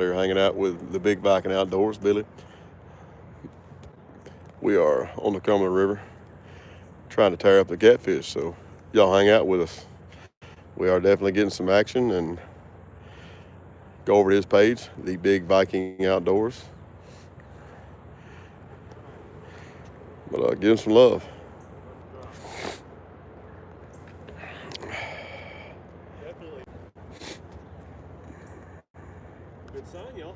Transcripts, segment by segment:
They're hanging out with the big Viking Outdoors, Billy. We are on the Cumberland River trying to tear up the catfish, so y'all hang out with us. We are definitely getting some action, and go over to his page, the Big Viking Outdoors. But give him some love. Definitely. Good sign, y'all.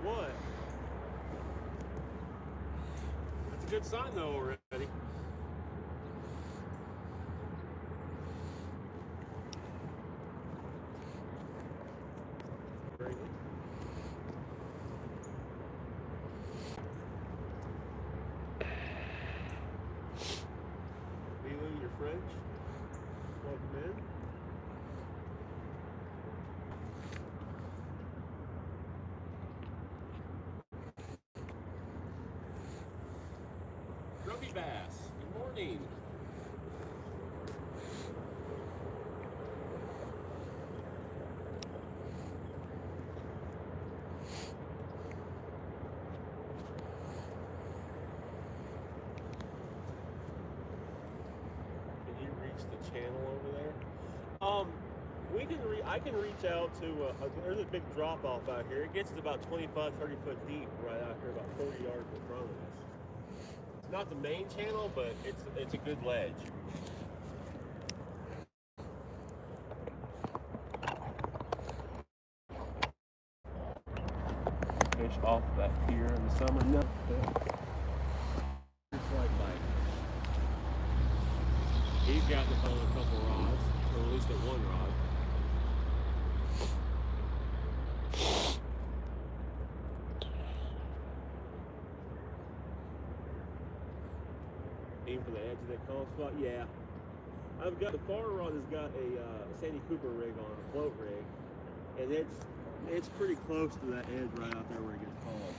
What? That's a good sign, though, already. Very good. Leland, you're French. Welcome in. Grumpy Bass, good morning. Can you reach the channel over there? I can reach out to, there's a big drop off out here. It gets to about 25, 30 foot deep right out here, about 40 yards in front of us. It's not the main channel, but it's a good ledge. Fish off that pier in the summer. No. It's like bite. He's got to on a couple rods, or at least at one rod. Aim for the edge of that calm spot. Yeah. I've got the far rod has got a Sandy Cooper rig on, a float rig, and it's pretty close to that edge right out there where it gets called.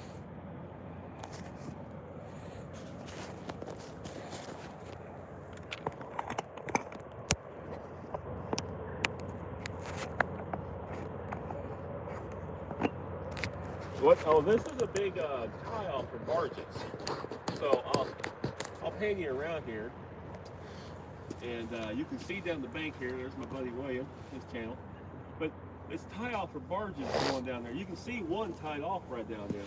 What? Oh, this is a big tie-off for barges. So I'll pan you around here, and you can see down the bank here. There's my buddy William, his channel. But it's tie-off for barges going down there. You can see one tied off right down there.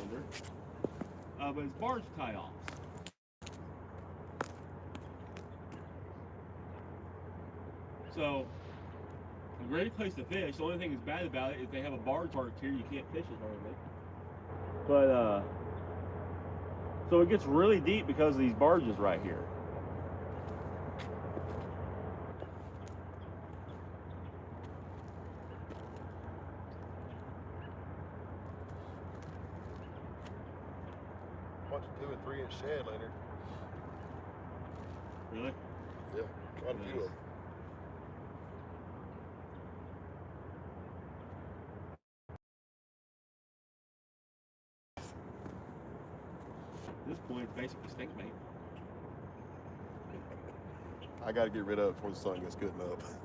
But it's barge tie-offs. So a great place to fish. The only thing that's bad about it is they have a barge parked here. You can't fish it hardly. But so it gets really deep because of these barges right here. Bunch of 2 and 3 inch shad, Leonard. Really? Yeah, quite a few of them. At this point, it's basically stink bait. I got to get rid of it before the sun gets good enough.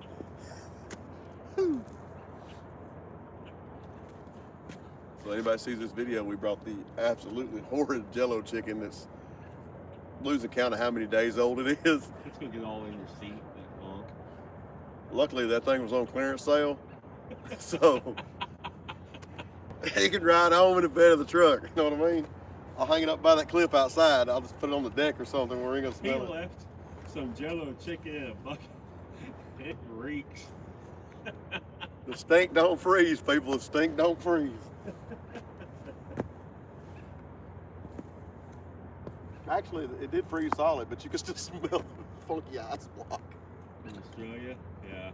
So anybody sees this video, we brought the absolutely horrid jello chicken that's losing count of how many days old it is. It's gonna get all in your seat, that funk. Luckily, that thing was on clearance sale, so he can ride home in the bed of the truck. You know what I mean? I'll hang it up by that clip outside. I'll just put it on the deck or something where we ain't gonna smell it. He left some jello chicken in a bucket. It reeks. The stink don't freeze, people. The stink don't freeze. Actually, it did freeze solid, but you can still smell the funky ice block. In Australia? Yeah.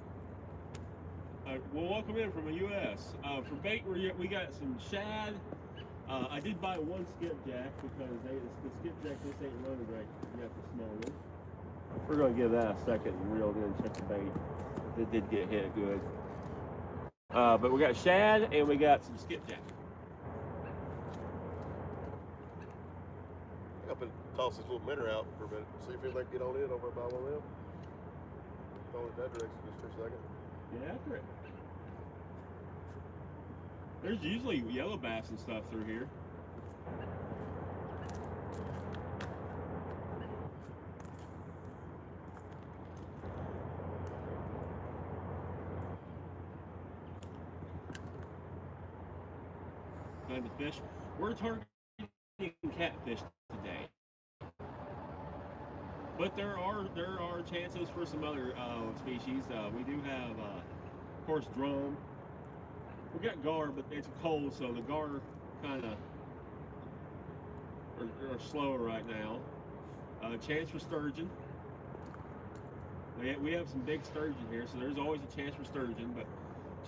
Well, welcome in from the U.S. For bait, we got some shad. I did buy one skipjack because the skipjack just ain't running right. You got the small one. We're going to give that a second and reel it in and check the bait. It did get hit good. But we got shad and we got some skipjack. Up and toss this little minnow out for a minute. See if anybody can get on in over by one of them. Go in that direction just for a second. Get after it. There's usually yellow bass and stuff through here. Find the fish. We're targeting catfish today, but there are chances for some other species. We do have, of course, drum. We got gar, but it's cold, so the gar kind of are slower right now. Chance for sturgeon. We have some big sturgeon here, so there's always a chance for sturgeon, but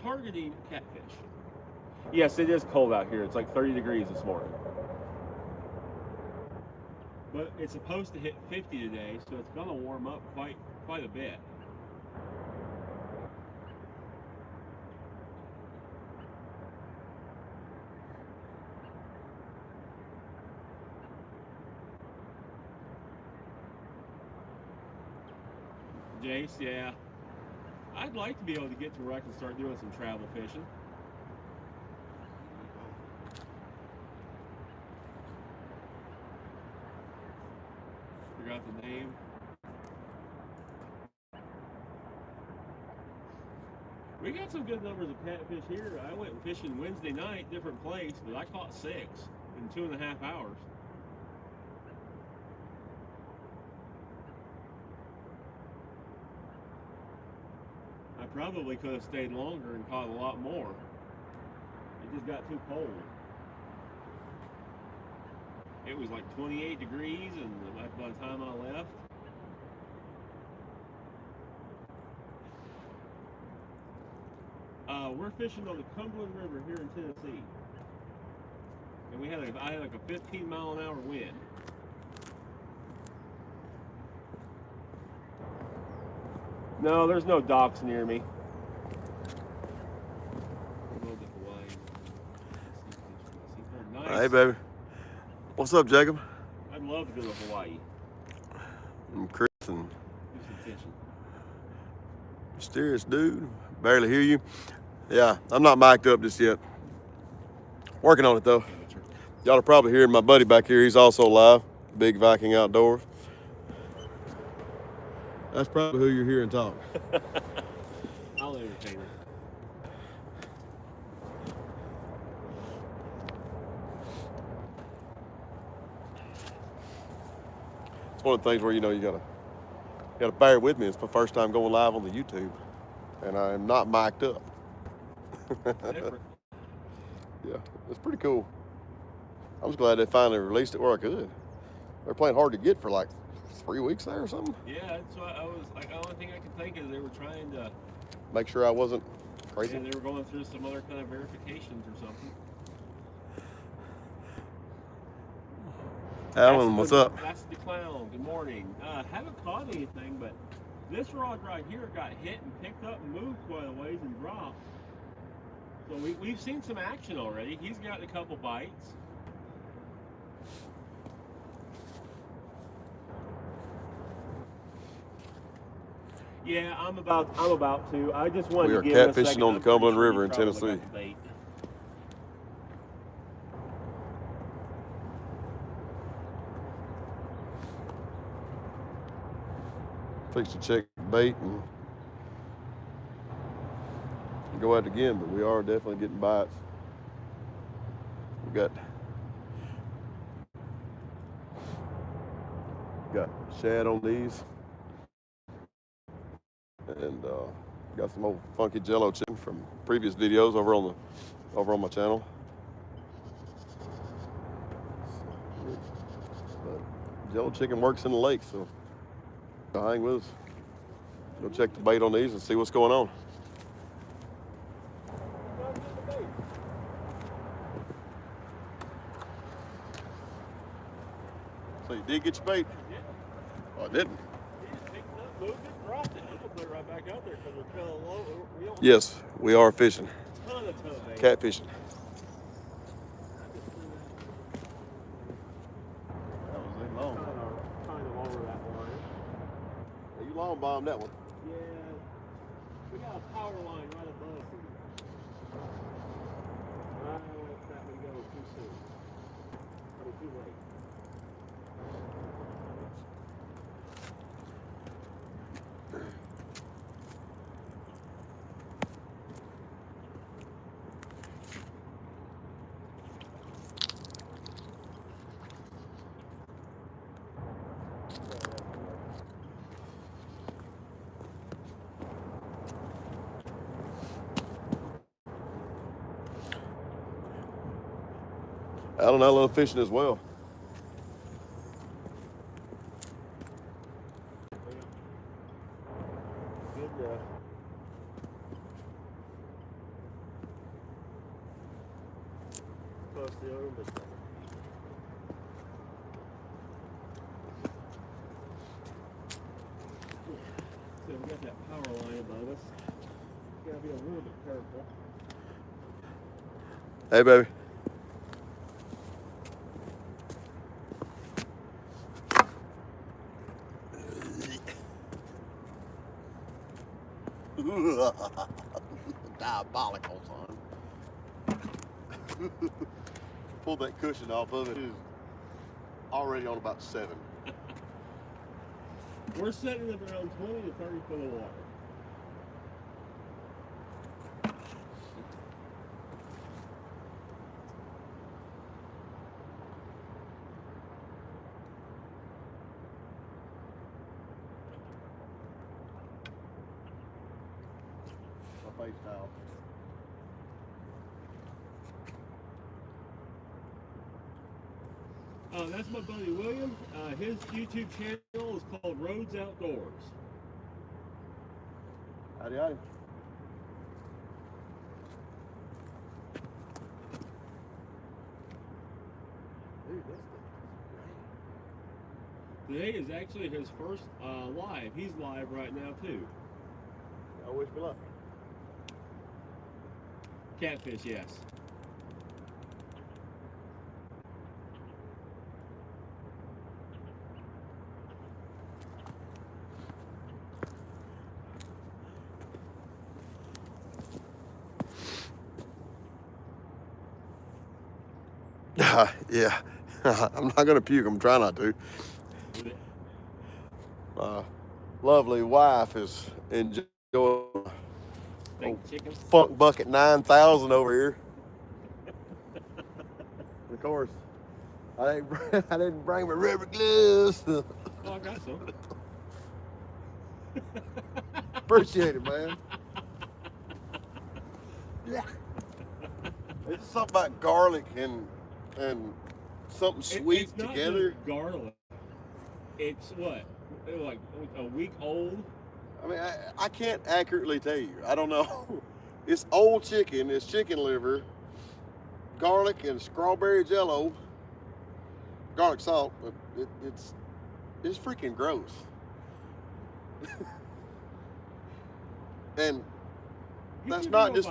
targeting catfish. Yes, it is cold out here. It's like 30 degrees this morning. But it's supposed to hit 50 today, so it's going to warm up quite a bit. Jace, yeah. I'd like to be able to get to where I can start doing some travel fishing. Forgot the name. We got some good numbers of catfish here. I went fishing Wednesday night, different place, but I caught 6 in 2.5 hours. I probably could have stayed longer and caught a lot more. It just got too cold. It was like 28 degrees, and by the time I left, we're fishing on the Cumberland River here in Tennessee, and I had like a 15-mile-an-hour wind. No, there's no docks near me. Nice. Hey, baby. What's up, Jacob? I'd love to go to Hawaii. I'm Chris and Do some fishing. Mysterious dude. Barely hear you. Yeah, I'm not mic'd up just yet. Working on it though. Y'all are probably hearing my buddy back here. He's also live. Big Viking Outdoors. That's probably who you're hearing talk. I'll entertain him. It's one of the things where you gotta bear with me. It's my first time going live on the YouTube, and I am not mic'd up. Different. Yeah, it's pretty cool. I was glad they finally released it where I could. They're playing hard to get for like 3 weeks there or something. Yeah, that's what I was like. The only thing I could think is they were trying to make sure I wasn't crazy. Yeah, they were going through some other kind of verifications or something. Alan, what's up? That's the clown. Good morning. Haven't caught anything, but this rod right here got hit and picked up and moved quite a ways and dropped. So we've seen some action already. He's got a couple bites. Yeah, I'm about to. I just wanted to give him a second. We are catfishing on the Cumberland River in Tennessee. Fix to check bait and go at it again, but we are definitely getting bites. We got shad on these, and got some old funky jello chicken from previous videos over on my channel. But jello chicken works in the lake, so hang with us. Go check the bait on these and see what's going on. So you did get your bait? I did. Oh, I didn't. He just picked it up, moved it, dropped it. He'll put it right back out there because we're kind of low. Yes, we are fishing. Ton of bait. Catfishing. That was a long. Kind of over that line. Yeah, you long bombed that one. Yeah. We got a power line right above. Alan, I love fishing as well. Good guy. Plus the other, but so we got that power line above us. Gotta be a little bit careful. hey, baby. Diabolical, son. Pulled that cushion off of it. It is already on about 7. We're setting up around 20 to 30 foot of water. My face towel. That's my buddy William. His YouTube channel is called Roads Outdoors. Howdy, howdy. Dude, this thing is great. Today is actually his first live. He's live right now too. I wish me luck. Catfish, yes. Yeah, I'm not gonna puke. I'm trying not to. My lovely wife is enjoying Chicken. Funk Bucket 9000 over here. Of course, I didn't bring my rubber gloves. Oh, I got some. Appreciate it, man. Yeah. It's something about garlic and something sweet it's not together. Just garlic. It's what? Like a week old? I mean, I can't accurately tell you. I don't know. It's old chicken. It's chicken liver, garlic and strawberry jello, garlic salt, but it's freaking gross. And that's not just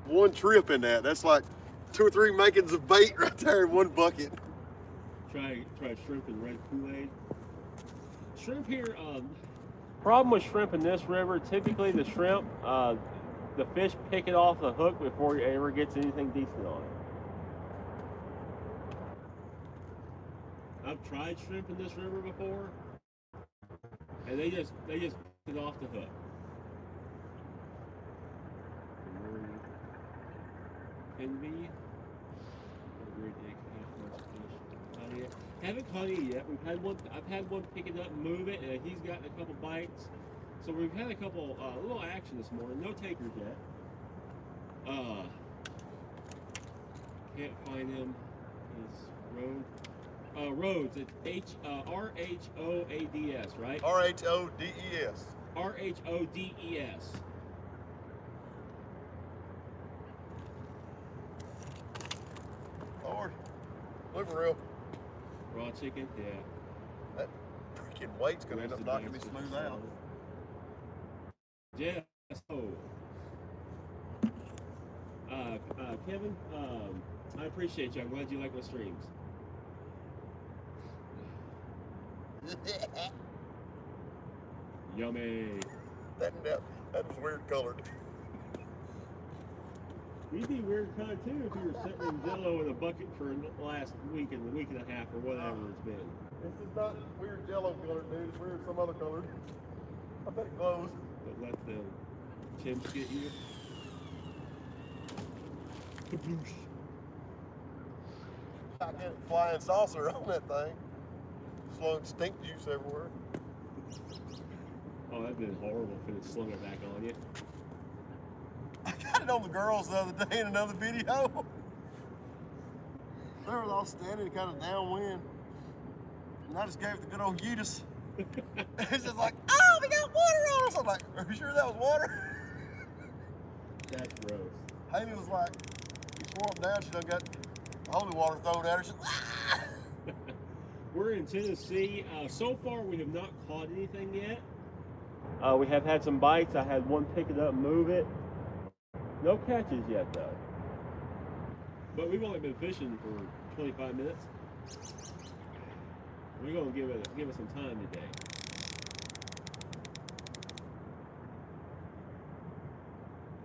one trip in that. That's like 2 or 3 makings of bait right there in one bucket. Try shrimp and red Kool-Aid. Shrimp here, problem with shrimp in this river, typically the shrimp, the fish pick it off the hook before it ever gets anything decent on it. I've tried shrimp in this river before, and they just pick it off the hook. Can be. Haven't caught any yet. We've had one. I've had one pick it up and move it, and he's gotten a couple bites. So we've had a couple little action this morning. No takers yet. Can't find him. His Rhodes. It's RHOADS, right? RHODES. RHODES. Lord, look for real. Raw chicken, yeah. That freaking weight's gonna end up knocking me smooth out. Yeah. So, Kevin, I appreciate you. I'm glad you like my streams. Yummy. That was weird colored. You'd be weird colored too if you were sitting in jello in a bucket for the last week and a week and a half or whatever it's been. This is not weird jello colored, dude. It's weird some other color. I bet it glows. But let the chimps get you. Kaboosh. I get flying saucer on that thing. Slung stink juice everywhere. Oh, that'd been horrible if it slung it back on you. I got it on the girls the other day in another video. They were all standing kind of downwind. And I just gave it the good old Utis. It's just like, oh, we got water on us. I'm like, are you sure that was water? That's gross. Haley was like, you swore up down, she done got holy water thrown at her. She's like, ah! We're in Tennessee. So far, we have not caught anything yet. We have had some bites. I had one pick it up and move it. No catches yet, though. But we've only been fishing for 25 minutes. We're gonna give it some time today.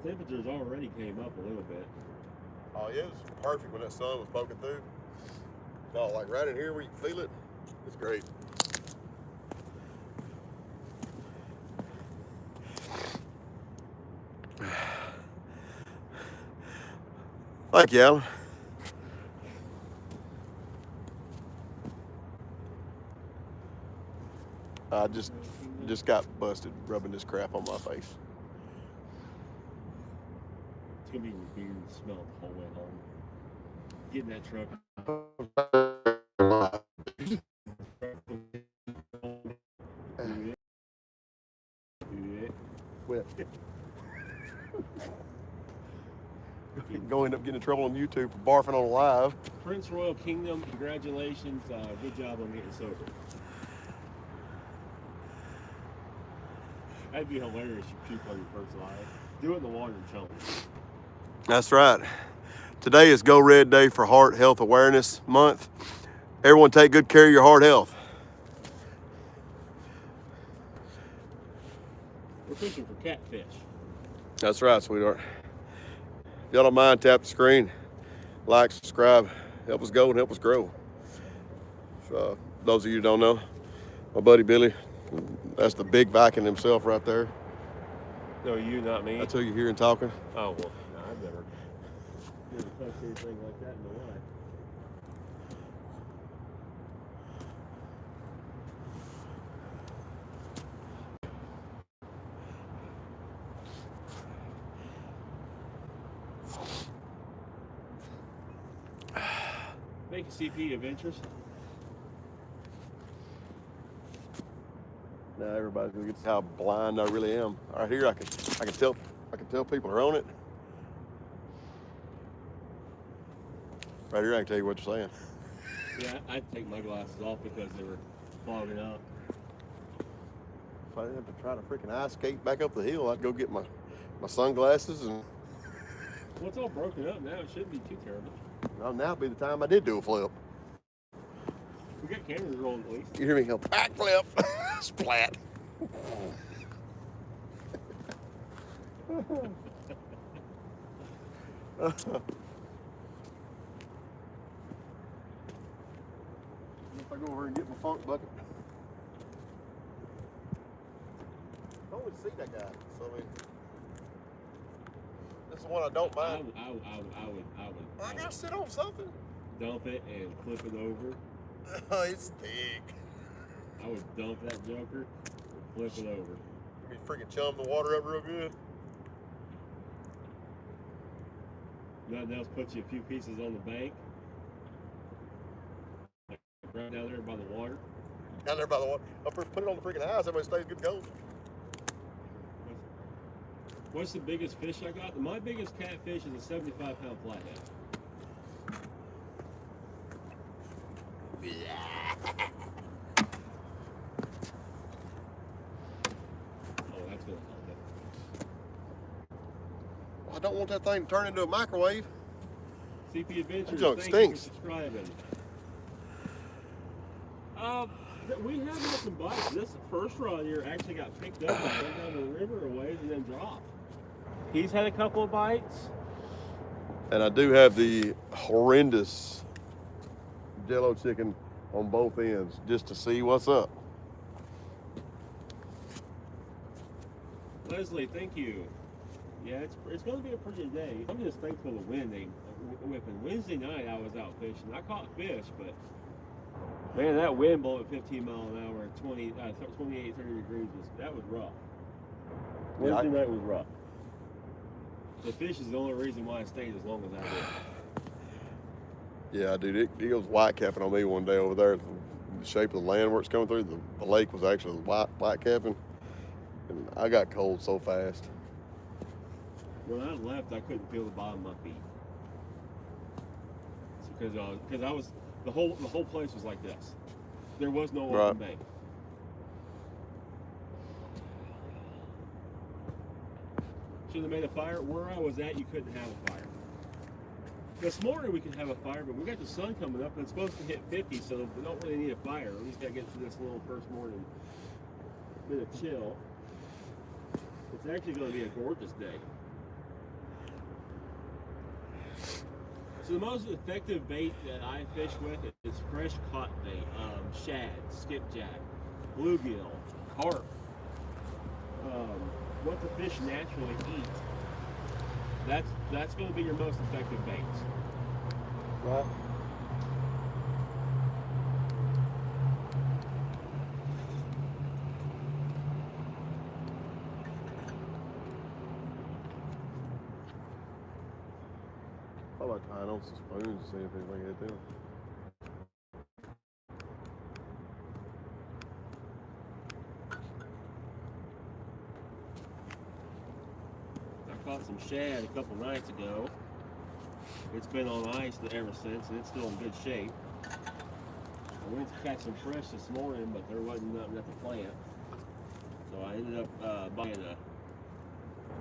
Temperatures already came up a little bit. Oh, yeah, it was perfect when that sun was poking through. No, like right in here where you can feel it, it's great. Thank you, Alan. I just got busted rubbing this crap on my face. It's gonna be weird to smell it the whole way home. Get in that truck. Quit. Go end up getting in trouble on YouTube for barfing on live. Prince Royal Kingdom, congratulations. Good job on getting sober. That'd be hilarious. You puke on your first live. Do it in the water and challenge. That's right. Today is Go Red Day for Heart Health Awareness Month. Everyone take good care of your heart health. We're fishing for catfish. That's right, sweetheart. If y'all don't mind, tap the screen, like, subscribe, help us go and help us grow. So, those of you who don't know, my buddy Billy, that's the big Viking himself right there. No, you, not me. That's who you're hearing talking. Oh, well, no, I've never touched anything like that in my life. Thank you, CP Adventures. Now everybody's gonna get to see how blind I really am. Right here, I can tell people are on it. Right here, I can tell you what you're saying. Yeah, I'd take my glasses off because they were fogging up. If I didn't have to try to freaking ice skate back up the hill, I'd go get my sunglasses and. Well, it's all broken up now. It shouldn't be too terrible. Well, now would be the time I did do a flip. We got cameras rolling at least. You hear me go back flip, splat. If I go over and get my funk bucket. I always see that guy, so I mean, this is one I don't mind. I gotta sit on something. Dump it and flip it over. Oh, it's thick. I would dump that joker and flip it over. Let me freaking chum the water up real good. Nothing else puts you a few pieces on the bank. Like right down there by the water. Down there by the water. Up there, put it on the freaking ice, everybody stays good to go. What's the biggest fish I got? My biggest catfish is a 75-pound flathead. Oh, that's gonna help it. Well, I don't want that thing to turn into a microwave. CP Adventures, junk thank stinks. you for subscribing. We have had some bites. This first rod here actually got picked up and went down the river a ways and then dropped. He's had a couple of bites. And I do have the horrendous jello chicken on both ends just to see what's up. Leslie, thank you. Yeah, it's going to be a pretty good day. I'm just thankful the wind ain't whipping. Wednesday night I was out fishing. I caught fish, but man, that wind blowing at 15 miles an hour, 28, 30 degrees, that was rough. Wednesday night was rough. The fish is the only reason why I stayed as long as I did. Yeah, dude, it goes white capping on me one day over there. The shape of the land where it's coming through, the lake was actually white capping, and I got cold so fast. When I left, I couldn't feel the bottom of my feet. Because I was the whole place was like this. There was no open bay. Should have made a fire. Where I was at, you couldn't have a fire. This morning we could have a fire, but we got the sun coming up and it's supposed to hit 50, so we don't really need a fire. We just got to get through this little first morning bit of chill. It's actually going to be a gorgeous day. So the most effective bait that I fish with is fresh caught bait, shad, skipjack, bluegill, carp, what the fish naturally eat. That's going to be your most effective baits. Right. How about tying on some spoons and see if anything hit them? I caught some shad a couple nights ago. It's been on ice ever since, and it's still in good shape. I went to catch some fresh this morning, but there wasn't nothing at the plant. So I ended up buying a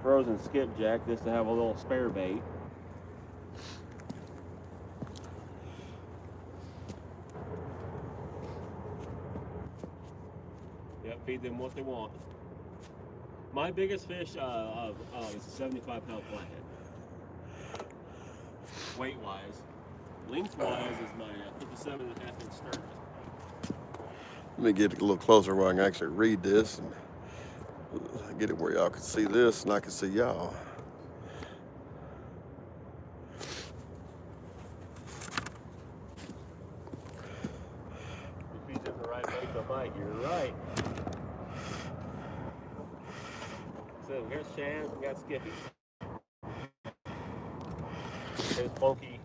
frozen skipjack just to have a little spare bait. Yep, feed them what they want. My biggest fish is a 75-pound flathead. Weight-wise. Length-wise is my 57.5-inch sturgeon. Let me get a little closer where I can actually read this and get it where y'all can see this and I can see y'all. If he's in the right bait, they'll bite. You're right. So here's shad, we got skippy. There's funky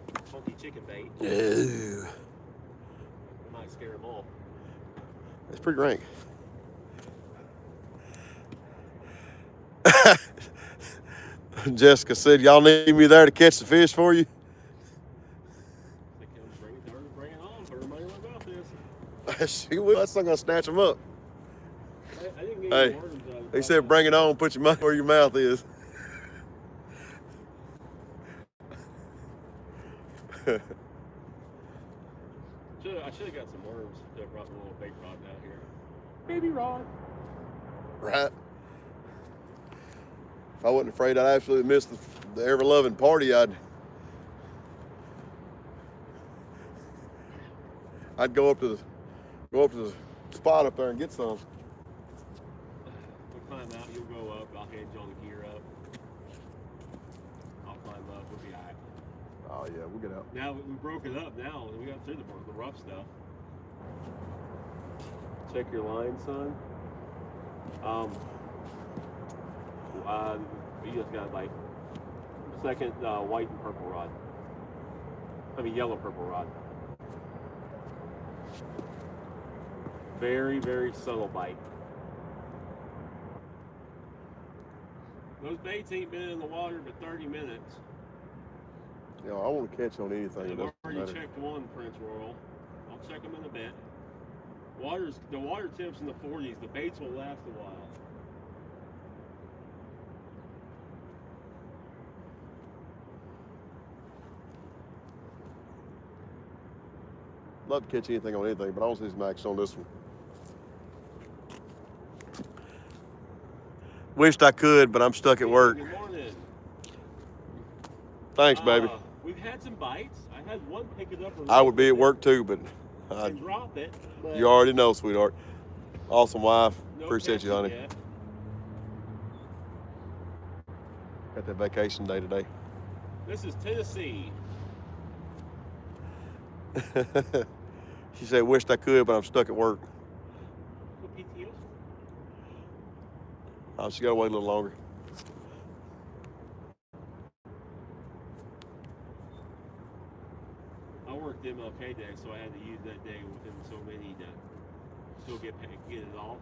chicken bait. Ew. We might scare them off. It's pretty rank. Jessica said, y'all need me there to catch the fish for you? They can bring it on. Everybody knows about this. She will. That's not going to snatch them up. I didn't get Hey, any worms out of he said, bring it on, put your mouth where your mouth is. I should have got some worms to have brought the little bait rod down here. Baby rod. Right. If I wasn't afraid I'd absolutely miss the ever-loving party, I'd go up to the spot up there and get some. We'll climb out, you'll go up, I'll hand you all the gear up. I'll climb up, we'll be alright. Oh yeah, we'll get out. Now we broke it up now, we got through the rough stuff. Check your line, son. We just got like second white and purple rod. I mean yellow purple rod. Very, very subtle bite. Those baits ain't been in the water but 30 minutes. You know, I want to catch on anything. I've already checked one, Prince Royal. I'll check them in a bit. The water temps in the 40s. The baits will last a while. Love to catch anything on anything, but I want to see some action on this one. Wished I could, but I'm stuck at work. Good morning. Thanks, baby. We've had some bites. I had one pick it up. I would be at work too, but and drop it. But you already know, sweetheart. Awesome wife. No Appreciate you, honey. Yet. Got that vacation day today. This is Tennessee. She said, wished I could, but I'm stuck at work. What PTOs? Oh, she got to wait a little longer. I'll worked MLK Day, so I had to use that day within so many to still get it off.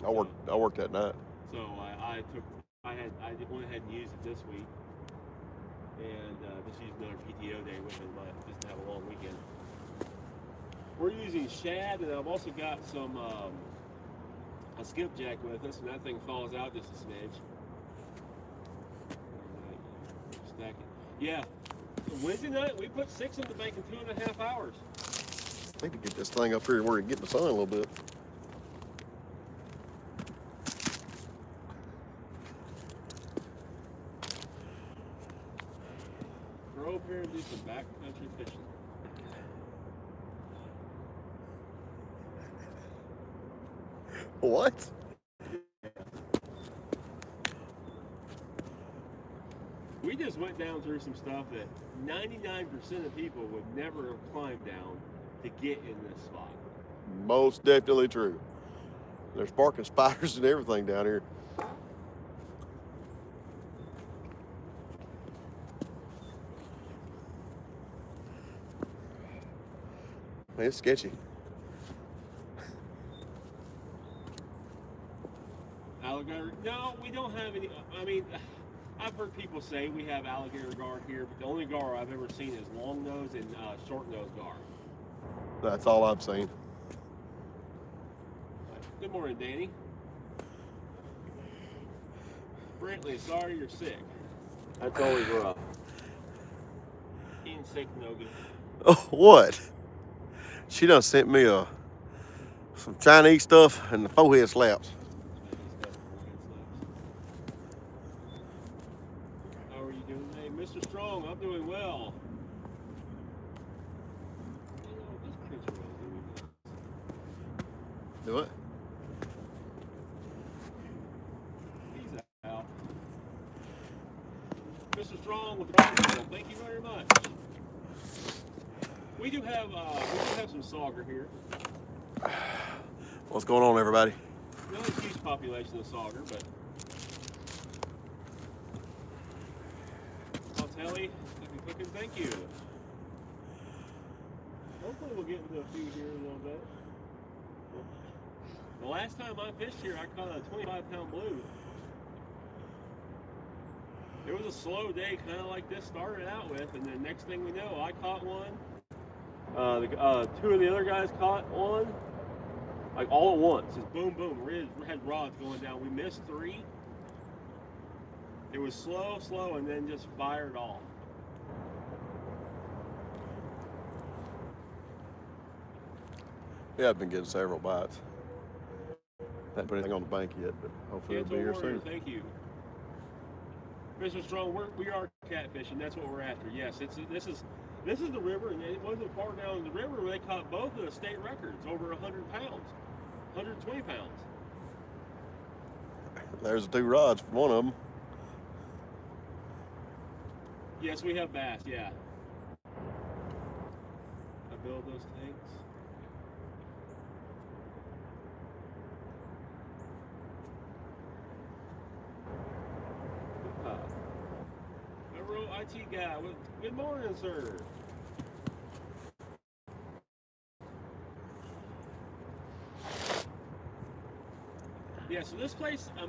I worked that night. So I went ahead and used it this week, and just used another PTO day with it, just to have a long weekend. We're using shad, and I've also got some a skipjack with us, and that thing falls out just a smidge. Stack it. Yeah. Wednesday night, we put 6 in the bank in 2.5 hours. I need to get this thing up here where it can get in the sun a little bit. Go up here and do some backcountry fishing. What? We just went down through some stuff that 99% of people would never have climbed down to get in this spot. Most definitely true. There's barking spiders and everything down here. Man, it's sketchy. Alligator? No, we don't have any. I mean, I've heard people say we have alligator gar here, but the only gar I've ever seen is long nose and short nose gar. That's all I've seen. Good morning, Danny. Brantley, sorry you're sick. That's always rough. Being sick, no good. Oh, what? She done sent me some Chinese stuff and the forehead slaps. How are you doing today? Mr. Strong, I'm doing well. You know, this picture was doing this. Do it. He's out. Mr. Strong with Roswell, thank you very much. We do have some sauger here. What's going on, everybody? Not a huge population of sauger, but I'll tell you, happy cooking, thank you. Hopefully we'll get into a few here in a little bit. The last time I fished here, I caught a 25-pound blue. It was a slow day, kind of like this started out with, and then next thing we know, I caught one. Two of the other guys caught one, like all at once. Just boom, boom. We had rods going down. We missed 3. It was slow, and then just fired off. Yeah, I've been getting several bites. Haven't put anything on the bank yet, but hopefully it'll be here soon. Thank you. Mr. Strong, we are catfishing. That's what we're after. Yes, this is the river, and it wasn't far down the river where they caught both of the state records, over 100 pounds, 120 pounds. There's the 2 rods for one of them. Yes, we have bass, yeah. I build those tanks. IT guy, good morning, sir. Yeah, so this place has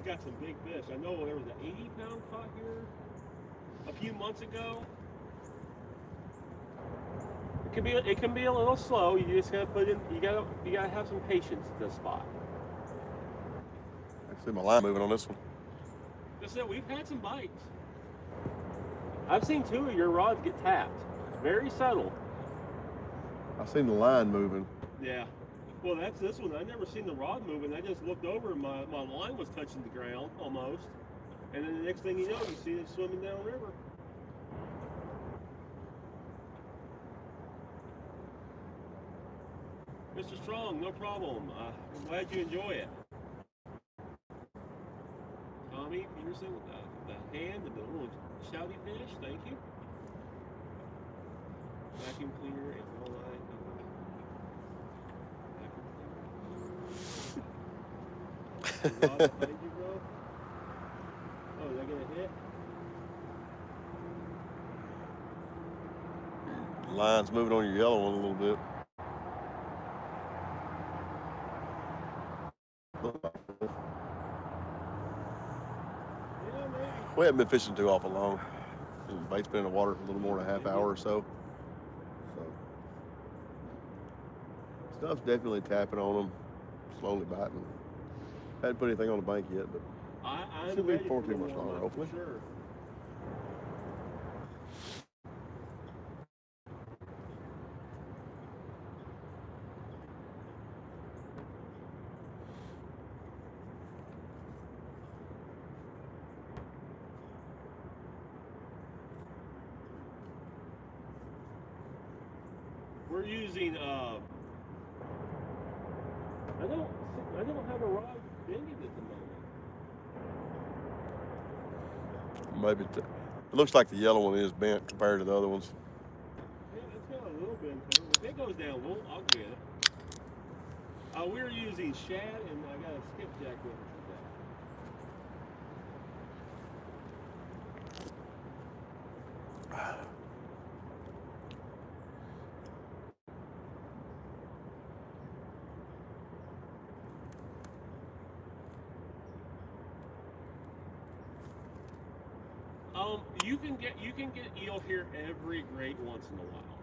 got some big fish. I know there was an 80-pound caught here a few months ago. It can be a little slow. You just gotta you gotta have some patience at this spot. I see my line moving on this one. Just said we've had some bites. I've seen 2 of your rods get tapped. Very subtle. I seen the line moving. Yeah. Well, that's this one. I never seen the rod moving. I just looked over and my line was touching the ground almost. And then the next thing you know, you see it swimming downriver. Mr. Strong, no problem. I'm glad you enjoy it. Tommy Peterson with the hand and the little shouty fish, thank you. Vacuum cleaner and walleye. Vacuum cleaner. Rod behind you, bro? Oh, is that gonna hit? Line's moving on your yellow one a little bit. Yeah, maybe. We haven't been fishing too awful long. The bait's been in the water a little more than a half hour or so. Stuff's definitely tapping on them, slowly biting. Hadn't put anything on the bank yet, but I'm should be ready for for too much warm longer, up, hopefully. for sure. We're using I don't have a rod bending at the moment. Maybe it looks like the yellow one is bent compared to the other ones. Yeah, it's got a little bend to it. If it goes down, I'll get it. We're using shad, and I got a skipjack with us today. You can get eel here every great once in a while.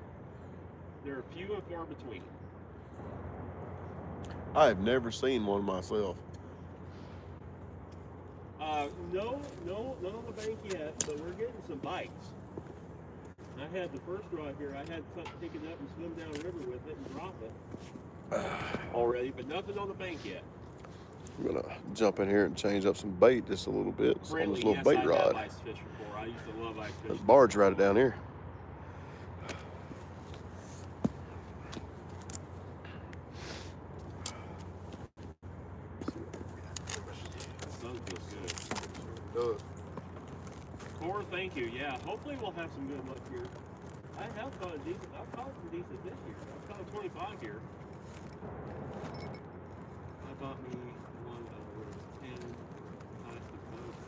They're few and far between. I have never seen one myself. No, none on the bank yet, but we're getting some bites. I had the first rod here. I had something pick it up and swim down the river with it and drop it already, but nothing on the bank yet. I'm gonna jump in here and change up some bait just a little bit on this little bait rod. I have ice fish before. I used to love ice fish. There's barge right down here. The sun feels Good. Core, thank you. Yeah, hopefully we'll have some good luck here. I've caught some decent fish here. I've caught 25 here. I got me one of 10 plastic boats.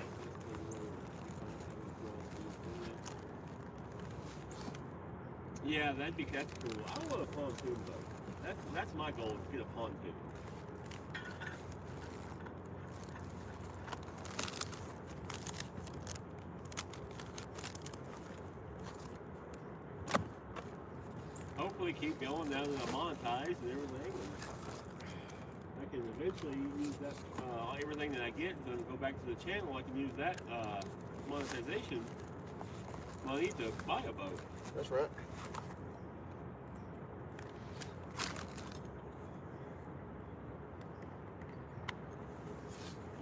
Yeah, that's cool. I want a pontoon boat. That's my goal, is to get a pontoon. Hopefully keep going now that I'm monetized and everything. And I can eventually use that, everything that I get to go back to the channel. I can use that monetization money to buy a boat. That's right.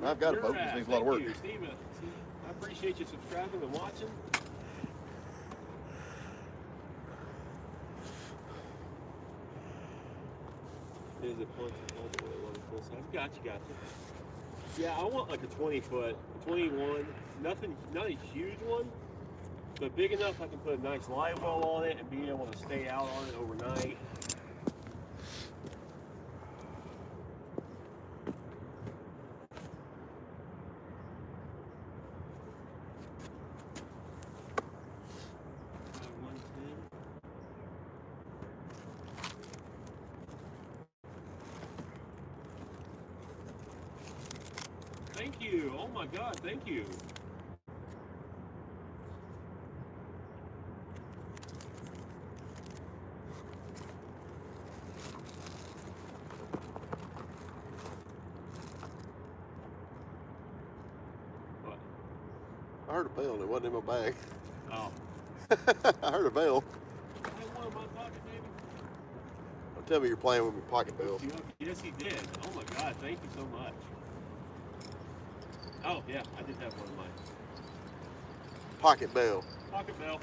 I've got a boat. This needs a lot of work. Thank you, Steve. I appreciate you subscribing and watching. Is it punch all the way along the full size? Gotcha. Yeah, I want like a 20-foot, 21. Nothing, not a huge one, but big enough I can put a nice live well on it and be able to stay out on it overnight. Thank you. Oh my God, thank you. What? I heard a bell and it wasn't in my bag. Oh. I heard a bell. I had one in my pocket, baby. Don't tell me you're playing with my pocket bell. Yes, he did. Oh my God, thank you so much. Oh yeah, I did have one in mine. Pocket bell. Pocket bell.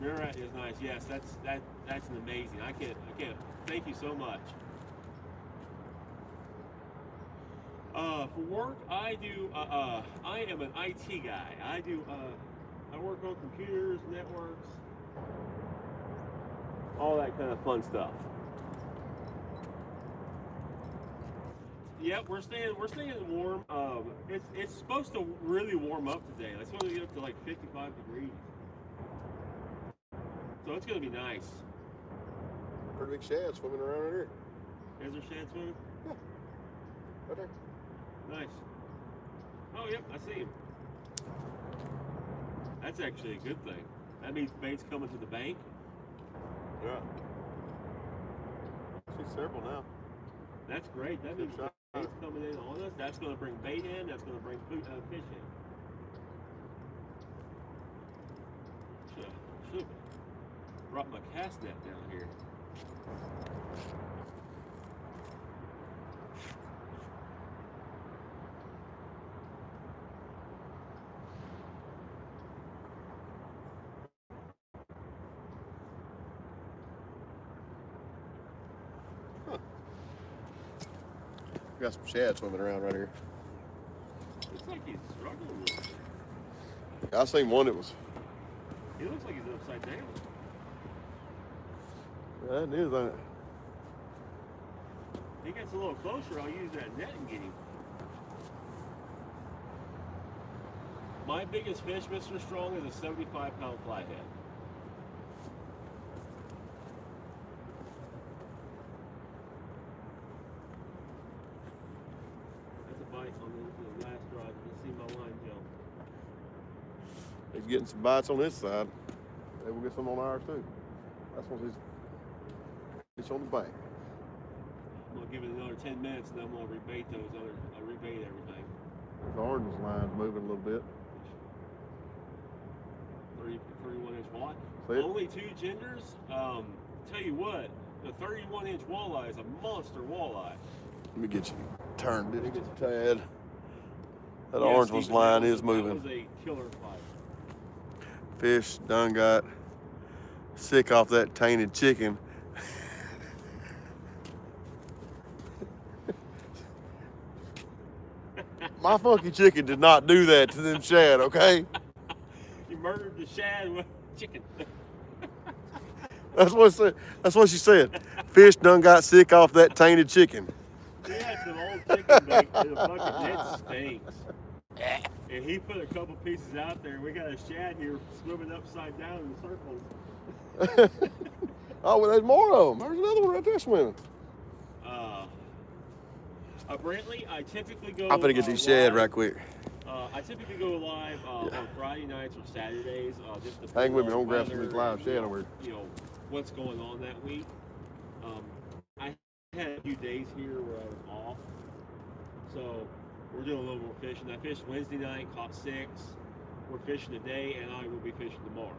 Murat is nice. Yes, that's an amazing. I can't. Thank you so much. For work, I do. I am an IT guy. I work on computers, networks, all that kind of fun stuff. Yep, we're staying warm. It's supposed to really warm up today. It's supposed to get up to like 55 degrees. So it's gonna be nice. Pretty big shad swimming around right here. Is there shad swimming? Yeah. Right there. Nice. Oh, yep, I see him. That's actually a good thing. That means bait's coming to the bank. Yeah. I see several now. That's great. That means bait's coming in on us. That's going to bring bait in. That's going to bring fish in. Should brought my cast net down here. Got some shad swimming around right here. Looks like he's struggling with it. I seen one that was. He looks like he's upside down. Yeah, it is, ain't it? He gets a little closer, I'll use that net and get him. My biggest fish, Mr. Strong, is a 75-pound flathead. That's a bite on the last rod. You can see my line jump. He's getting some bites on this side. Maybe we'll get some on ours too. That's what he's on the bank. I'm gonna give it another 10 minutes and then I'm gonna rebait those I'll rebait everything. The orange line's moving a little bit. 31-inch walleye. See it? Only 2 genders. Tell you what, the 31-inch walleye is a monster walleye. Let me get you turned it a tad. That Yeah, orange one's Stephen, line that is moving. That was a killer fight. Fish done got sick off that tainted chicken. My funky chicken did not do that to them shad, okay? You murdered the shad with chicken. That's what she said. Fish done got sick off that tainted chicken. He had some old chicken bait in the fucking net stinks. And he put a couple pieces out there. We got a shad here swimming upside down in circles. Oh, well, there's more of them. There's another one right there swimming. Brantley, I typically go. I'm gonna get these shad right quick. I typically go live on Friday nights or Saturdays. Just to Hang with me. I'm weather gonna grab some of these live and, shad over here. You know what's going on that week. I had a few days here where I was off, so we're doing a little more fishing. I fished Wednesday night, caught 6. We're fishing today, and I will be fishing tomorrow.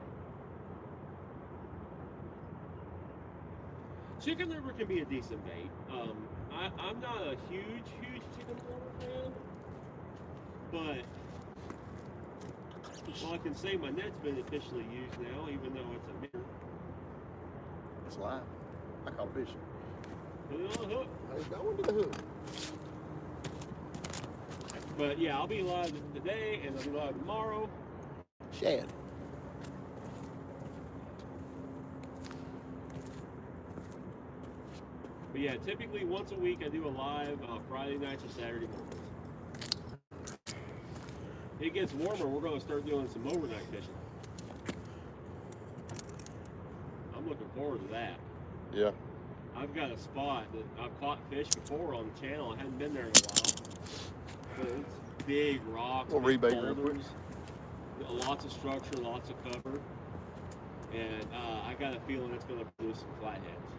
Chicken liver can be a decent bait. I'm not a huge chicken liver fan, but well, I can say my net's been officially used now, even though it's a mirror. It's live. I caught a fish. Put it on the hook. I got one to the hook. But yeah, I'll be live today, and I'll be live tomorrow. Shad. But yeah, typically once a week I do a live Friday nights or Saturday mornings. It gets warmer, we're going to start doing some overnight fishing. I'm looking forward to that. Yeah. I've got a spot that I've caught fish before on the channel. I hadn't been there in a while. But it's big rocks, We'll big rebait real quick. boulders, lots of structure, lots of cover. And I got a feeling it's going to produce some flatheads.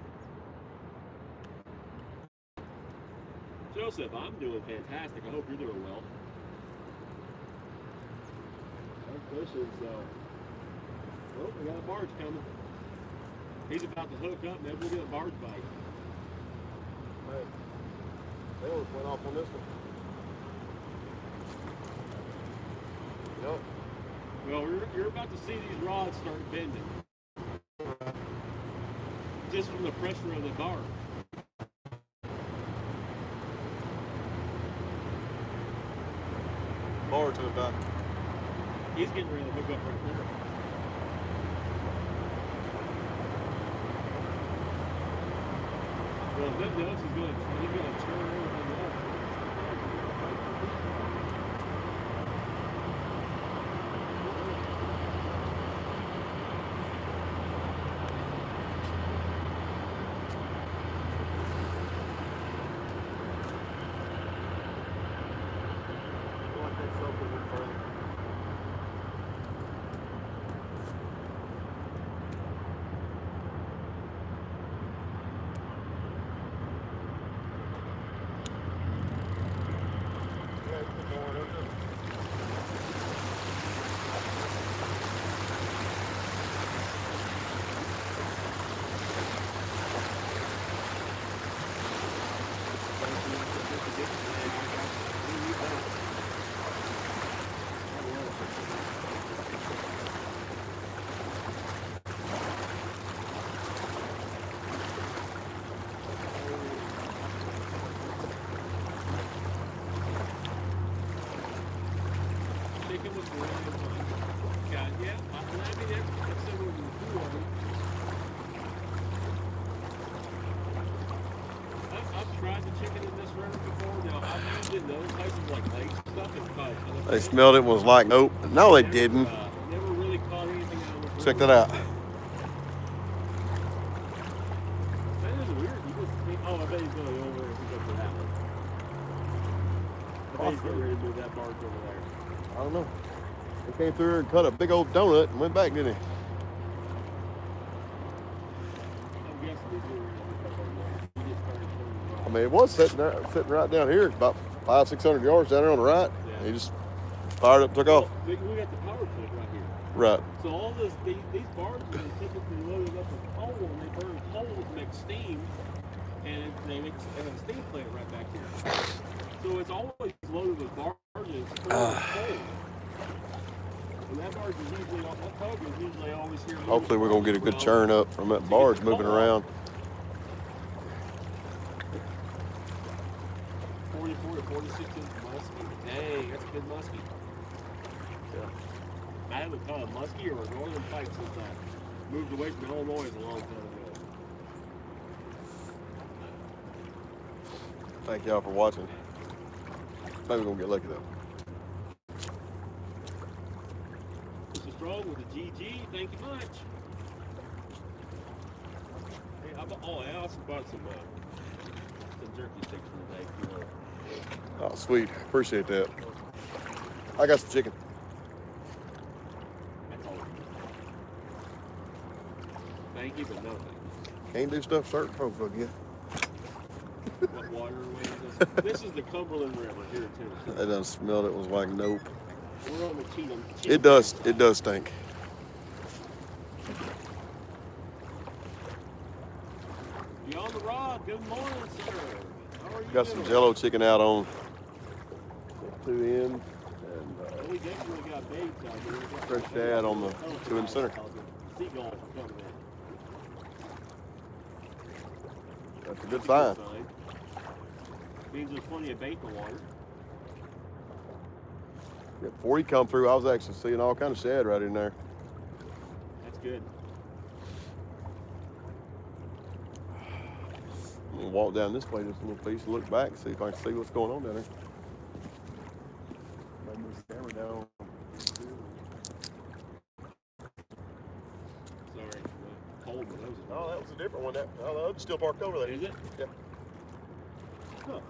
Joseph, I'm doing fantastic. I hope you're doing well. I'm fishing, so. Oh, we got a barge coming. He's about to hook up. Maybe we'll get a barge bite. Hey, tails went off on this one. Yep. Well, you're about to see these rods start bending. Just from the pressure of the barge. Lower to the back. He's getting ready to hook up right there. Well, if that does, he's gonna turn everything off. Chicken was really fun. Yeah, I mean, it's similar to before. I've tried the chicken in this river before. Now, I've used it in those places like lakes and stuff. It's caught. They smelled it and was like, nope. No, they Never, didn't. never really caught anything out of the Check river. that out. That is weird. You just think, oh, I bet he's going over there and pick up that one. I bet he's getting ready to move that barge over there. I don't know. He came through here and cut a big old donut and went back, didn't he? I'm guessing he's doing it up over there. He just started turning I around. mean, it was sitting right down here, about 500-600 yards down there on the right. Yeah. He just fired up and took off. We got the power plant right here. Right. So all these barges are typically loaded up with coal, and they burn coal to make steam, and they make a steam plant right back here. So it's always loaded with barges full of coal. And that barge is usually, that tug is usually always here. Hopefully we're going to get a good churn up from that barge moving around. 44 to 46 inch muskie. Dang, that's a good muskie. Yeah. I haven't caught a muskie or a northern pike since I moved away from Illinois a long time ago. Thank y'all for watching. Maybe we're going to get lucky though. Mr. Strong with the GG, thank you much. Hey, I also bought some jerky sticks for the day. If you want. Oh, sweet. Appreciate that. I got some chicken. That's all. Thank you, but no thanks. Can't do stuff certain folks will get. What waterway is this? This is the Cumberland River here in Tennessee. They done smelled it. Was like, nope. We're on the Cheatham. It does stink. Beyond the Rod, good morning, sir. How are you Got some doing? jello chicken out on two ends and We definitely got baits out here. We got fresh some- shad on the two in the center. Seagulls are coming in. That's a good sign. Means there's plenty of bait in the water. Yeah, before he come through, I was actually seeing all kind of shad right in there. That's good. I'm gonna walk down this way just a little piece and look back and see if I can see what's going on down there. Maybe move the camera down. Sorry, hold my nose. Oh, that was a different one. The other's still parked over there. Is it? Yep. Huh.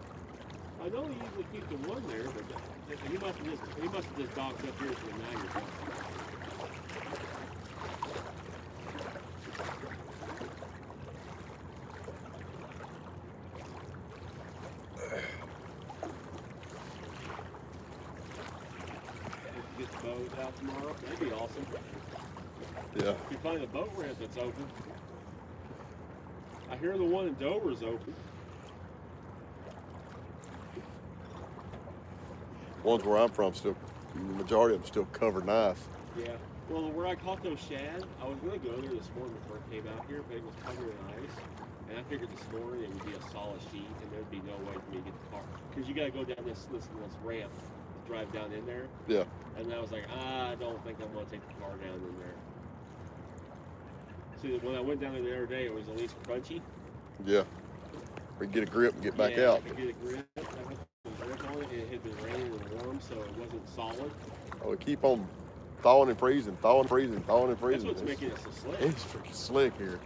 I know he usually keeps the one there, but he must have just docked up here for the 9 or something. Get the boat out tomorrow. That'd be awesome. Yeah. If you find a boat ramp that's open. I hear the one in Dover's open. Ones where I'm from still, the majority of them still covered in ice. Yeah. Well, where I caught those shad, I was going to go there this morning before I came out here, but it was covered in ice. And I figured this morning it would be a solid sheet, and there'd be no way for me to get the car. Because you got to go down this ramp to drive down in there. Yeah. And I was like, I don't think I'm going to take the car down in there. See, when I went down there the other day, it was at least crunchy. Yeah. We get a grip and get back Yeah, out. I could get a grip. I put some grip on it, and it had been raining and so it wasn't solid. Oh, we keep on thawing and freezing, thawing and freezing, thawing and That's freezing. what's making it so slick. It's freaking slick here.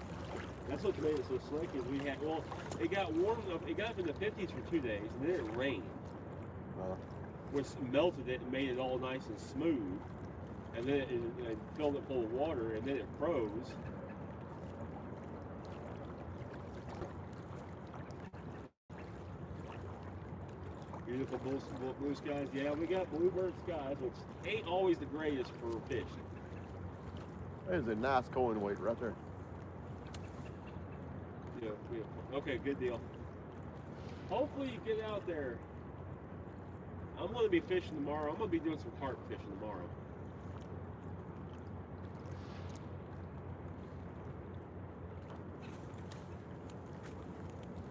That's what's made it so slick is we had, well, it got warm enough, it got up in the 50s for 2 days, and then it rained, which melted it and made it all nice and smooth, and then it filled it full of water, and then it froze. Beautiful blue skies. Yeah, we got bluebird skies, which ain't always the greatest for fish. There's a nice coin weight right there. Yeah, okay, good deal. Hopefully you get out there. I'm going to be fishing tomorrow. I'm going to be doing some carp fishing tomorrow.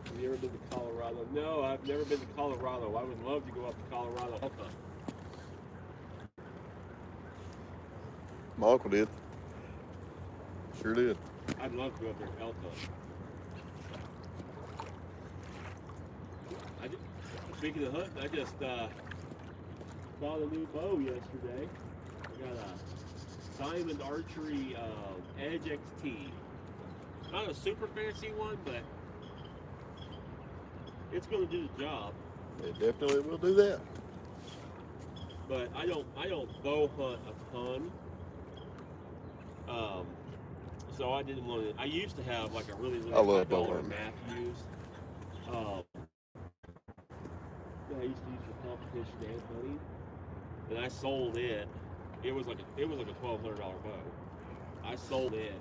Have you ever been to Colorado? No, I've never been to Colorado. I would love to go up to Colorado. Okay. My uncle did. Sure did. I'd love to go up there and elk hunt. Speaking of hunting, I just bought a new bow yesterday. I got a Diamond Archery Edge XT. Not a super fancy one, but it's going to do the job. It definitely will do that. But I don't bow hunt a ton. So I didn't want to. I used to have like a really I love bow $5 hunting. Matthews. That I used to use for competition and hunting, and I sold it. It was like a $1,200 bow. I sold it.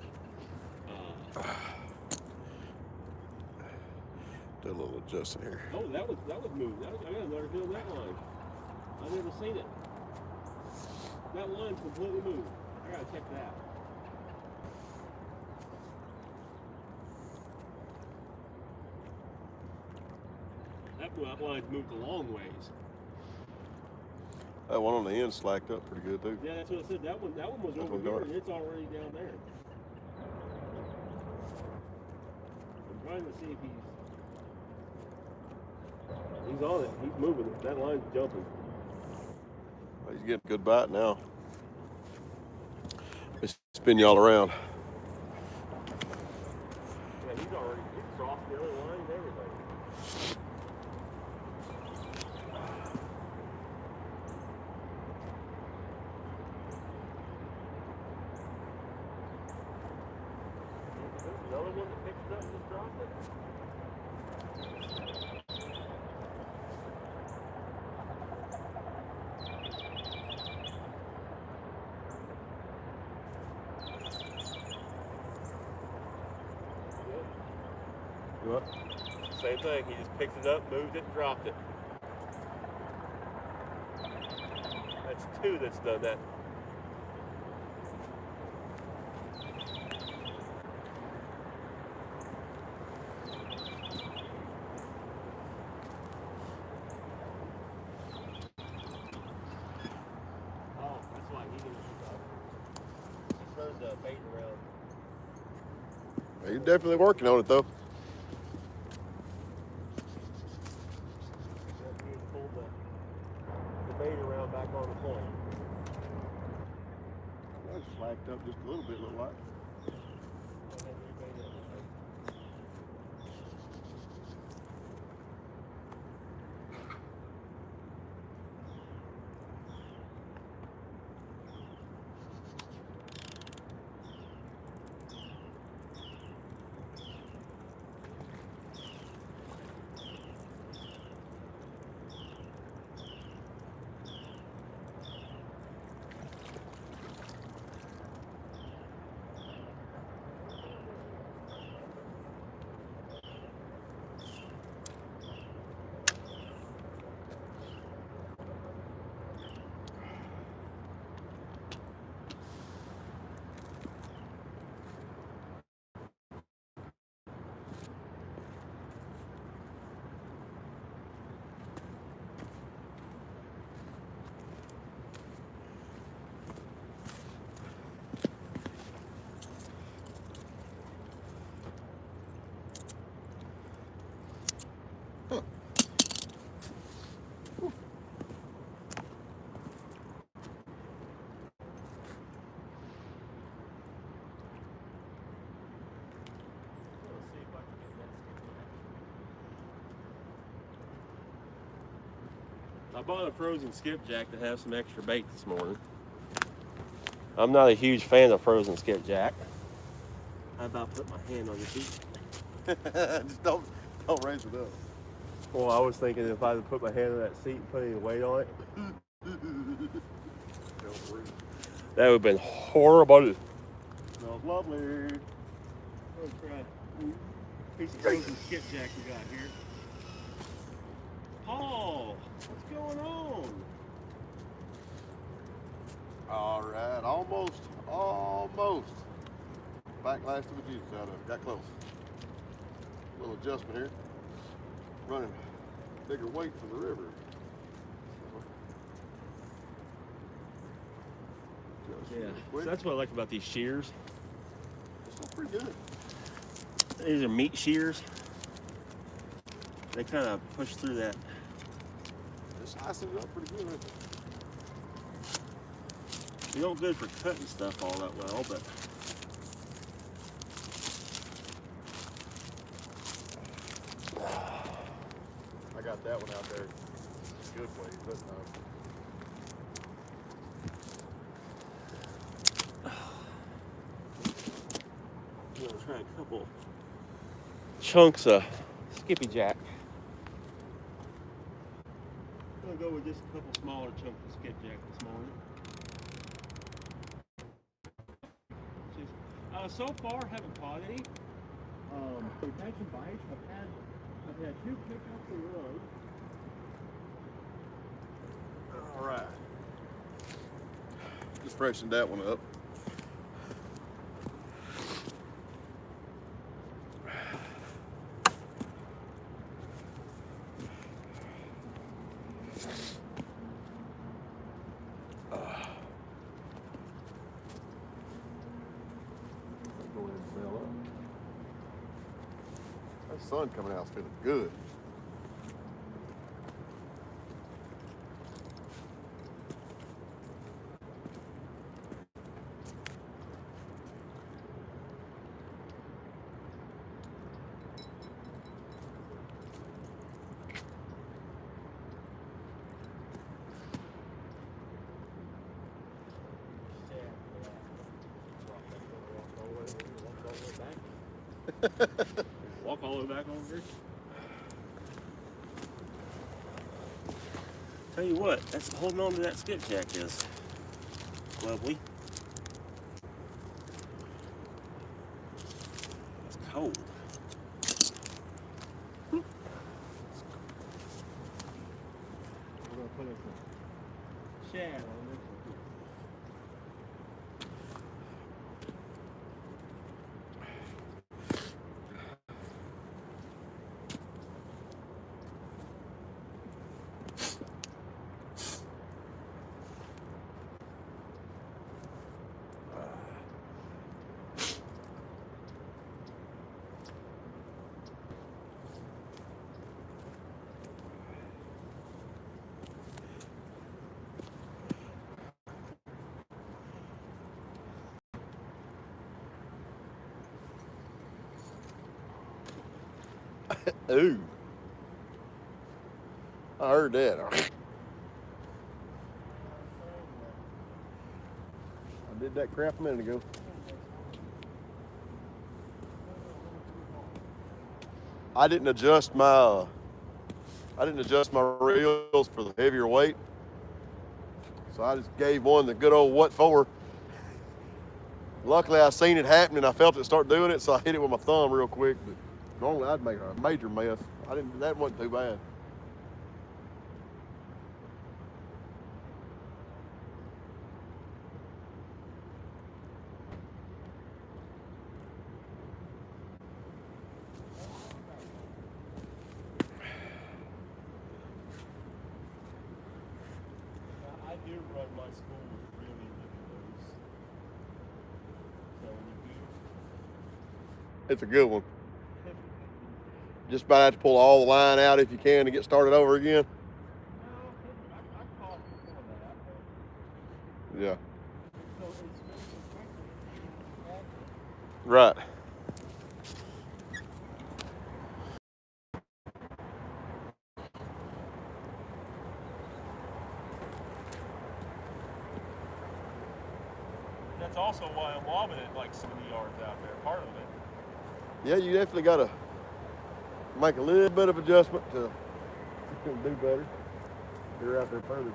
Do a little adjusting here. Oh, that was moved. I got another feel of that line. I've never seen it. That line's completely moved. I gotta check that. That line's moved a long ways. That one on the end slacked up pretty good too. Yeah, that's what I said. That one was That's over one here, dark. and it's already down there. I'm trying to see if he's on it. He's moving it. That line's jumping. Well, he's getting a good bite now. Let's spin y'all around. Yeah, he's crossed the other line and everything. There's another one that picked it up and just dropped it. What? Same thing. He just picked it up, moved it, and dropped it. That's two that's done that. Oh, that's why he didn't pick up. He throws the bait around. He's definitely working on it though. Bait around back on the point. That's slacked up just a little bit, look like. I bought a frozen skipjack to have some extra bait this morning. I'm not a huge fan of frozen skipjack. I about put my hand on your feet. Just don't raise it up. Well, I was thinking if I put my hand on that seat and put any weight on it, that would have been horrible. Smells lovely. Let's try a piece of frozen skipjack we got here. Paul, what's going on? All right, almost. Backlash to the Jesus out of it. Got close. Little adjustment here. Running bigger weight from the river. Yeah, so that's what I like about these shears. It's pretty good. These are meat shears. They kind of push through that. They're slicing it up pretty good, aren't they? They don't good for cutting stuff all that well, but I got that one out there. Good weight, but I'm gonna try a couple chunks of skippy jack. I'm gonna go with just a couple smaller chunks of skipjack this morning. So far, haven't caught any. We've had some bites. I've had 2 pickups in a row. all right. Just freshened that one up. That sun coming out is feeling good. Walk all the way back over here. Tell you what, that's holding on to that skipjack is lovely. It's cold. We're gonna put a shad on this one. Ooh. I heard that. I did that crap a minute ago. I didn't adjust my reels for the heavier weight. So I just gave one the good old what for. Luckily I seen it happen and I felt it start doing it, so I hit it with my thumb real quick. But normally I'd make a major mess. That wasn't too bad. I do run my school with really loose. So when you do, It's a good one. Just about have to pull all the line out if you can to get started over again. I caught before that. Yeah. So it's quickly. Right. That's also why I'm lobbing it like 70 yards out there. Part of it. Yeah, you definitely got to make a little bit of adjustment to do better. You're out there further.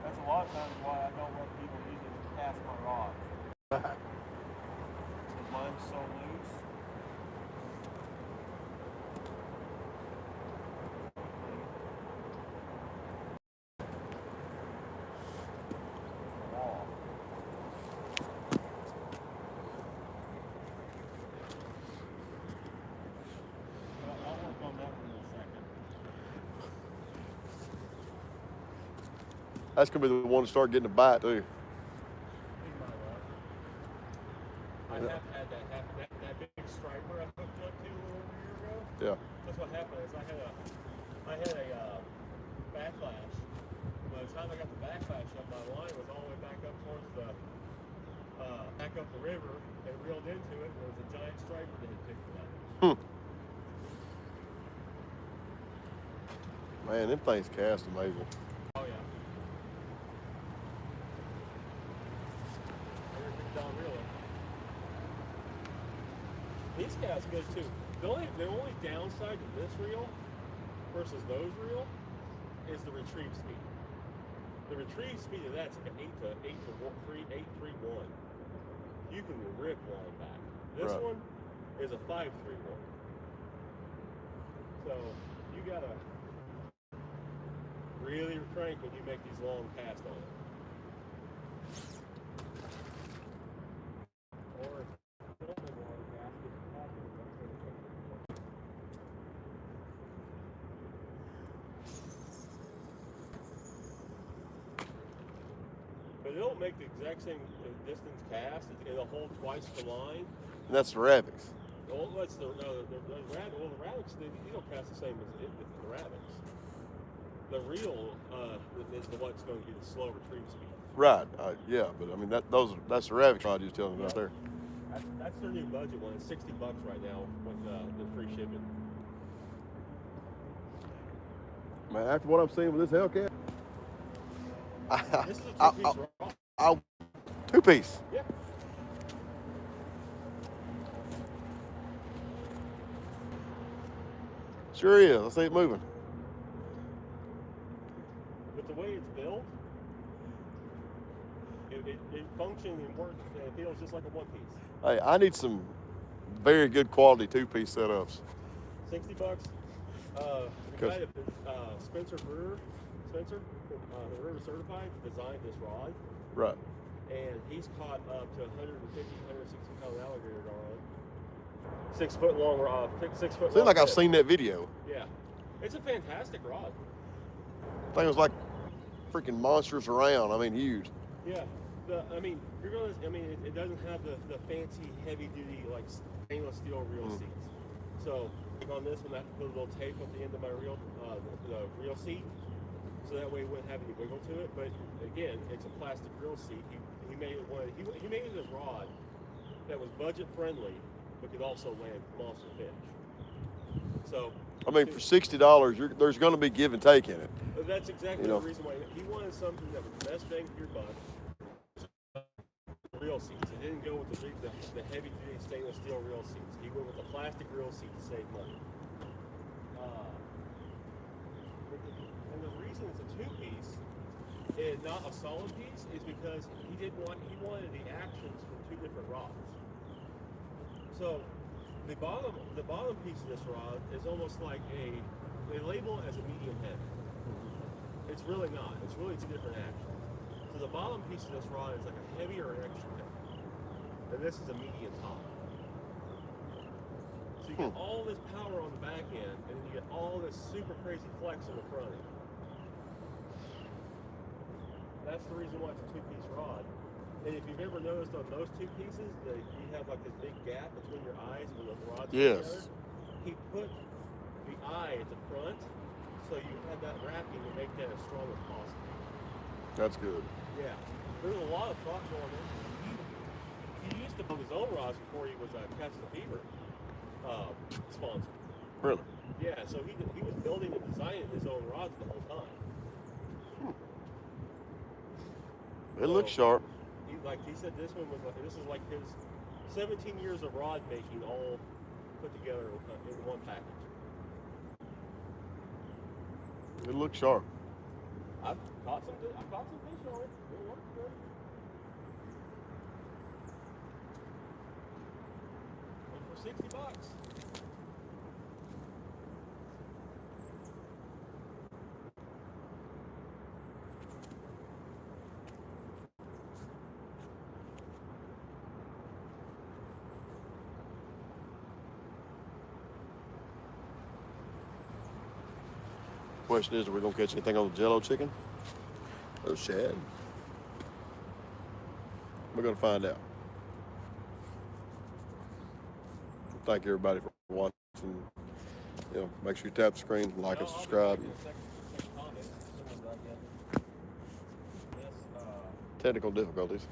That's a lot of times why I don't let people use it to cast my rods. Because mine's so loose. I'll work on that one in a second. That's gonna be the one to start getting a bite too. I have had that happen. That big striper I hooked up to a year ago. Yeah. That's what happened. Is I had a backlash. By the time I got the backlash up, my line was all the way back up towards the back up the river and reeled into it. There was a giant striper that had picked it up. Man, them things cast amazing. Oh yeah. Everything's down reeling. These cast good too. The only downside to this reel versus those reel is the retrieve speed. The retrieve speed of that's like an 8.3.1. You can rip line back. This Right. one is a 5.3.1. So you gotta really crank when you make these long casts on it. Or but it'll make the exact same distance cast. It'll hold twice the line. And that's the rabbits. Well, that's the rabbits. They don't cast the same as the rabbits. The reel is the what's going to be the slow retrieve speed. Right. Yeah, but I mean that's the rabbit rod you was telling me about there. That's their new budget one. It's $60 right now with the free shipping. Man, after what I'm seeing with this Hellcat, This is a two-piece rod. Two-piece. Yeah. Sure is. I see it moving. But the way it's built, it functions and works and it feels just like a one-piece. Hey, I need some very good quality two-piece setups. $60. The guy that Spencer, the River Certified, designed this rod. Right. And he's caught up to 150, 160 pound alligator on 6 foot long rod. 6 foot. Seems like I've seen that video. Yeah, it's a fantastic rod. I think it was like freaking monsters around. I mean, huge. Yeah, you're gonna. It doesn't have the fancy heavy duty like stainless steel reel seats. So like on this one, I have to put a little tape at the end of my reel, the reel seat, so that way it wouldn't have any wiggle to it. But again, it's a plastic reel seat. He made it he made it a rod that was budget friendly, but could also land monster fish. So I mean, for $60, there's going to be give and take in it. that's exactly the reason why he wanted something that was the best bang for your buck. Reel seats. He didn't go with the heavy duty stainless steel reel seats. He went with the plastic reel seat to save money. And the reason it's a two-piece and not a solid piece is because he wanted the actions from two different rods. So the bottom piece of this rod is almost like they label it as a medium heavy. It's really not. It's really two different actions. So the bottom piece of this rod is like a heavier or extra heavy. And this is a medium top. So you get all this power on the back end, and then you get all this super crazy flex on the front end. That's the reason why it's a two-piece rod. And if you've ever noticed on those two pieces, you have like this big gap between your eyes when the rods are together. He put the eye at the front, so you had that wrapping to make that as strong as possible. That's good. Yeah, there's a lot of thought going into it. He used to build his own rods before he was catching the fever. sponsor. Really? Yeah, so he was building and designing his own rods the whole time. It looks sharp. He said this one was this is like his 17 years of rod making all put together in one package. It looks sharp. I've caught some fish on it. It works good. And for $60. Question is, are we gonna catch anything on the jello chicken? Those shad? We're gonna find out. Thank everybody for watching. Make sure you tap the screen, like and subscribe. Technical difficulties.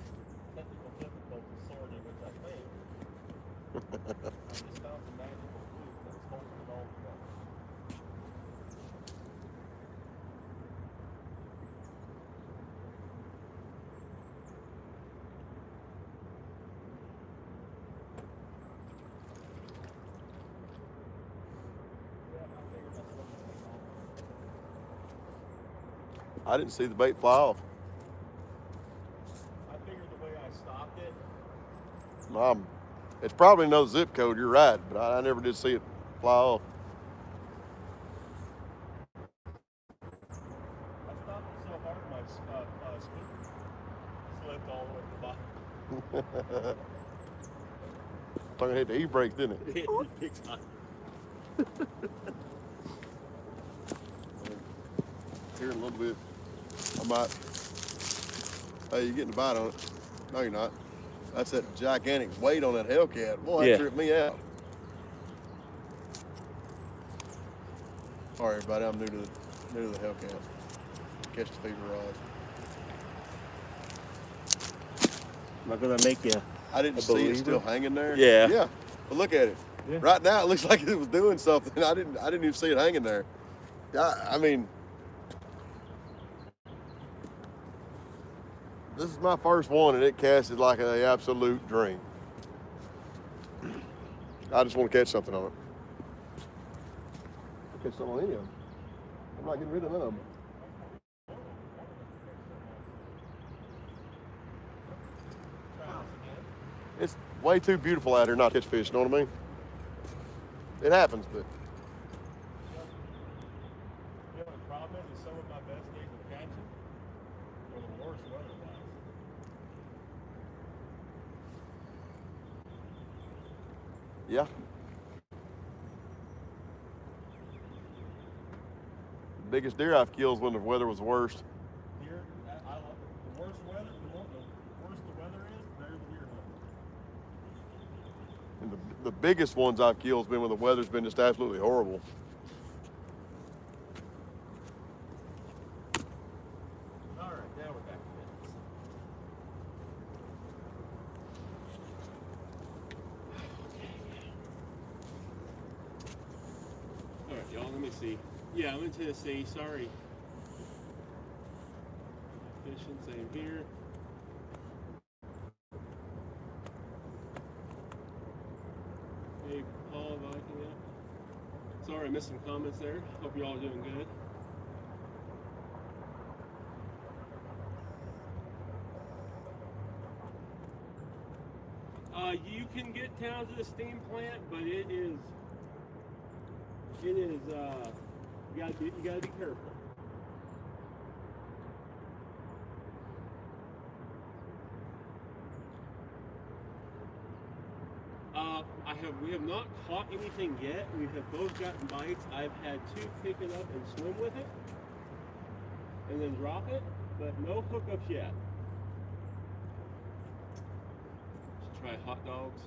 Sorting, which I think I just found some magical food that's holding it all together. I didn't see the bait fly off. I figured the way I stopped it. It's probably no zip code, you're right, but I never did see it fly off. I stopped it so hard my scooter slipped all the way to the bottom. Thought I hit the e-brakes, didn't it? It big time. Here in a little bit, I might. Hey, you're getting a bite on it. No, you're not. That's that gigantic weight on that Hellcat. Boy, that tripped me out. All right, everybody, I'm new to the Hellcat. Catch the fever rods. Am I gonna make you? I didn't see it still hanging there. Yeah. Yeah. But look at it. Yeah. Right now, it looks like it was doing something. I didn't even see it hanging there. I mean, this is my first one, and it casted like an absolute dream. I just want to catch something on it. Catch something on any of them. I'm not getting rid of none of them. It's way too beautiful out here not to catch fish, you know what I mean? It happens, but. You know, the problem is some of my best days of catching were the worst weather-wise. Yeah. The biggest deer I've killed when the weather was worst. Deer, I love it. The worse weather, the worse the weather is, the better the deer hunt. And the biggest ones I've killed has been when the weather's been just absolutely horrible. All right, now we're back to business. All right, y'all, let me see. Yeah, I'm in Tennessee, sorry. Fishing, same here. Hey, Paul, Viking, yeah. Sorry, I missed some comments there. Hope you all are doing good. You can get down to the steam plant, but you gotta be careful. We have not caught anything yet. We have both gotten bites. I've had two pick it up and swim with it, and then drop it, but no hookups yet. Let's try hot dogs.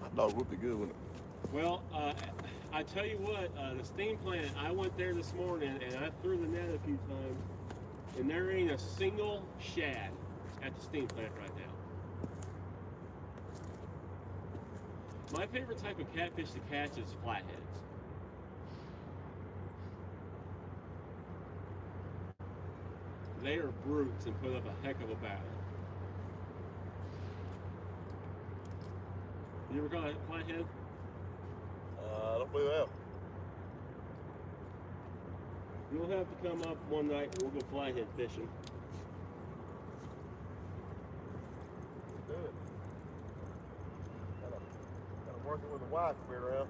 Hot dog would be good, wouldn't it? Well, I tell you what, the steam plant, I went there this morning and I threw the net a few times, and there ain't a single shad at the steam plant right now. My favorite type of catfish to catch is flatheads. They are brutes and put up a heck of a battle. You ever caught a flathead? I don't believe that. You'll have to come up one night and we'll go flathead fishing. Do it. Gotta working with the wife to be around.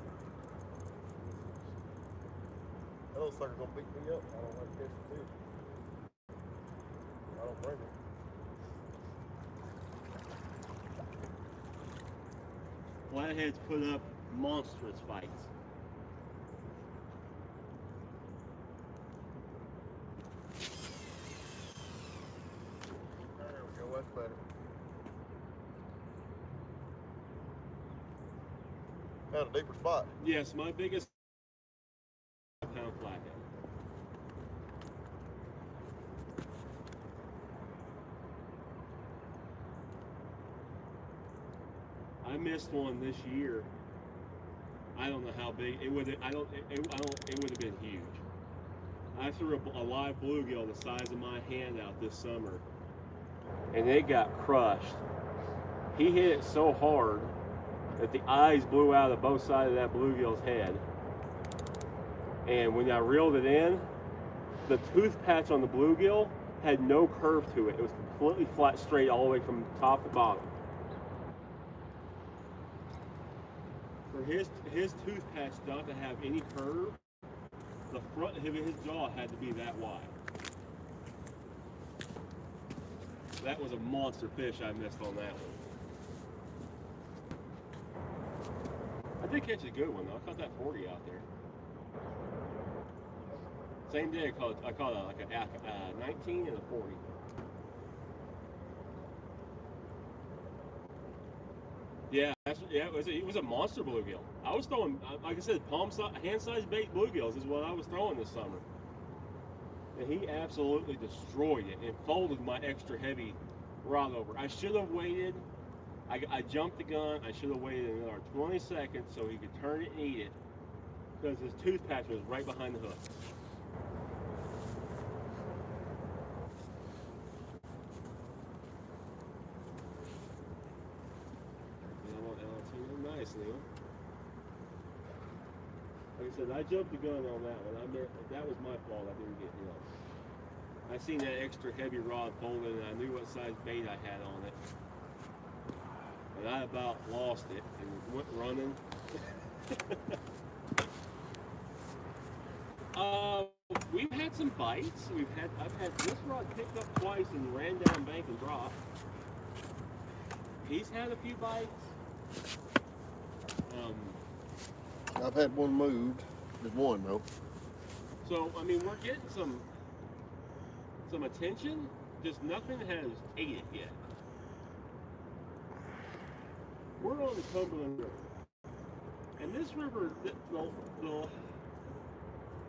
That little sucker's gonna beat me up. I don't like to catch the fish. I don't bring it. Flatheads put up monstrous fights. There we go, that's better. Found a deeper spot. Yes, my biggest pound flathead. I missed one this year. I don't know how big it would. It would have been huge. I threw a live bluegill the size of my hand out this summer, and it got crushed. He hit it so hard that the eyes blew out of both sides of that bluegill's head. And when I reeled it in, the tooth patch on the bluegill had no curve to it. It was completely flat, straight all the way from top to bottom. For his tooth patch not to have any curve, the front of his jaw had to be that wide. That was a monster fish I missed on that one. I did catch a good one though. I caught that 40 out there. Same day I caught a 19 and a 40. Yeah, it was a monster bluegill. I was throwing, like I said, hand-sized bait bluegills is what I was throwing this summer. And he absolutely destroyed it and folded my extra heavy rod over. I should have waited. I jumped the gun. I should have waited another 20 seconds so he could turn it and eat it, because his tooth patch was right behind the hook. Nice, Neil. Like I said, I jumped the gun on that one. That was my fault. I didn't get him. I seen that extra heavy rod folded, and I knew what size bait I had on it. And I about lost it and went running. We've had some bites. I've had this rod picked up twice and ran down bank and dropped. He's had a few bites. I've had one moved. Just one though. So I mean, we're getting some attention. Just nothing has ate it yet. We're on the Cumberland River, and this river,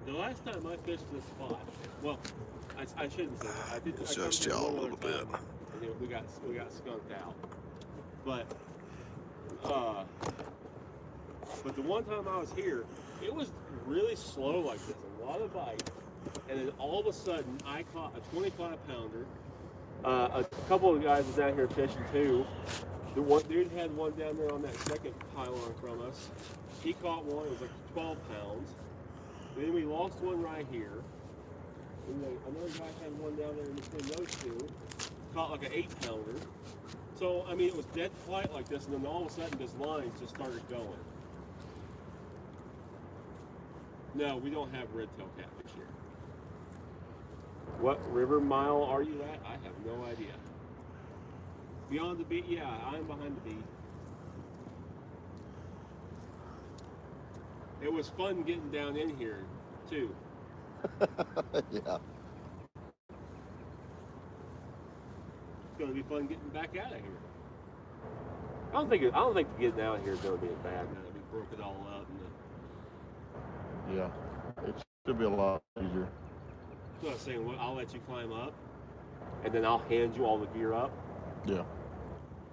the last time I fished this spot, well, I shouldn't say that. I did. Adjust y'all a little bit. And we got skunked out, but the one time I was here, it was really slow like this, a lot of bites, and then all of a sudden I caught a 25-pounder. A couple of guys was down here fishing too. The one dude had one down there on that second pylon from us. He caught one. It was like 12 pounds. Then we lost one right here. And then another guy had one down there in between those two. Caught like an 8-pounder. So I mean, it was dead quiet like this, and then all of a sudden, this line just started going. No, we don't have red-tailed catfish here. What river mile are you at? I have no idea. Beyond the beat? Yeah, I'm behind the beat. It was fun getting down in here, too. Yeah. It's going to be fun getting back out of here. I don't think getting out of here is going to be bad now that we broke it all up. Yeah, it should be a lot easier. So I was saying, well, I'll let you climb up, and then I'll hand you all the gear up. Yeah.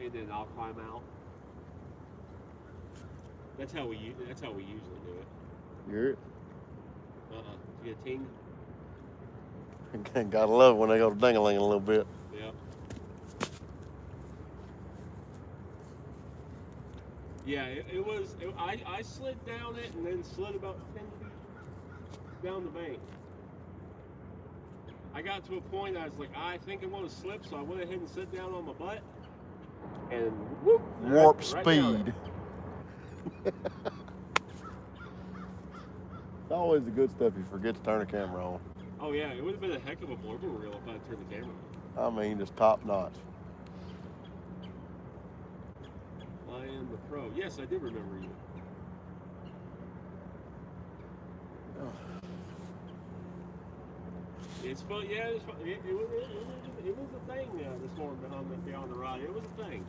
And then I'll climb out. That's how we usually do it. You hear it? You get a ting? Gotta love it when they go ding-a-ling a little bit. Yep. Yeah, I slid down it and then slid about 10 feet down the bank. I got to a point I was like, I think I'm going to slip, so I went ahead and sat down on my butt and whoop, Warp right down speed. It's always the good stuff you forget to turn the camera on. Oh yeah, it would have been a heck of a blooper reel if I had turned the camera on. I mean, just top notch. I am the pro. Yes, I did remember you. Oh. It's fun. Yeah, it's fun. It was a thing this morning on the ride. It was a thing.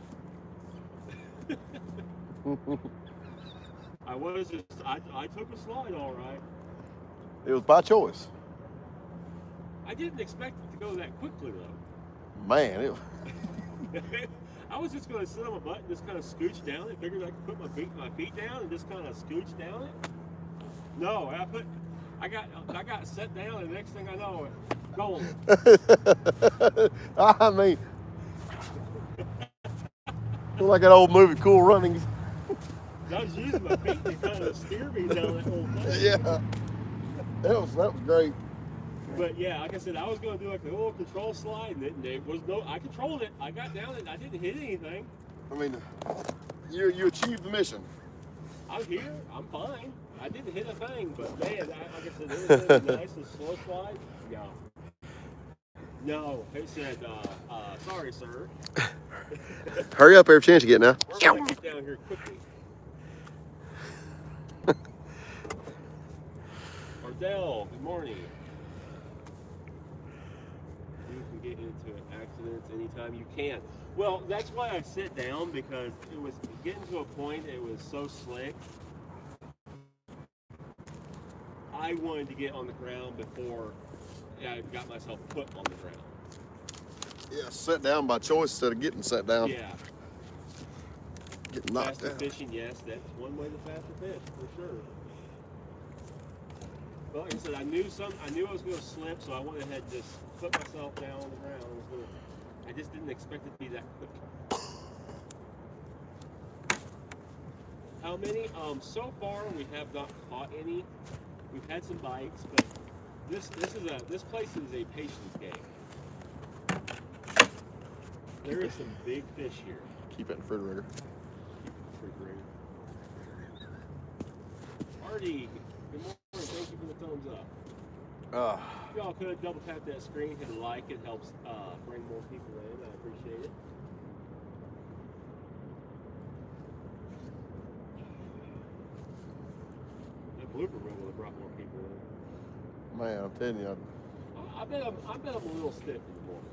I took a slide all right. It was by choice. I didn't expect it to go that quickly though. Man, it. I was just going to sit on my butt and just kind of scooch down it. Figured I could put my feet down and just kind of scooch down it. No, I got set down, and the next thing I know, going. I mean, like that old movie, Cool Runnings. I was using my feet to kind of steer me down that whole thing. Yeah, that was great. But yeah, like I said, I was going to do like a little control slide, and it was I controlled it. I got down and I didn't hit anything. I mean, you achieved the mission. I'm here. I'm fine. I didn't hit a thing, but man, like I said, it was a nice and slow slide. No, it said, sorry, sir. Hurry up every chance you get now. We're going to get down here quickly. Ardell, good morning. You can get into accidents anytime you can. Well, that's why I sit down, because it was getting to a point, it was so slick. I wanted to get on the ground before I got myself put on the ground. Yeah, set down by choice instead of getting set down. Yeah. Getting knocked Faster down. fishing, yes, that's one way to faster fish, for sure. But like I said, I knew I was going to slip, so I went ahead and just put myself down on the ground. I just didn't expect it to be that quick. How many? So far we have not caught any. We've had some bites, but this place is a patience game. There is some big fish here. Keep it in the refrigerator. Artie, good morning. Thank you for the thumbs up. Y'all could double tap that screen, hit a like. It helps bring more people in. I appreciate it. That blooper reel would have brought more people in. Man, I'm telling you. I bet I'm a little stiff in the morning.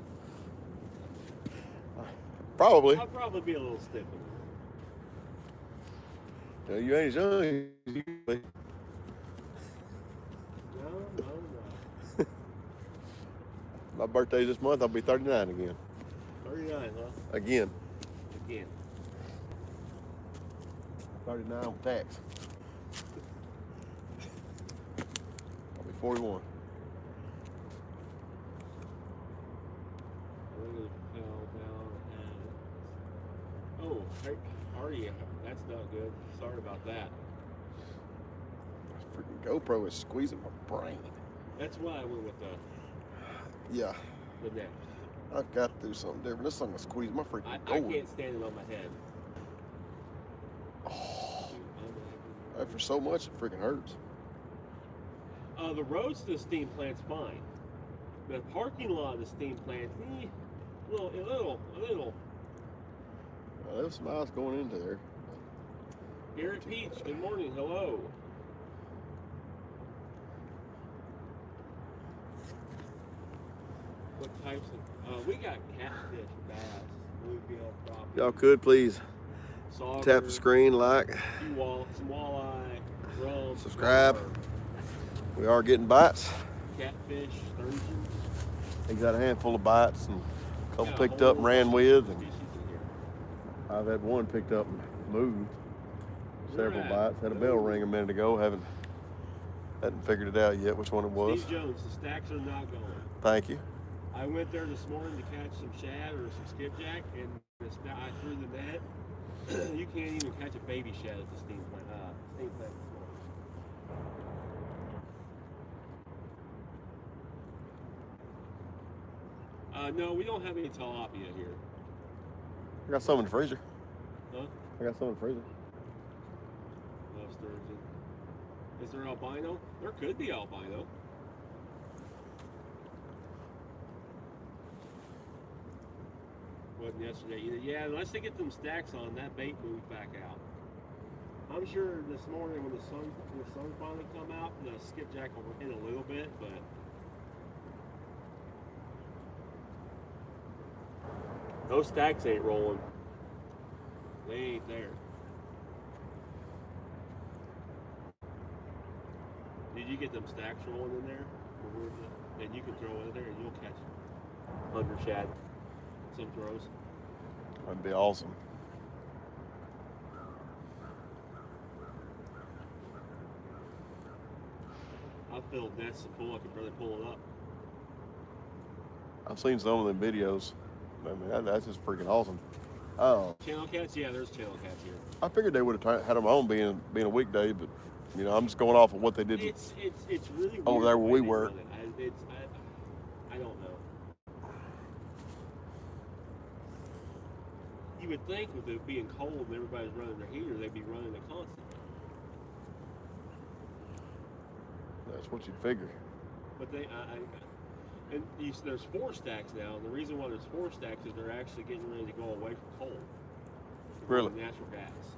Probably. I'll probably be a little stiff in the morning. You ain't as young as you be. No. My birthday's this month. I'll be 39 again. 39, huh? Again. 39 with tax. I'll be 41. Oh, hey, Artie, that's not good. Sorry about that. Freaking GoPro is squeezing my brain. That's why I went with the net. I've got to do something different. This thing will squeeze my freaking I gourd. can't stand it on my head. Oh, after so much, it freaking hurts. The roads to the steam plant's fine. The parking lot of the steam plant, a little. There's some ice going into there. Garrett Peach, good morning. Hello. What types of? We got catfish, bass, bluegill, crappie. Y'all could please sauger, tap the screen, like, some walleye, drum, subscribe. gar, We are getting bites. catfish, sturgeon. He got a handful of bites and a couple Got a picked whole up and ran with. And species in here. I've had one picked up and moved. several at? bites. Had a bell ring a minute ago. Hadn't figured it out yet which one it was. Steve Jones, the stacks are not going. Thank you. I went there this morning to catch some shad or some skipjack, and I threw the net. You can't even catch a baby shad at the steam plant. No, we don't have any tilapia here. I got some in the freezer. Huh? I got some in the freezer. No sturgeon. Is there albino? There could be albino. Wasn't yesterday either. Yeah, unless they get them stacks on, that bait moved back out. I'm sure this morning when the sun finally come out, the skipjack will hit a little bit, but those stacks ain't rolling. They ain't there. Did you get them stacks rolling in there? And you can throw it in there and you'll catch 100 shad. Some throws. That'd be awesome. I filled nets so full I could barely pull it up. I've seen some of them videos. I mean, that's just freaking awesome. Channel cats? Yeah, there's channel cats here. I figured they would have had them on being a weekday, but you know, I'm just going off of what they did. It's really weird over there where we were. I don't know. You would think with it being cold and everybody's running their heater, they'd be running it constantly. That's what you'd figure. But there's 4 stacks now, and the reason why there's 4 stacks is they're actually getting ready to go away from coal. Really? Natural gas.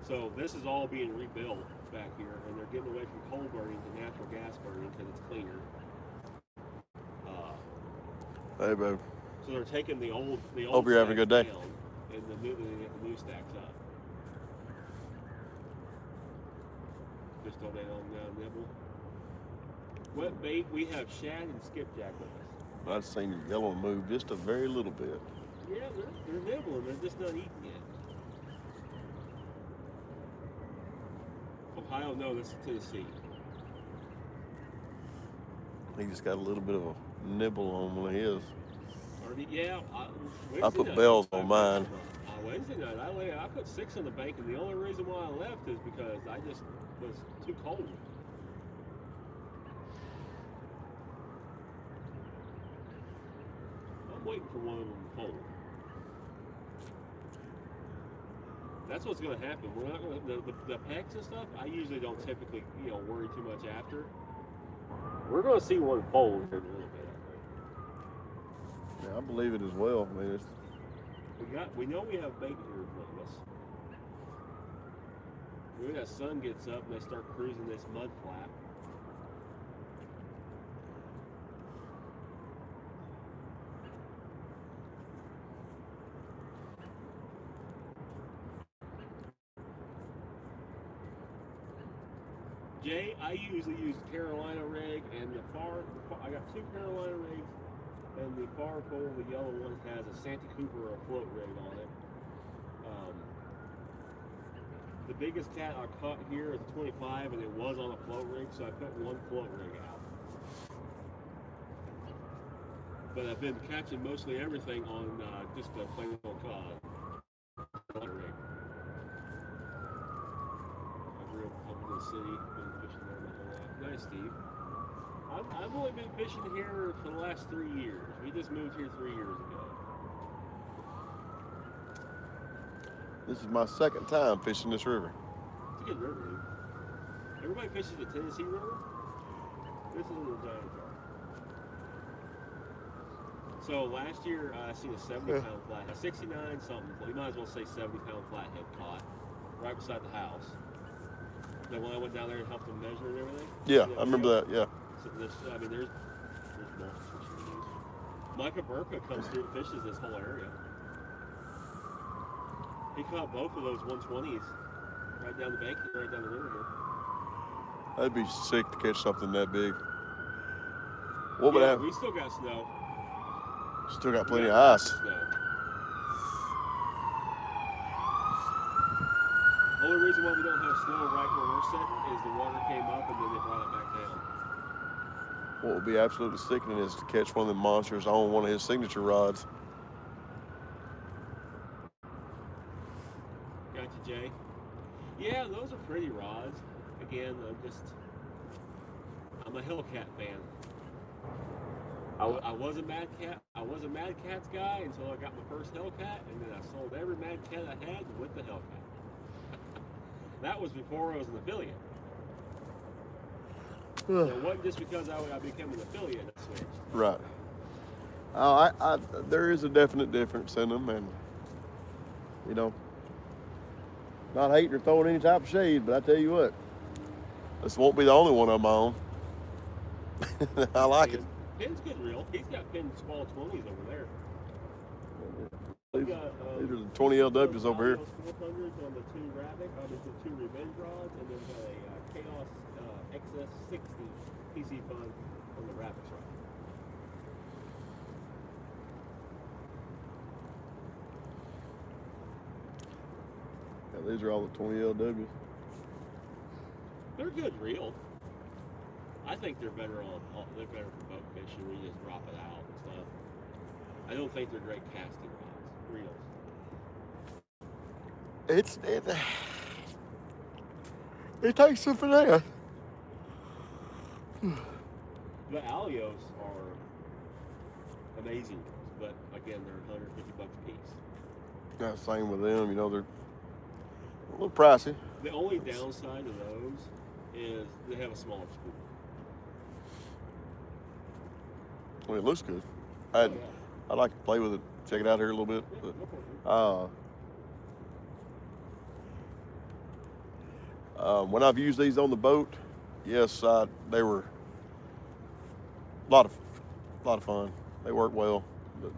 So this is all being rebuilt back here, and they're getting away from coal burning to natural gas burning because it's cleaner. Hey, babe. So they're taking the old. Hope you're having a good day. Down, and they get the new stacks up. Just so they don't nibble. What bait? We have shad and skipjack with us. I've seen your yellow move just a very little bit. Yeah, they're nibbling. They're just not eating yet. Ohio, no, this is Tennessee. He just got a little bit of a nibble on one of his. Yeah, I put bells on mine. Wednesday night, I put 6 on the bank, and the only reason why I left is because I just was too cold. I'm waiting for one of them to fold. That's what's going to happen. We're not going to the pecks and stuff. I usually don't typically worry too much after. We're going to see one fold here in a little bit. Yeah, I believe it as well. I mean, we know we have bait here in front of us. When that sun gets up and they start cruising this mud flap. Jay, I usually use Carolina rig and I got 2 Carolina rigs, and the far pole, the yellow one, has a Santa Cooper or a float rig on it. The biggest cat I caught here is a 25, and it was on a float rig, so I put 1 float rig out. But I've been catching mostly everything on just a plain old rig. I grew up in the city, been fishing there my whole life. Nice, Steve. I've only been fishing here for the last 3 years. We just moved here 3 years ago. this is my second time fishing this river. It's a good river, dude. Everybody fishes the Tennessee River. This is the giant jar. So last year I seen a 70-pound flathead, a 69 something. Well, you might as well say 70-pound flathead caught right beside the house. Then when I went down there and helped them measure and everything. Yeah, I remember that. Yeah. So there's multiple fishing news. Micah Burka comes through and fishes this whole area. He caught both of those 120s right down the bank, right down the river here. That'd be sick to catch something that big. What would happen? We still got snow. Still got plenty of ice. Snow. Only reason why we don't have snow right where we're sitting is the water came up and then they brought it back down. What would be absolutely sickening is to catch one of them monsters on one of his signature rods. Gotcha, Jay. Yeah, those are pretty rods. Again, I'm a Hellcat fan. I was a Mad Catz guy until I got my first Hellcat, and then I sold every Mad Cat I had with the Hellcat. That was before I was an affiliate. So it wasn't just because I became an affiliate I switched. Right. There is a definite difference in them, and not hating or throwing any type of shade, but I tell you what, this won't be the only one I'm on. I like it. Pin's good reel. He's got Pin small 20s over there. These are the 20 LWs over here. 400s on the two Rabbit, the two Revenge rods, and then got a Chaos XS60 PC Fun on the Rabbits rod. Yeah, these are all the 20 LWs. They're good reel. I think they're better for boat fishing where you just drop it out and stuff. I don't think they're great casting rods, reels. It takes some finesse. The Alios are amazing, but again, they're $150 a piece. Yeah, same with them. They're a little pricey. The only downside of those is they have a smaller spool. It looks good. I'd like to play with it, check it out here a little bit. When I've used these on the boat, yes, they were a lot of fun. They work well, but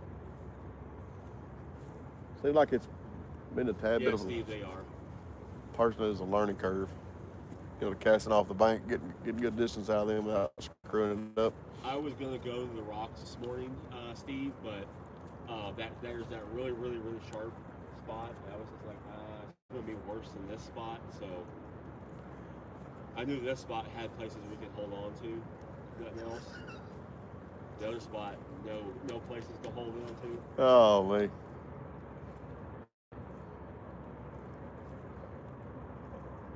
seems like it's been a tad bit of Steve, they are. Person is a learning curve. Casting off the bank, getting good distance out of them without screwing it up. I was gonna go to the rocks this morning, Steve, but there's that really, really, really sharp spot. I was just like, it's gonna be worse than this spot. So I knew this spot had places we could hold on to. Nothing else. The other spot, no places to hold on to. Oh man.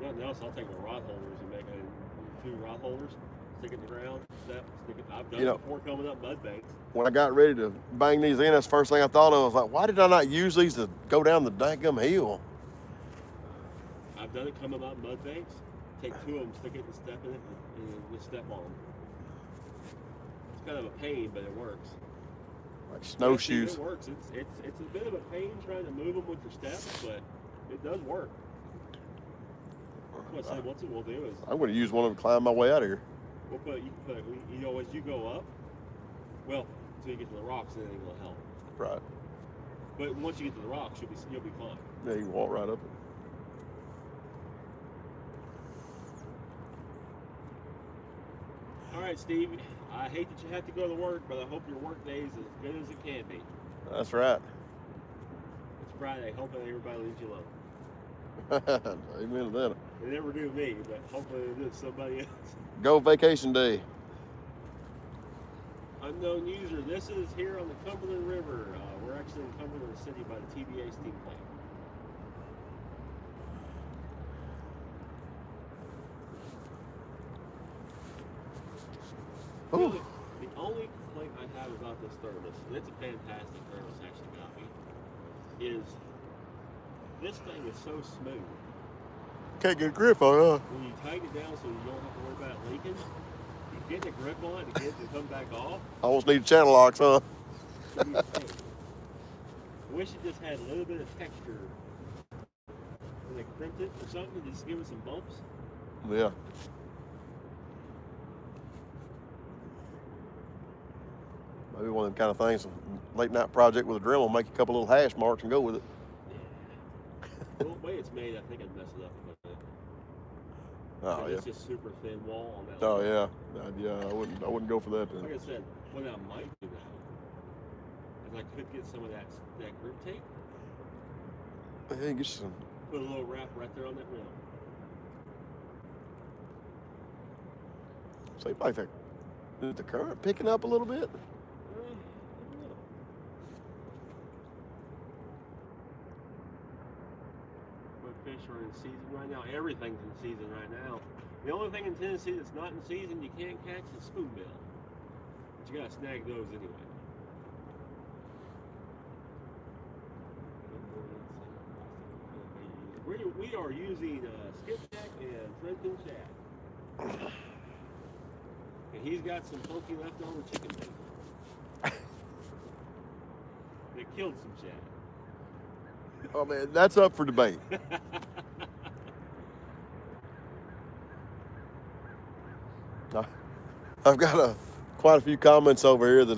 Nothing else. I'll take the rod holders and make two rod holders, stick it in the ground, stick it. I've done it before coming up mud banks. When I got ready to bang these in, that's the first thing I thought of. I was like, why did I not use these to go down the daggum hill? I've done it coming up mud banks. Take two of them, stick it and step in it, and just step on them. It's kind of a pain, but it works. Like snowshoes. It works. It's a bit of a pain trying to move them with your steps, but it does work. What we'll do is I'm going to use one of them to climb my way out of here. You can put as you go up, until you get to the rocks, then it will help. Right. But once you get to the rocks, you'll be fine. Yeah, you can walk right up it. All right, Steve. I hate that you have to go to work, but I hope your work day is as good as it can be. That's right. It's Friday. Hoping everybody leaves you alone. Amen to that. They never do me, but hopefully they do somebody else. Go vacation day. Unknown user. This is here on the Cumberland River. We're actually in Cumberland City by the TVA steam plant. The only complaint I have about this thermos, and it's a fantastic thermos actually got me, is this thing is so smooth. Can't get a grip on it, huh? When you tighten it down so you don't have to worry about it leaking, you get a grip on it to get it to come back off. Almost need channel locks, huh? I wish it just had a little bit of texture. When they crimped it or something, just give it some bumps. Yeah. Maybe one of them kind of things, a late night project with a Dremel, make a couple little hash marks and go with it. The way it's made, I think I'd mess it up a bit. Oh yeah. It's just super thin wall on that. Oh yeah. Yeah, I wouldn't go for that then. Like I said, what I might do now is I could get some of that grip tape. Yeah, get some Put a little wrap right there on that rim. Seems like is the current picking up a little bit? What fish are in season right now? Everything's in season right now. The only thing in Tennessee that's not in season you can't catch is spoonbill. But you gotta snag those anyway. We are using skipjack and threadfin shad. And he's got some funky leftover chicken bacon. That killed some shad. Oh man, that's up for debate. I've got quite a few comments over here that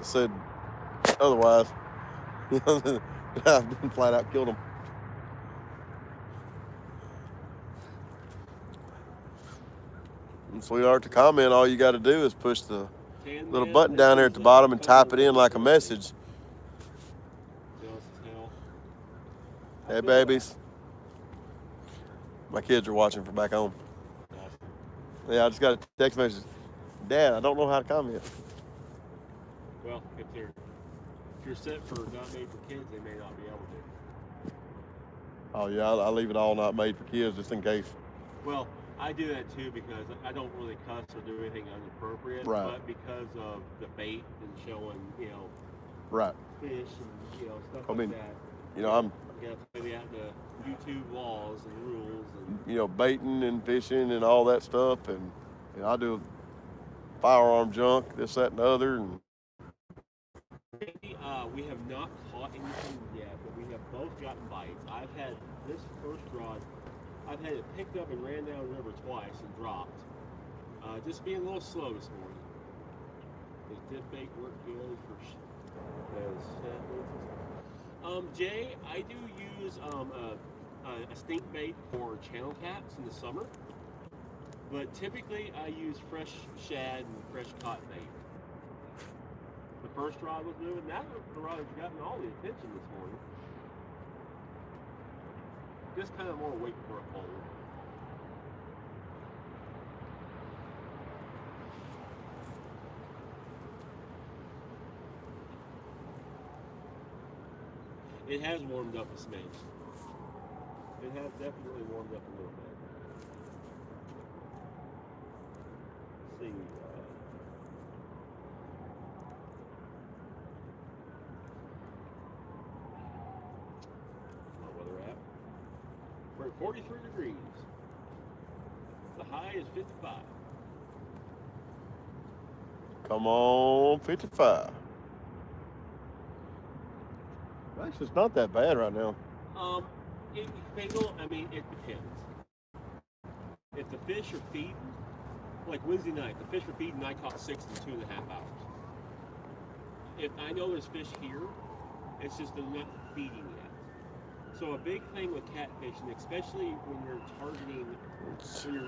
said otherwise. I've been flat out killed them. And sweetheart, to comment, all you got to do is push the little button down there at the bottom and type it in like a message. Hey babies. My kids are watching from back home. Yeah, I just got a text message. Dad, I don't know how to comment. Well, if you're set for not made for kids, they may not be able to. Oh yeah, I leave it all not made for kids just in case. Well, I do that too because I don't really cuss or do anything inappropriate. Right. But because of the bait and showing, right, fish and stuff I mean, like that. I'm. You got to play out the YouTube laws and rules and. Baiting and fishing and all that stuff, and I do firearm junk, this, that, and the other, and. We have not caught anything yet, but we have both gotten bites. I've had this first rod, I've had it picked up and ran down the river twice and dropped. Just being a little slow this morning. The dip bait worked good for Jay, I do use a stink bait for channel cats in the summer, but typically I use fresh shad and fresh cotton bait. The first rod was moving. That rod has gotten all the attention this morning. Just kind of more waiting for a fold. It has warmed up a smidge. It has definitely warmed up a little bit. Let's see. Where they're at. We're at 43 degrees. The high is 55. Come on, 55. Actually, it's not that bad right now. It depends. If the fish are feeding, like Wednesday night, the fish were feeding and I caught 6 in 2.5 hours. If I know there's fish here, it's just they're not feeding yet. So a big thing with catfishing, especially when you're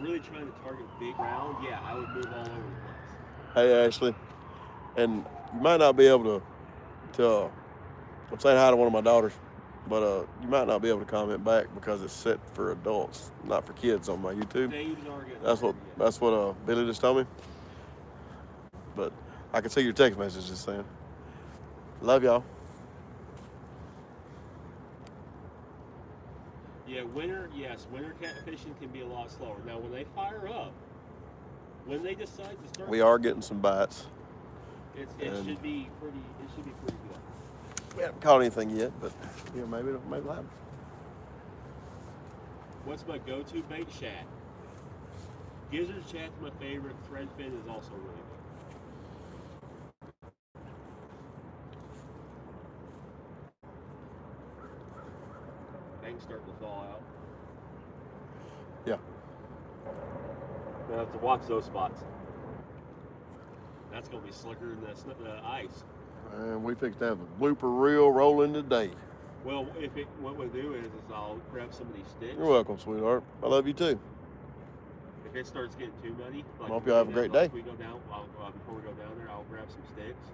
really trying to target big round, yeah, I would move all over the place. Hey Ashley, and you might not be able to I'm saying hi to one of my daughters, but you might not be able to comment back because it's set for adults, not for kids on my YouTube. That's what Billy just told me. But I can see your text message just saying. Love y'all. Yeah, winter catfishing can be a lot slower. Now when they fire up, when they decide to start, we are getting some bites. It should be pretty good. We haven't caught anything yet, but maybe it'll happen. What's my go-to bait? Shad. Gizzard shad's my favorite. Threadfin is also really good. Things starting to thaw out. Yeah. We'll have to watch those spots. That's gonna be slicker than the ice. And we fixed to have a blooper reel rolling today. Well, what we'll do is I'll grab some of these sticks. You're welcome, sweetheart. I love you too. If it starts getting too muddy, I hope y'all have a great day. Before we go down there, I'll grab some sticks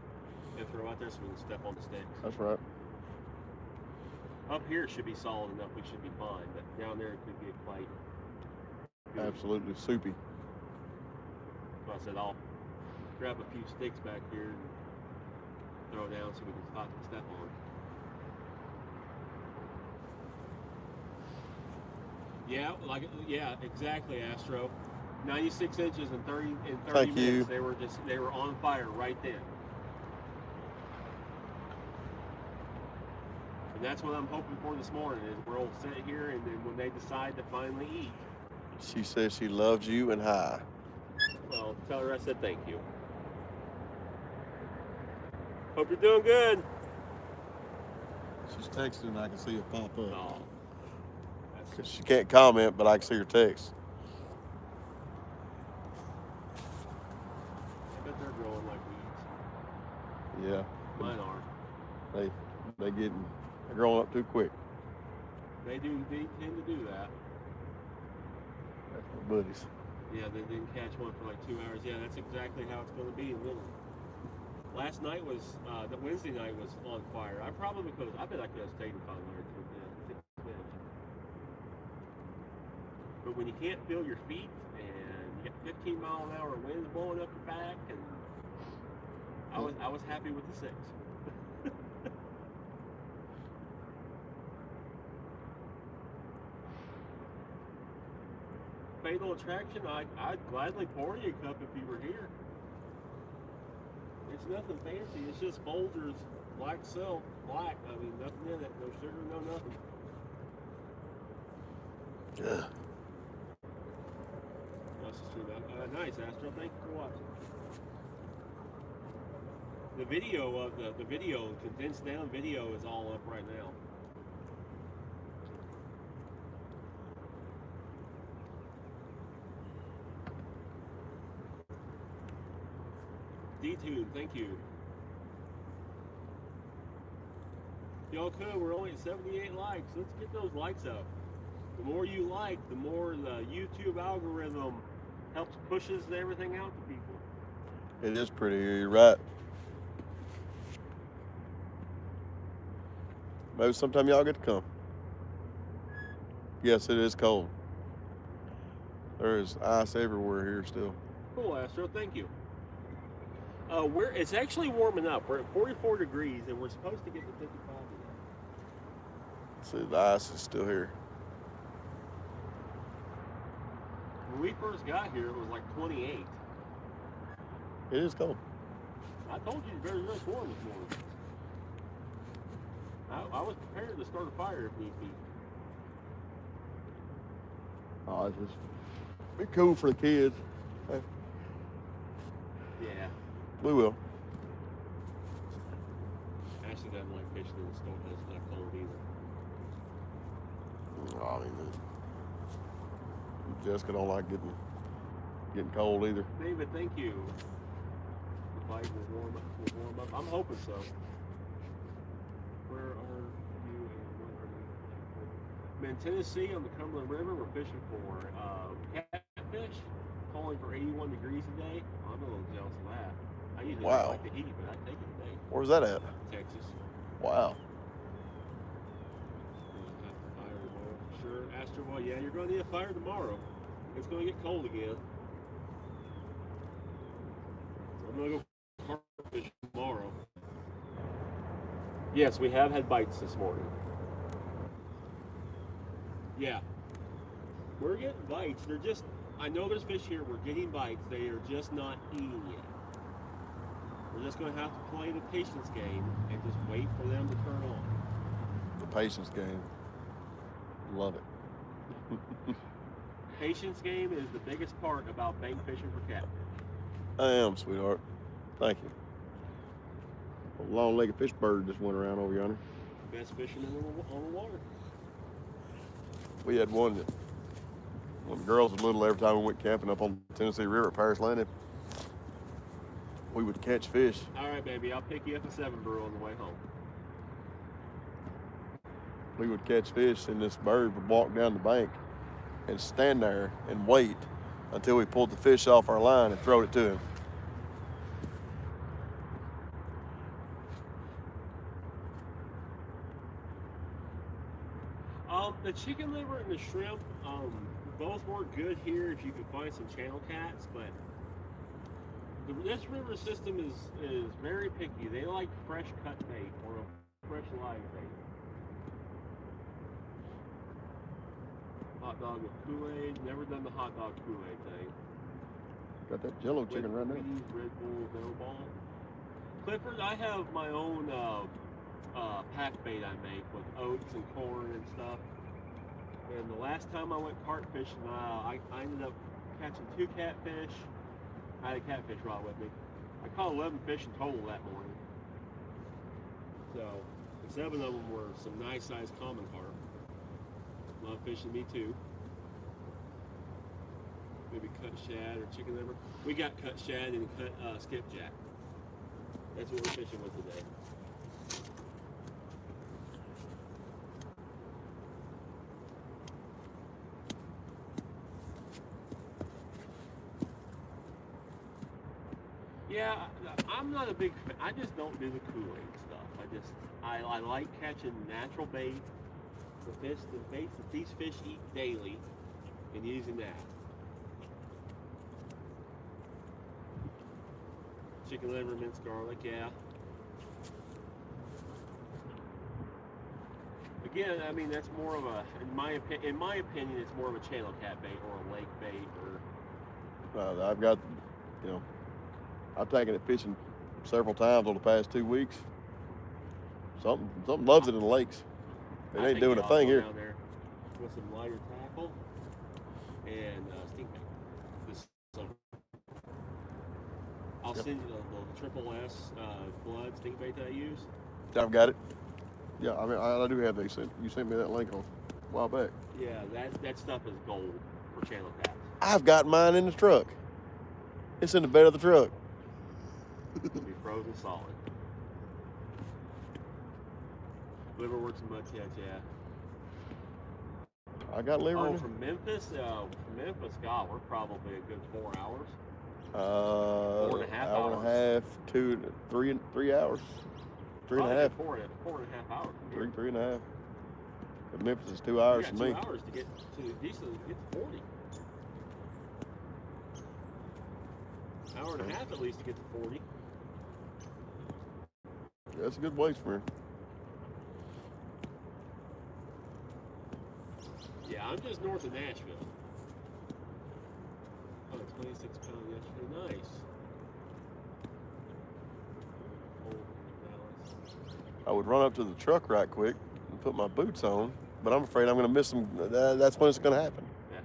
and throw out there so we can step on the sticks. That's right. Up here it should be solid enough. We should be fine. But down there it could get quite good. Absolutely soupy. So I said I'll grab a few sticks back here and throw down so we can step on. Yeah, exactly, Astro. 96 inches in 30 Thank minutes. you. They were on fire right then. And that's what I'm hoping for this morning is we'll sit here and then when they decide to finally eat. She says she loves you and hi. Well, tell her I said thank you. Hope you're doing good. She's texting. I can see it pop up. Oh, Cause she can't comment, but I can see her text. I bet they're growing like weeds. Yeah. Mine are. They're growing up too quick. They tend to do that. That's my buddies. Yeah, they didn't catch one for like 2 hours. Yeah, that's exactly how it's going to be in Little. Last night was, the Wednesday night was on fire. I bet I could have stayed in Cumberland River for 6 minutes. But when you can't feel your feet and you get 15-mile-an-hour winds blowing up your back, and I was happy with the 6. Fatal Attraction, I'd gladly pour you a cup if you were here. It's nothing fancy. It's just Folgers, black self, black. I mean, nothing in it. No sugar, no nothing. Yeah. That's just true. Nice, Astro. Thank you for watching. The video of the video, condensed down video, is all up right now. D-Tube, thank you. Y'all could, we're only at 78 likes. Let's get those likes up. The more you like, the more the YouTube algorithm helps pushes everything out to people. It is pretty here, you're right. Maybe sometime y'all get to come. Yes, it is cold. There is ice everywhere here still. Cool, Astro, thank you. It's actually warming up. We're at 44 degrees and we're supposed to get to 55 today. See, the ice is still here. When we first got here, it was like 28. It is cold. I told you very much warm this morning. I was prepared to start a fire if need be. Oh, it's just be cool for the kids. Hey, Yeah. we will. Ashley doesn't like fishing in the store when it's not cold either. I mean, Jessica don't like getting cold either. David, thank you. The bite will warm up. I'm hoping so. Where are you and what are you? I'm in Tennessee on the Cumberland River. We're fishing for catfish, calling for 81 degrees today. I'm a little jealous of that. I usually don't like the heat, but I take it today. Where's that at? Texas. Wow. Fire tomorrow. Sure, Astro Boy. Yeah, you're going to need a fire tomorrow. It's going to get cold again. I'm going to go carp fishing tomorrow. Yes, we have had bites this morning. Yeah. We're getting bites. They're just, I know there's fish here. We're getting bites. They are just not eating yet. We're just going to have to play the patience game and just wait for them to turn on. The patience game. Love it. Patience game is the biggest part about bank fishing for catfish. I am, sweetheart. Thank you. A long-legged fish bird just went around over yonder. Best fisherman on the water. We had one that, when the girls was little, every time we went camping up on the Tennessee River at Paris Landing, we would catch fish. All right, baby, I'll pick you up a 7 brew on the way home. We would catch fish, and this bird would walk down the bank and stand there and wait until we pulled the fish off our line and throw it to him. The chicken liver and the shrimp, both work good here if you can find some channel cats, but this river system is very picky. They like fresh cut bait or fresh live bait. Hot dog with Kool-Aid. Never done the hot dog Kool-Aid thing. Got that jello chicken right there. Red Bull, no ball. Clifford, I have my own pack bait I make with oats and corn and stuff. And the last time I went carp fishing, I ended up catching 2 catfish. I had a catfish rod with me. I caught 11 fish in total that morning. So, 7 of them were some nice sized common carp. Love fishing, me too. Maybe cut shad or chicken liver. We got cut shad and cut skipjack. That's what we're fishing with today. Yeah, I'm not a big fan. I just don't do the Kool-Aid stuff. I like catching natural bait, the baits that these fish eat daily, and using that. Chicken liver, minced garlic, yeah. Again, I mean that's more of a, in my opinion, it's more of a channel cat bait or a lake bait or. I've got, I've taken it fishing several times over the past 2 weeks. Something loves it in the lakes. It ain't doing a thing here. Down there with some lighter tackle and stink bait this summer. I'll send you the triple S blood stink bait that I use. I've got it. Yeah, I mean I do have that. You sent me that link on a while back. Yeah, that stuff is gold for channel cats. I've got mine in the truck. It's in the bed of the truck. It'll be frozen solid. Liverworts and mudcats, yeah. I got liver. Oh, from Memphis? God, we're probably a good 4 hours. 4.5 hour and a half, 3 hours. 3.5. 4.5 hours. Three and a half. But Memphis is 2 hours for me. 2 hours to get to decently get to 40. Hour and a half at least to get to 40. Yeah, that's a good ways for him. Yeah, I'm just north of Nashville. Oh, 26 pound yesterday. Nice. I would run up to the truck right quick and put my boots on, but I'm afraid I'm going to miss them. That's when it's going to happen. Yeah.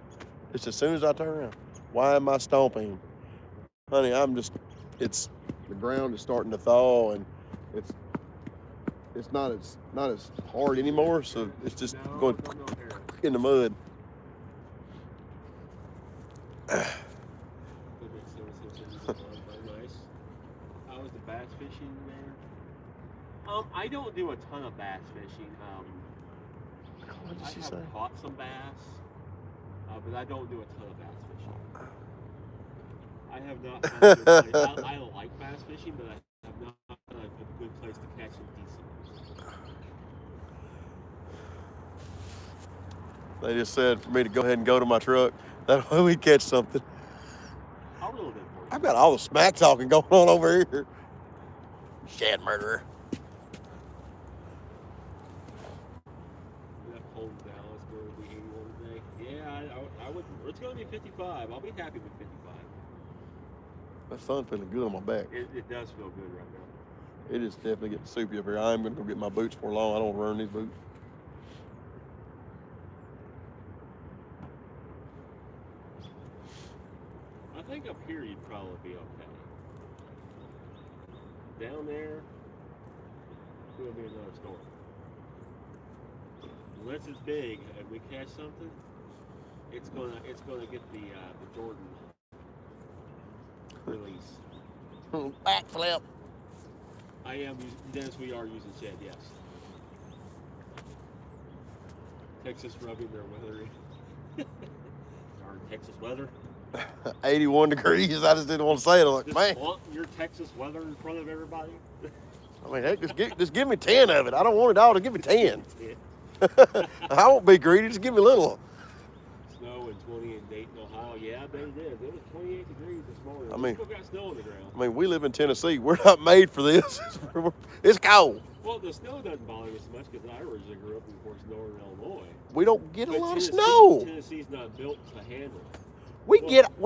It's as soon as I turn around. Why am I stomping? Honey, the ground is starting to thaw and it's not as hard anymore, so it's just going in the mud. Nice. How was the bass fishing there? I don't do a ton of bass fishing. What did she I say? have caught some bass, but I don't do a ton of bass fishing. I have not found a good place. I like bass fishing, but I have not found a good place to catch some decent ones. They just said for me to go ahead and go to my truck. That way we catch something. I'll reel it in for you. I've got all the smack talking going on over here. Shad murderer. That cold in Dallas, going to be 81 today. Yeah, I would. It's going to be 55. I'll be happy with 55. My sun's feeling good on my back. It does feel good right now. It is definitely getting soupy up here. I am going to go get my boots for long. I don't want to ruin these boots. I think up here you'd probably be okay. Down there, it'll be another story. Unless it's big and we catch something, it's gonna get the Jordan release. Backflip. Dennis, we are using shed, yes. Texas rubbing their weather in. Darn Texas weather. 81 degrees. I just didn't want to say it. I'm like, Just man. flaunt your Texas weather in front of everybody. I mean, heck, just give me 10 of it. I don't want it all. Just give me 10. I won't be greedy. Just give me a little. Snow and 20 in Dayton, Ohio. Yeah, I bet it is. It was 28 degrees this morning. I We mean- still got snow on the ground. I mean, we live in Tennessee. We're not made for this. It's cold. Well, the snow doesn't bother me so much because I originally grew up in, of course, northern Illinois. We don't get a But lot of Tennessee- snow. Tennessee's not built to handle it. We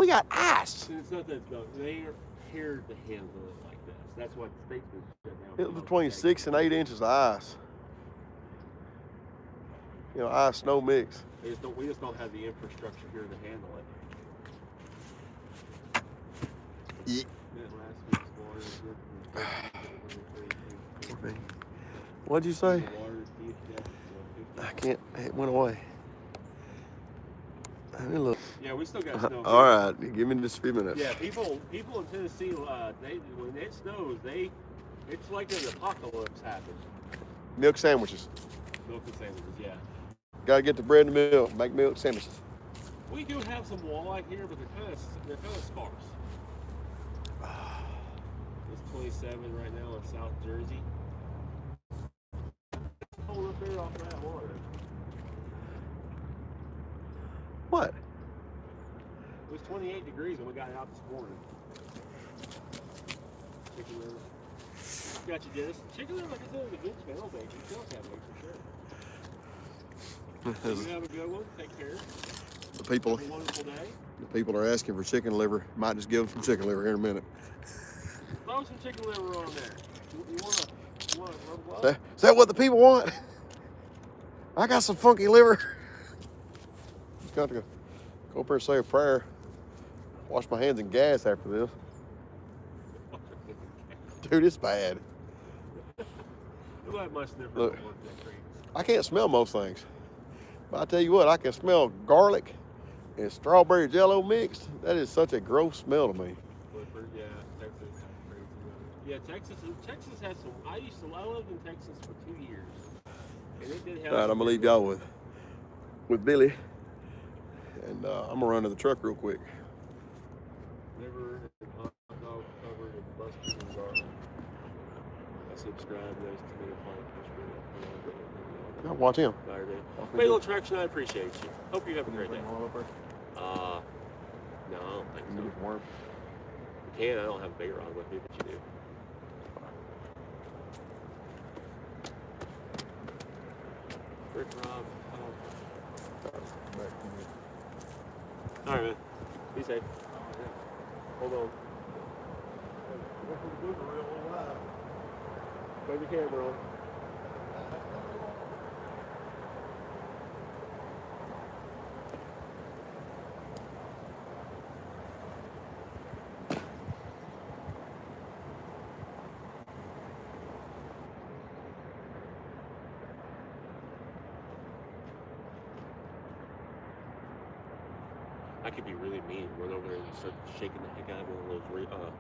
got ice. And it's not that it's built. They are here to handle it like this. That's why the state's been shut down. It was between 6 and 8 inches of ice. You know, ice snow mix. We just don't have the infrastructure here to handle it. Yeah. Last week's water. What'd you say? I can't. It went away. Let me look. Yeah, we still got snow. All right, give me just a few minutes. Yeah, people in Tennessee, when it snows, it's like an apocalypse happens. Milk sandwiches. Milk and sandwiches, yeah. Gotta get the bread and milk. Make milk sandwiches. We do have some walleye here, but they're kind of sparse. It's 27 right now in South Jersey. Hold up there off that water. What? It was 28 degrees when we got out this morning. Chicken liver. Got you, Dennis. Chicken liver, like I said, is a good smell, baby. It smells that way for sure. You have a good one. Take care. The people, Have a wonderful day. the people are asking for chicken liver. Might just give them some chicken liver here in a minute. Throw some chicken liver on there. You want Is that what the people want? I got some funky liver. Got to go up there and say a prayer. Wash my hands in gas after this. Dude, it's bad. Look, my sniffer Look. don't work that great. I can't smell most things. But I tell you what, I can smell garlic and strawberry jello mixed. That is such a gross smell to me. Clifford, yeah, Texas has crazy weather. Yeah, Texas has some. I lived in Texas for 2 years, and it did have. All right, I'm gonna leave y'all with Billy, and I'm gonna run to the truck real quick. Liver and hot dog covered in mustard and garlic. I subscribe to those tomato plant Now watch him. Fatal Traction, I appreciate you. Hope you have a great day. No, I don't think so. You can. I don't have a big rod with me, but you do. Rick Rob. All right, man. Be safe. Hold on. Put your camera on. I could be really mean, run over there and start shaking the heck out of one of those.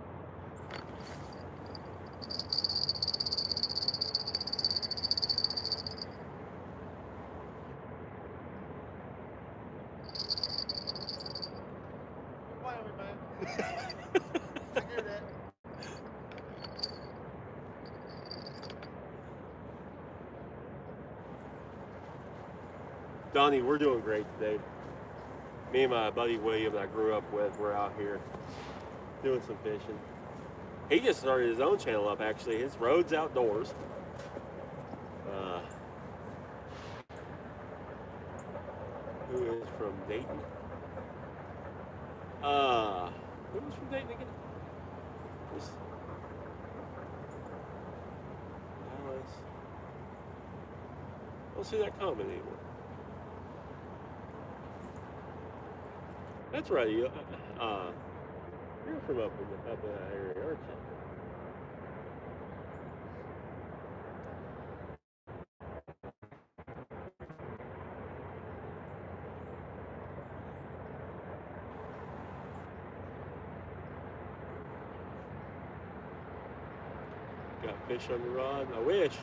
I hear that. Donnie, we're doing great today. Me and my buddy William that I grew up with, we're out here doing some fishing. He just started his own channel up, actually. His Roads Outdoors. Who is from Dayton? Who was from Dayton again? This Dallas. I don't see that comment anymore. That's right. You're from up in that area, aren't you? Got fish on the rod. I wish.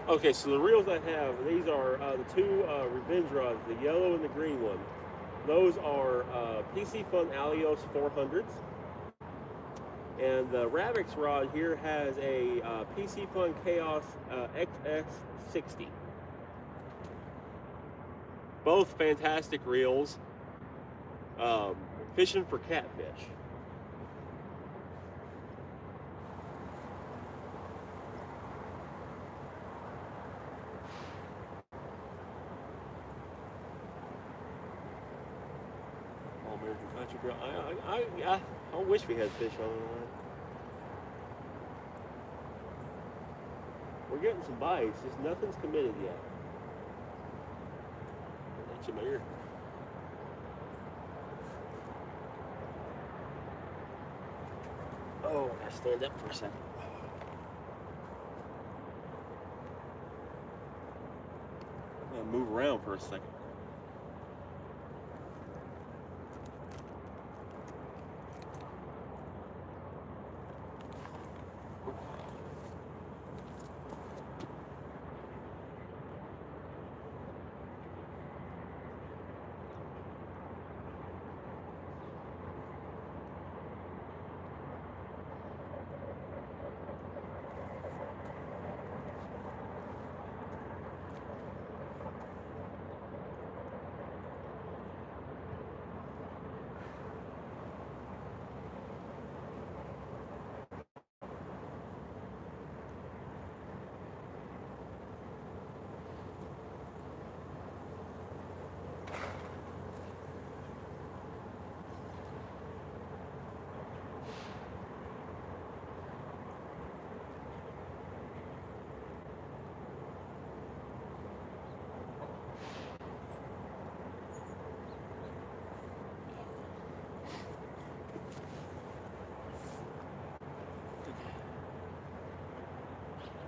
Okay, so the reels I have, these are the two revenge rods, the yellow and the green one. Those are PC Fun Alios 400s. And the Ravix rod here has a PC Fun Chaos XX60. Both fantastic reels. Fishing for catfish. All American Country Grill. I wish we had fish on the line. We're getting some bites, just nothing's committed yet. That's your mayor. Oh, I stand up for a second. I'm gonna move around for a second.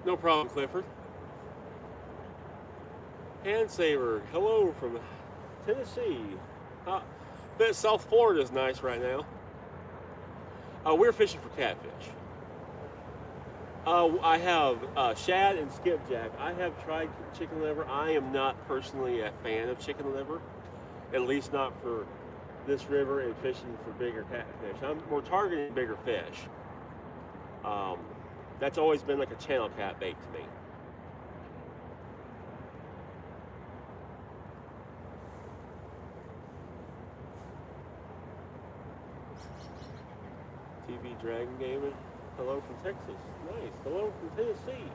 No problem, Clifford. Hand saver, hello from Tennessee. Bet South Florida is nice right now. We're fishing for catfish. I have shad and skipjack. I have tried chicken liver. I am not personally a fan of chicken liver, at least not for this river and fishing for bigger catfish. We're targeting bigger fish. That's always been like a channel cat bait to me. TV Dragon Gaming. Hello from Texas. Nice. Hello from Tennessee.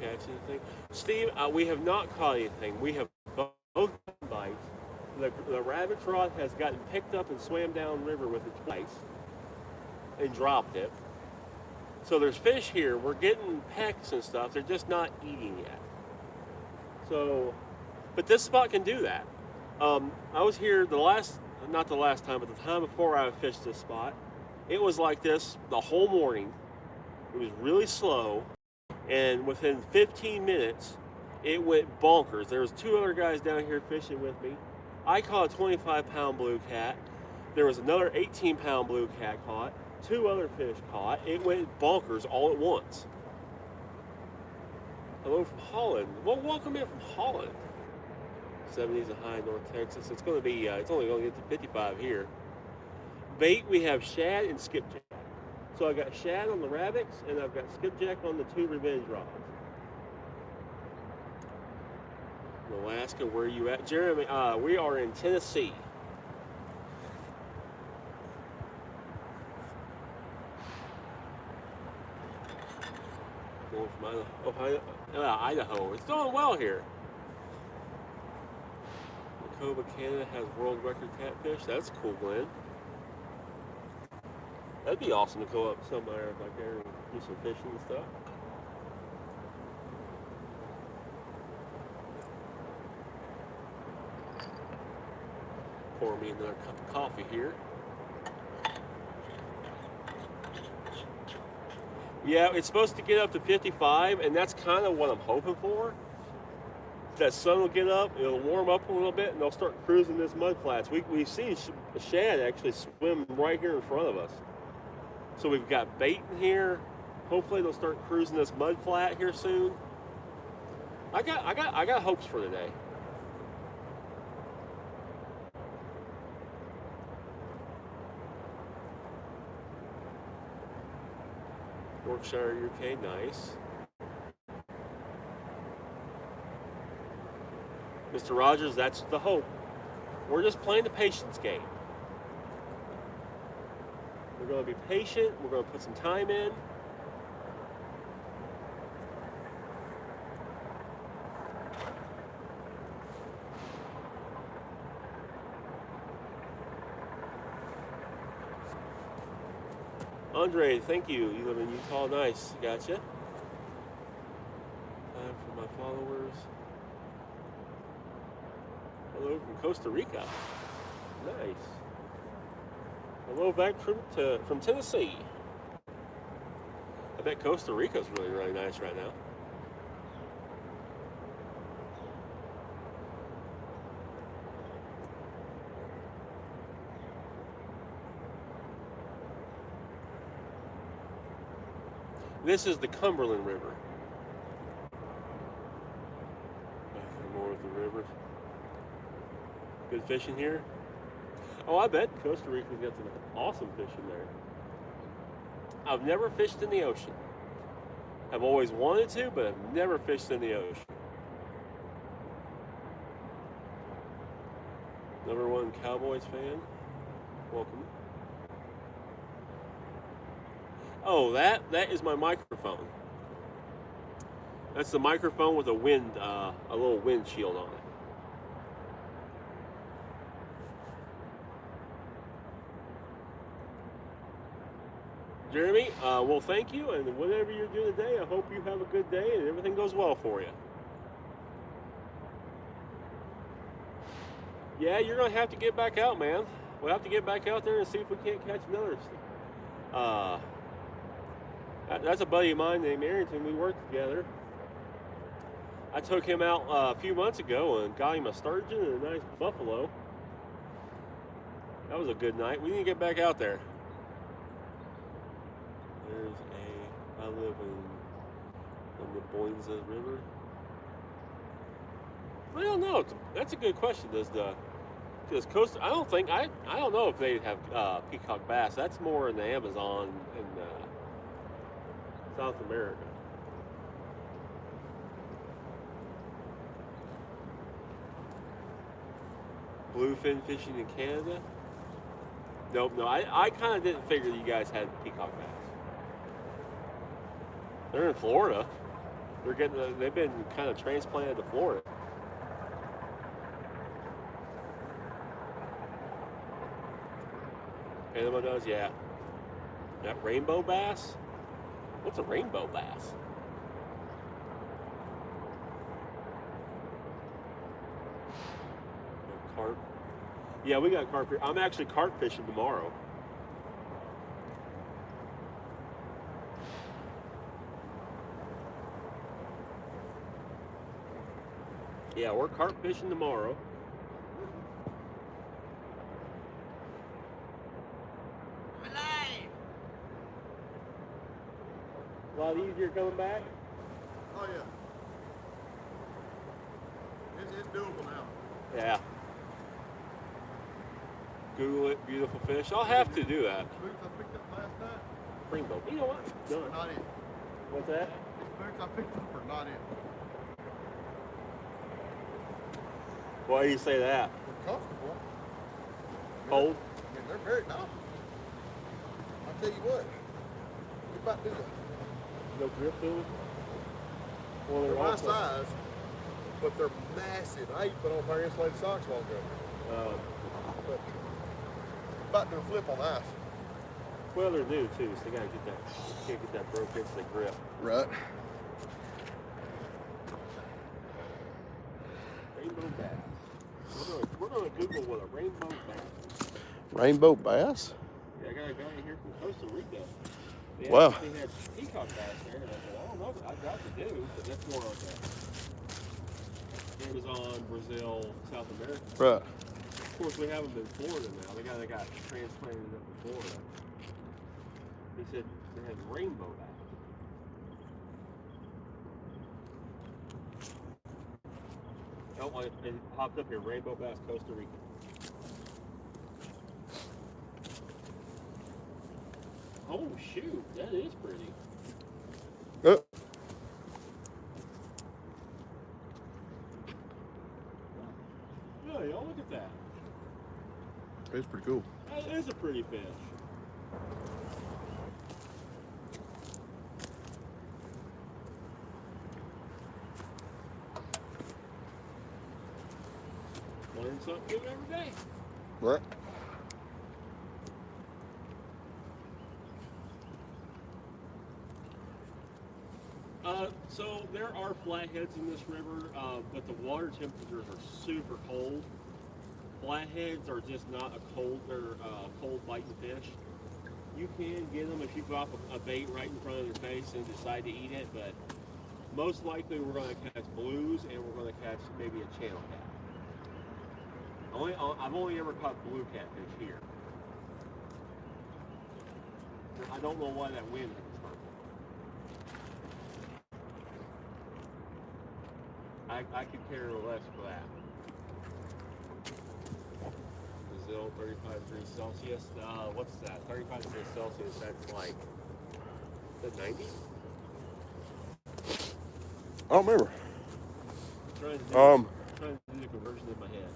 Catch anything? Steve, we have not caught anything. We have both bites. The rabbit's rod has gotten picked up and swam down river with it twice and dropped it. So there's fish here. We're getting pecks and stuff. They're just not eating yet. So, but this spot can do that. I was here not the last time, but the time before I fished this spot. It was like this the whole morning. It was really slow. And within 15 minutes, it went bonkers. There was 2 other guys down here fishing with me. I caught a 25-pound blue cat. There was another 18-pound blue cat caught. 2 other fish caught. It went bonkers all at once. Hello from Holland. Well, welcome in from Holland. 70s a high in North Texas. It's going to be. It's only going to get to 55 here. Bait, we have shad and skipjack. So I got shad on the rabbits, and I've got skipjack on the 2 revenge rods. Alaska, where are you at? Jeremy, we are in Tennessee. Going from Idaho. It's doing well here. Macoba, Canada has world record catfish. That's cool, Glenn. That'd be awesome to go up somewhere like there and do some fishing and stuff. Pour me another cup of coffee here. Yeah, it's supposed to get up to 55, and that's kind of what I'm hoping for. that sun will get up, it'll warm up a little bit, and they'll start cruising this mud flats. We've seen shad actually swim right here in front of us. So we've got bait in here. Hopefully they'll start cruising this mud flat here soon. I got hopes for today. Yorkshire UK, nice. Mr. Rogers, that's the hope. We're just playing the patience game. We're going to be patient. We're going to put some time in. Andre, thank you. You live in Utah. Nice. Gotcha. Time for my followers. Hello from Costa Rica. Nice. Hello back from Tennessee. I bet Costa Rica's really, really nice right now. This is the Cumberland River. More of the river. Good fishing here. Oh, I bet Costa Rica's got some awesome fishing there. I've never fished in the ocean. I've always wanted to, but I've never fished in the ocean. #1 Cowboys fan. Welcome. Oh, that is my microphone. That's the microphone with a little windshield on it. Jeremy, well, thank you, and whatever you're doing today, I hope you have a good day and everything goes well for you. Yeah, you're going to have to get back out, man. We'll have to get back out there and see if we can't catch another. That's a buddy of mine named Arrington. We worked together. I took him out a few months ago and got him a sturgeon and a nice buffalo. That was a good night. We need to get back out there. I live on the Boinza River. I don't know. That's a good question. Does Costa? I don't know if they have peacock bass. That's more in the Amazon and South America. Bluefin fishing in Canada? Nope, no. I kind of didn't figure you guys had peacock bass. They're in Florida. They've been kind of transplanted to Florida. Panama does, yeah. That rainbow bass? What's a rainbow bass? Carp. Yeah, we got carp here. I'm actually carp fishing tomorrow. Yeah, we're carp fishing tomorrow. A lot easier coming back? Oh yeah. It's doable now. Yeah. Google it, beautiful fish. I'll have to do that. Boots I picked up last night. Rainbow. You know what? Done. Not in. What's that? These boots I picked up are not in. Why do you say that? They're comfortable. Cold? I mean, they're very comfortable. I'll tell you what. What about do that? No grip to them? Well, They're my size, but they're massive. I even put on a pair of insulated socks a while ago. But about to do a flip on ice. Well, they're new too, so they gotta get that broke into the grip. Right. Rainbow bass. We're gonna Google what a rainbow bass is. Rainbow bass? Yeah, I got a guy here from Costa Rica. They Wow. actually had peacock bass there, and I said, I don't know, I got to do, but that's more like a Amazon, Brazil, South America. Right. Of course, we have them in Florida now. The guy that got transplanted up in Florida, he said they had rainbow bass. Oh, it popped up here, rainbow bass, Costa Rica. Oh shoot, that is pretty. Oh, y'all look at that. It's pretty cool. That is a pretty fish. Learn something new every day. Right. So there are flatheads in this river, but the water temperatures are super cold. Flatheads are just not a cold, they're cold biting fish. You can get them if you drop a bait right in front of their face and decide to eat it, but most likely we're going to catch blues and we're going to catch maybe a channel cat. I've only ever caught blue catfish here. I don't know why that wind is from. I could care less for that. Brazil, 35 degrees Celsius. What's that? 35 degrees Celsius, that's like, is that 90? I don't remember. Trying to do the conversion in my head.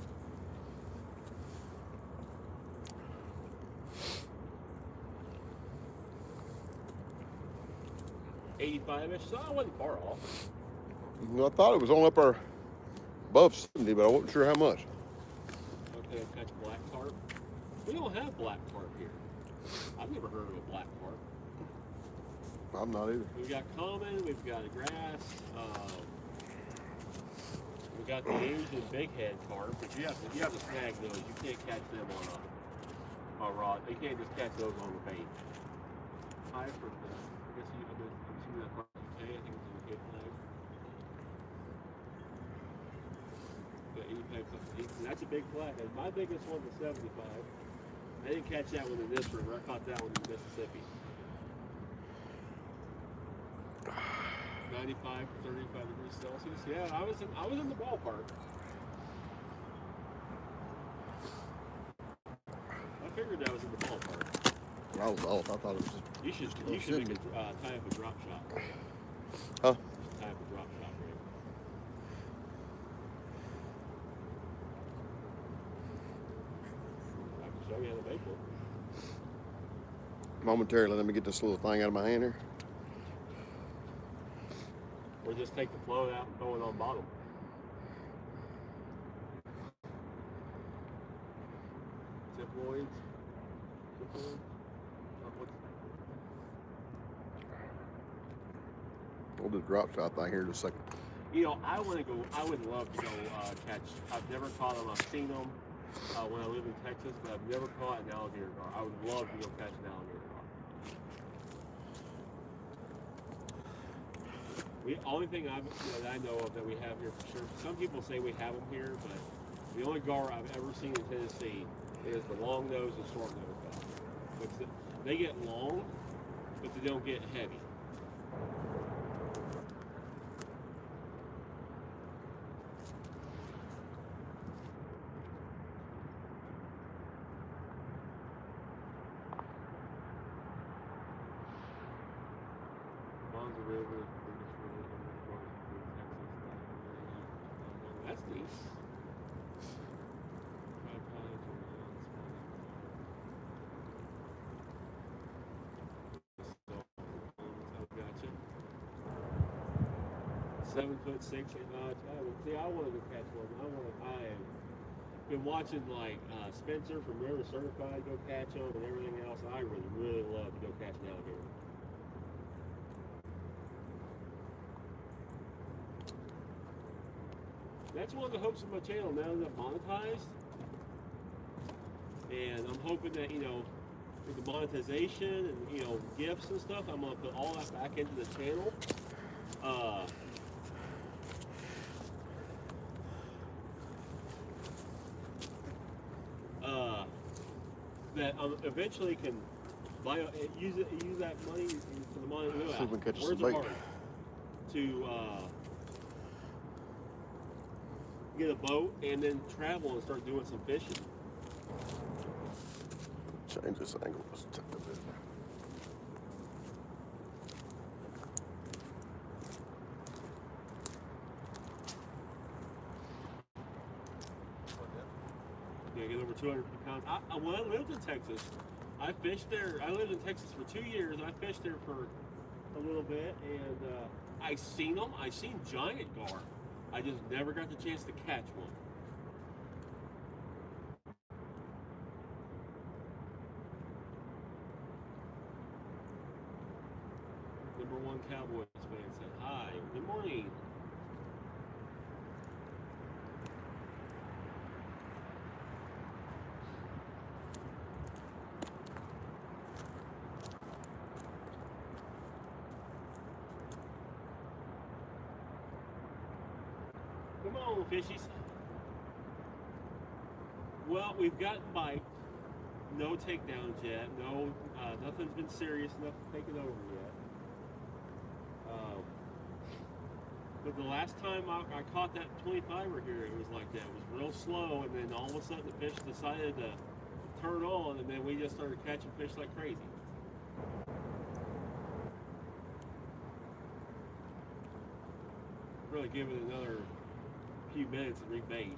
$85-ish, so I wasn't far off. I thought it was only up there above 70, but I wasn't sure how much. Okay, catch black carp. We don't have black carp here. I've never heard of a black carp. I'm not either. We've got common, we've got grass, we've got the Asian big head carp, but you have to snag those. You can't catch them on a rod. You can't just catch those on the bait. High for this. I guess you've seen that carp today. I think it's in the Cape Flag. And that's a big flathead. My biggest one was 75. I didn't catch that one in this river. I caught that one in Mississippi. 95 to 35 degrees Celsius. Yeah, I was in the ballpark. I figured that was in the ballpark. I was off. I thought it was just. You should make tie up a drop shot. Huh? You should tie up a drop shot, right? I can show you how to make one. Momentarily, let me get this little thing out of my hand here. Or just take the float out and throw it on bottom. Ziploids. We'll do the drop shot thing here in just a second. You know, I would love to go catch. I've never caught them. I've seen them when I lived in Texas, but I've never caught an alligator gar. I would love to go catch an alligator gar. The only thing that I know of that we have here for sure. Some people say we have them here, but the only gar I've ever seen in Tennessee is the long nose and short nose bass. They get long, but they don't get heavy. River, that's neat. Gotcha. 7'6". See, I want to go catch one. I've been watching like Spencer from River Certified go catch them and everything else. I really love to go catch an alligator. That's one of the hopes of my channel now that I'm monetized. And I'm hoping that, with the monetization and, gifts and stuff, I'm going to put all that back into the channel. that eventually can buy use that money for the money. See if we can catch Words some are bait. hard. To get a boat and then travel and start doing some fishing. Change this angle just a bit. Yeah, get over 200 pounds. When I lived in Texas, I fished there. I lived in Texas for 2 years. I fished there for a little bit, and I seen them. I seen giant gar. I just never got the chance to catch one. #1 Cowboys fan said, "Hi, good morning." Come on, fishies. Well, we've gotten bites. No takedowns yet. No, nothing's been serious enough to take it over yet. But the last time I caught that 25er here, it was like that. It was real slow, and then all of a sudden the fish decided to turn on, and then we just started catching fish like crazy. Really give it another few minutes and rebait.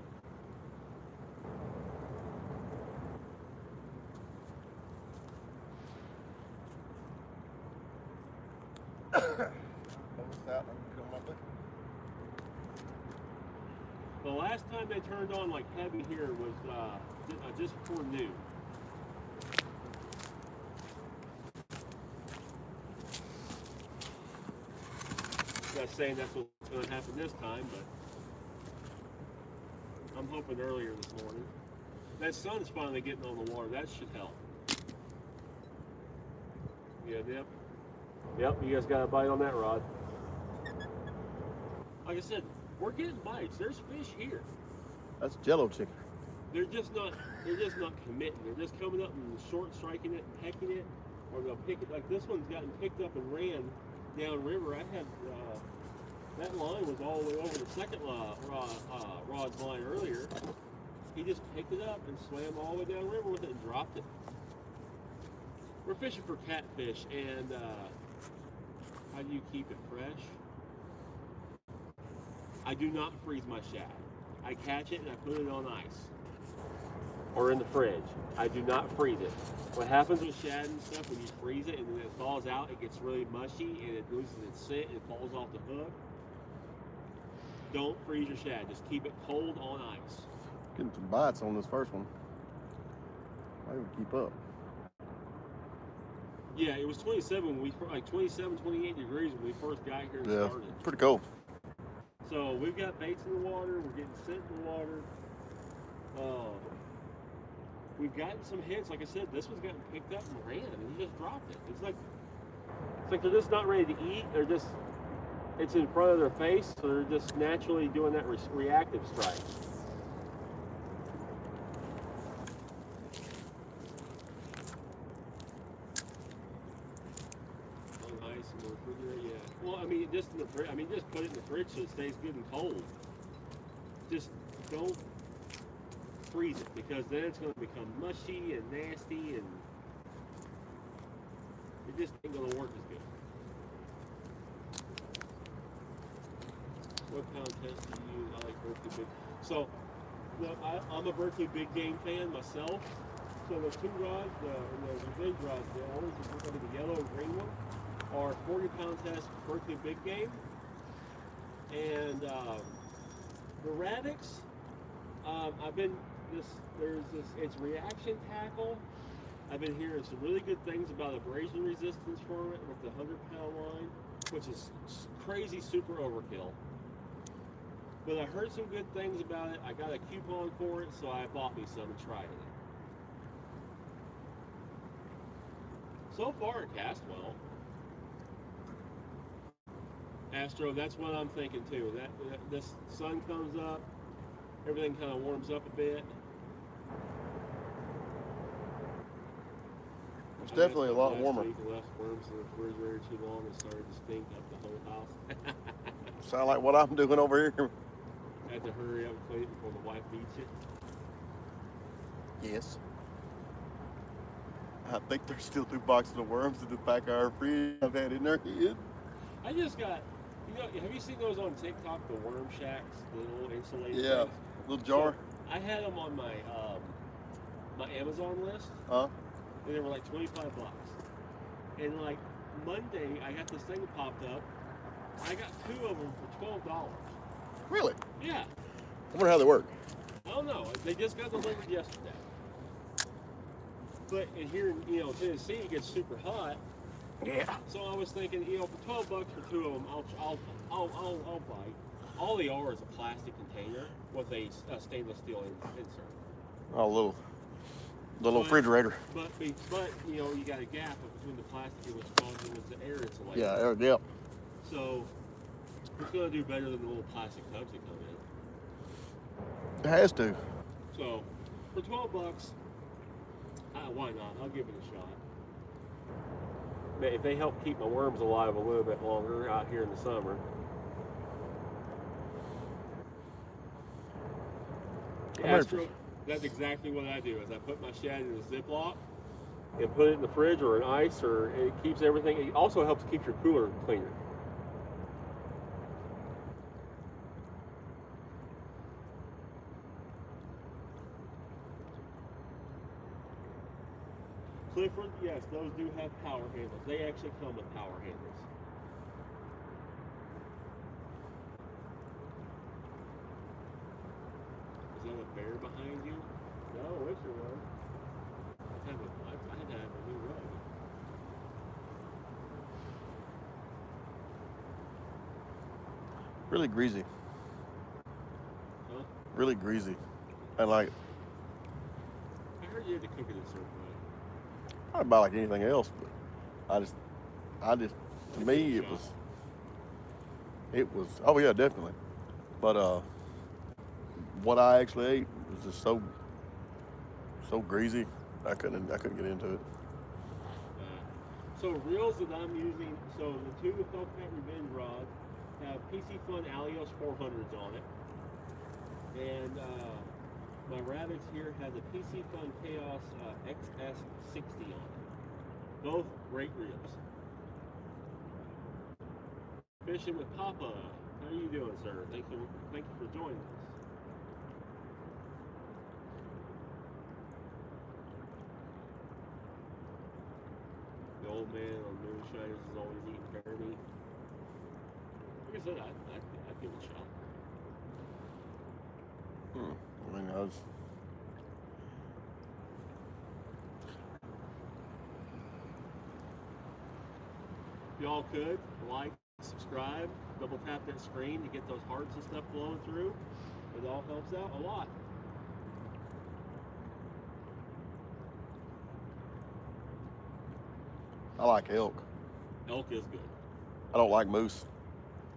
The last time they turned on like heavy here was just before noon. Not saying that's what's going to happen this time, but I'm hoping earlier this morning. That sun's finally getting on the water. That should help. Yeah, yep. Yep, you guys got a bite on that rod. Like I said, we're getting bites. There's fish here. That's jello chicken. They're just not committing. They're just coming up and short striking it and pecking it, or they'll pick it. Like this one's gotten picked up and ran downriver. I had that line was all the way over the second rod's line earlier. He just picked it up and swam all the way downriver with it and dropped it. We're fishing for catfish, and how do you keep it fresh? I do not freeze my shad. I catch it and I put it on ice or in the fridge. I do not freeze it. What happens with shad and stuff, when you freeze it and then it thaws out, it gets really mushy and it loses its scent and it falls off the hook. Don't freeze your shad. Just keep it cold on ice. Getting some bites on this first one. I would keep up. Yeah, it was 27 when we like 27, 28 degrees when we first got here and started. Pretty cold. So we've got baits in the water. We're getting scent in the water. We've gotten some hints. Like I said, this one's gotten picked up and ran, and he just dropped it. It's like they're just not ready to eat. They're just, it's in front of their face, so they're just naturally doing that reactive strike. Oh, nice in the refrigerator, yeah. Well, I mean, just in the fridge. I mean, just put it in the fridge so it stays good and cold. Just don't freeze it, because then it's going to become mushy and nasty, and it just ain't going to work as good. What pound test do you use? I like Berkeley Big. So, I'm a Berkeley Big Game fan myself. So the two rods, the big rods, the orange, the yellow and green one, are 40-pound test Berkeley Big Game. And the Radix, it's reaction tackle. I've been hearing some really good things about abrasion resistance for it with the 100-pound line, which is crazy super overkill. But I heard some good things about it. I got a coupon for it, so I bought me some and tried it. So far, it cast well. Astro, that's what I'm thinking too. That this sun comes up, everything kind of warms up a bit. It's definitely a lot warmer. Last week I left worms in the refrigerator too long and started to stink up the whole house. Sound like what I'm doing over here. I had to hurry up and clean it before the wife eats it. Yes. I think there's still 2 boxes of worms in the back of our fridge I've had in there yet. I just got, have you seen those on TikTok, the worm shacks, the little insulated Yeah, things? little jar. So I had them on my my Amazon list, Huh? and they were like $25. And like Monday, I got this thing popped up. I got 2 of them for $12. Really? Yeah. I wonder how they work. I don't know. They just got delivered yesterday. But in here in Tennessee, it gets super hot. Yeah. So I was thinking, for $12 for 2 of them, I'll bite. All they are is a plastic container with a stainless steel insert. Oh, little refrigerator. But you got a gap between the plastic, which causes the air insulation. Yeah, yeah. So it's gonna do better than the little plastic tubs that come in. It has to. So for $12, why not? I'll give it a shot. If they help keep my worms alive a little bit longer out here in the summer. That's exactly what I do. Is I put my shad in a Ziploc and put it in the fridge or in ice, or it keeps everything. It also helps keep your cooler cleaner. Clifford, yes, those do have power handles. They actually come with power handles. Is that a bear behind you? No, I wish there was. I had to have a new rug. Really greasy. Huh? Really greasy. I like it. I heard you had to cook it a certain way. Not about like anything else, but I just, to me, it was, oh yeah, definitely. But what I actually ate was just so greasy, I couldn't get into it. So reels that I'm using, so the 2 Hellcat Revenge rods have PC Fun Alios 400s on it, and my Ravix here has a PC Fun Chaos XS60 on it. Both great reels. Fishing with Papa. How are you doing, sir? Thank you for joining us. The old man on Moonshiners is always eating bear meat. Like I said, I'd give it a shot. I mean, Y'all could like, subscribe, double tap that screen to get those hearts and stuff flowing through. It all helps out a lot. I like elk. Elk is good. I don't like moose.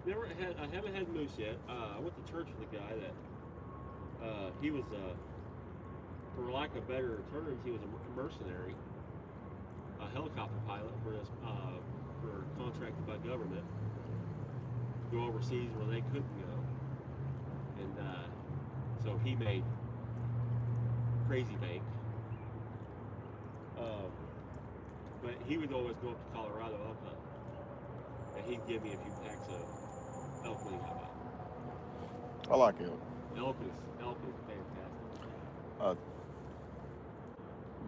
I haven't had moose yet. I went to church with a guy that he was for lack of better terms, he was a mercenary, a helicopter pilot for contracted by government to go overseas where they couldn't go, and so he made crazy bank. But he would always go up to Colorado elk hunt, and he'd give me a few packs of elk meat. I like elk. Elk is fantastic.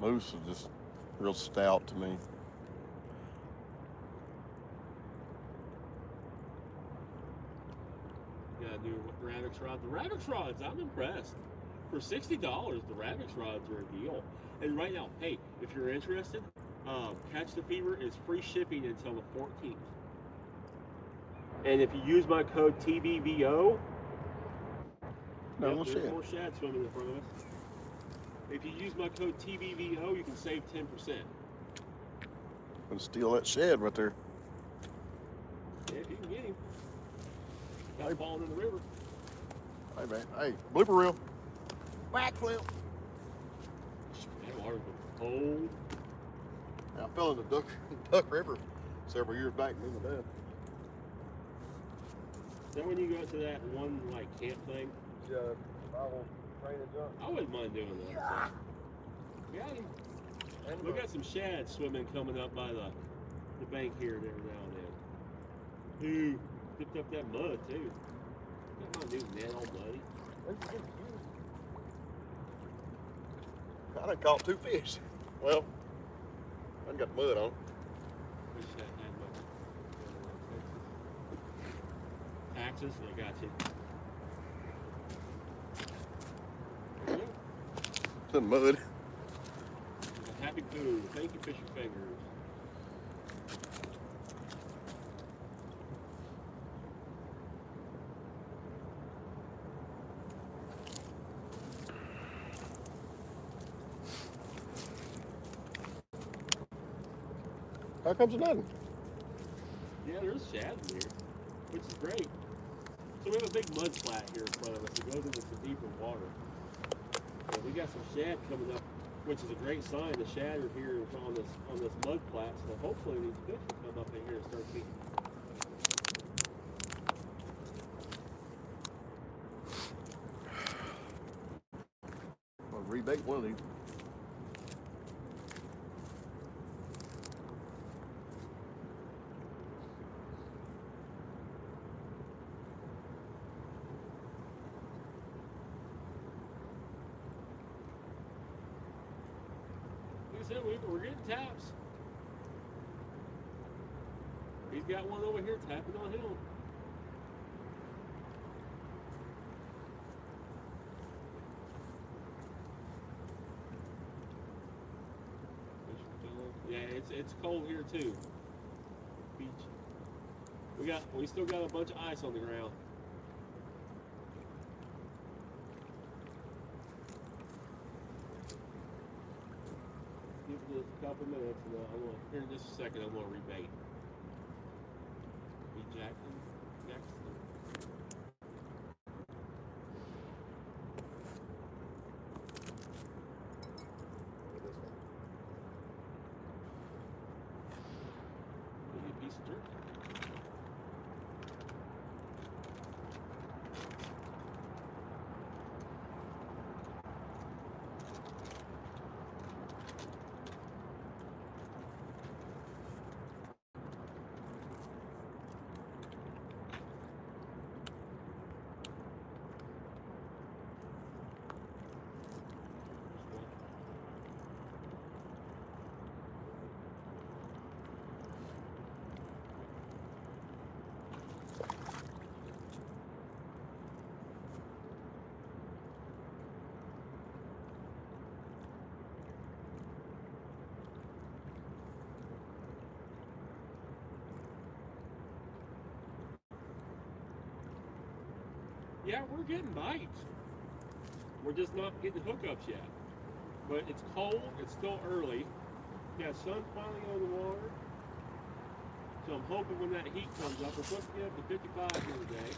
Moose is just real stout to me. Got a new Ravix rod. The Ravix rods, I'm impressed. For $60, the Ravix rods are a deal. And right now, hey, if you're interested, Catch the Fever is free shipping until the 14th. And if you use my code TBVO, there's more shad swimming in front of us. If you use my code TBVO, you can save 10%. Gonna steal that shed right there. Yeah, if you can get him. Got him falling in the river. Hey man, hey, blooper reel. Backflip. That water's been cold. Yep. fell in the Duck River several years back, me and my dad. Is that when you go to that one like camp thing? Yeah, survival training jump. I wouldn't mind doing that. Yeah. So. Got him. And We got some shad swimming coming up by the bank here and every now and then. Ooh, dipped up that mud too. Got my new net all muddy. I done caught 2 fish. Well, I done got the mud on. Wish that had my taxes. I got you. There you go. It's in the mud. Happy poo. Thank you, Fisher Fingers. How comes it nothing? Yeah, there's shad in here, which is great. So we have a big mud flat here in front of us. It goes into some deeper water. And we got some shad coming up, which is a great sign. The shad are here on this mud flat, so hopefully these fish will come up in here and start feeding. I'll rebait one of these. Like I said, we're getting taps. He's got one over here tapping on him. Yeah, it's cold here too. Beach. We still got a bunch of ice on the ground. Give it just a couple minutes, and here in just a second, I'm gonna rebait. Be Jackson next. Maybe a piece of jerky. Yeah, we're getting bites. We're just not getting hookups yet. But it's cold, it's still early. Yeah, sun finally on the water. So I'm hoping when that heat comes up, we're supposed to get up to 55 here today.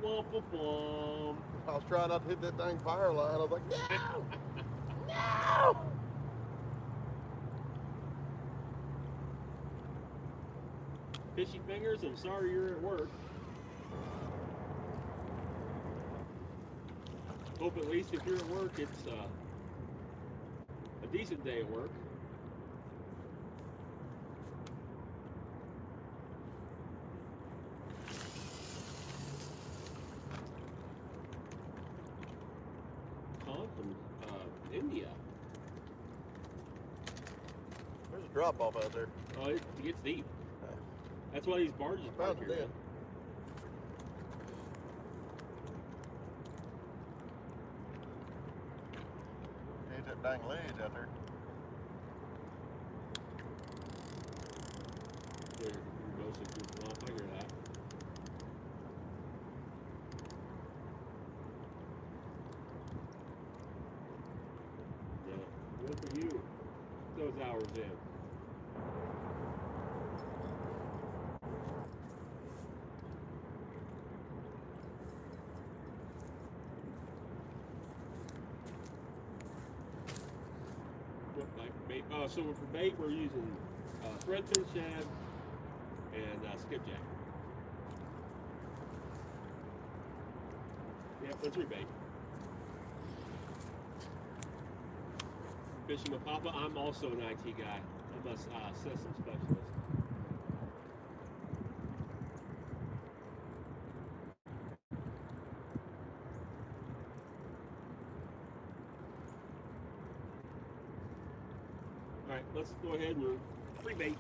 Womp womp womp. I was trying not to hit that dang fire line. I was like, no! No! Fishy fingers, I'm sorry you're at work. Hope at least if you're at work, it's a decent day at work. Calling from India. There's a drop off out there. Oh, it gets deep. That's why these barges are Found parked it here. then. Hit that dang ledge out there. You're mostly goofing off, I hear that. Yeah, good for you. Those hours in. What, Mike? bait. So for bait, we're using threadfin shad and skipjack. Yep, that's your bait. Fishing with Papa, I'm also an IT guy. I'm a system specialist. All right, let's go ahead and free bait.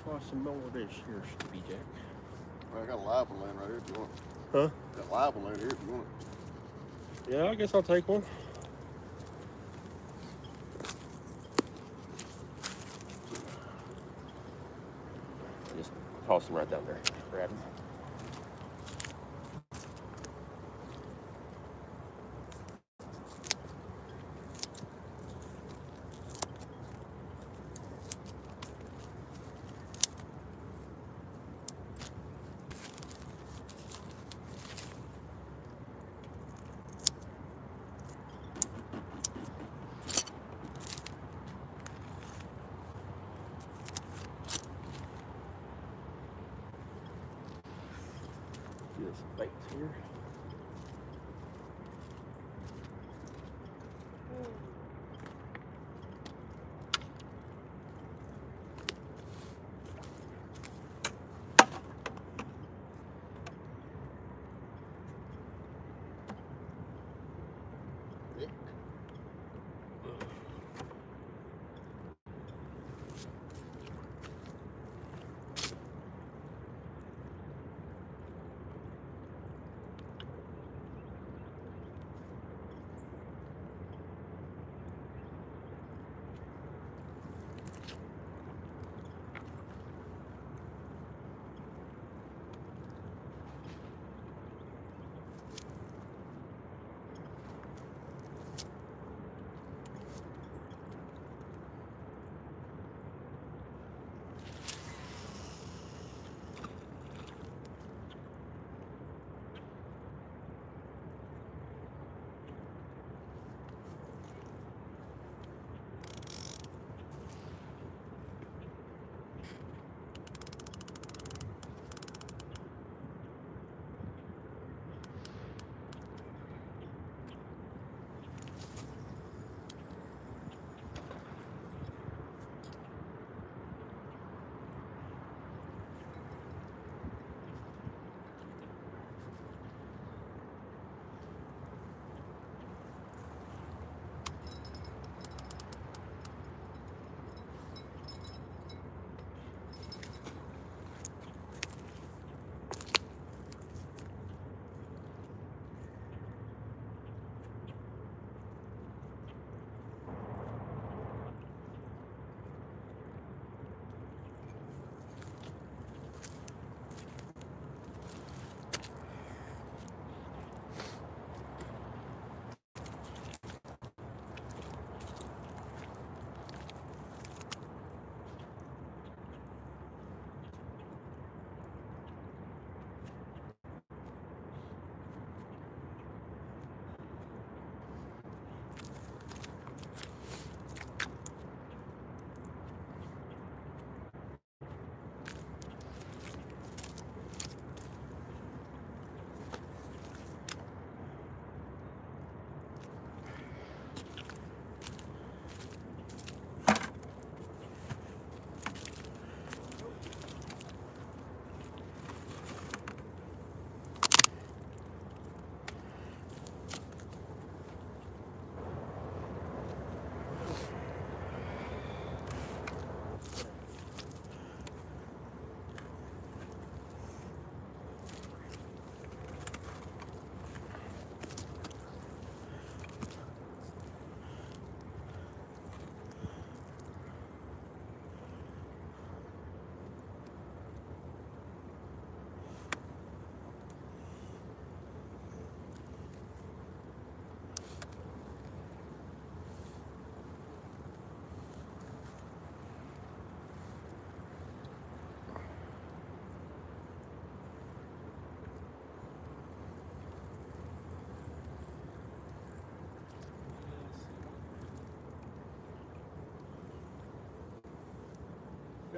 Toss some more of this here, Skippy Jack. Well, I got a live one laying right here if you want. Huh? Got a live one laying here if you want. Yeah, I guess I'll take one. Just toss them right down there. Grab them. Get some baits here.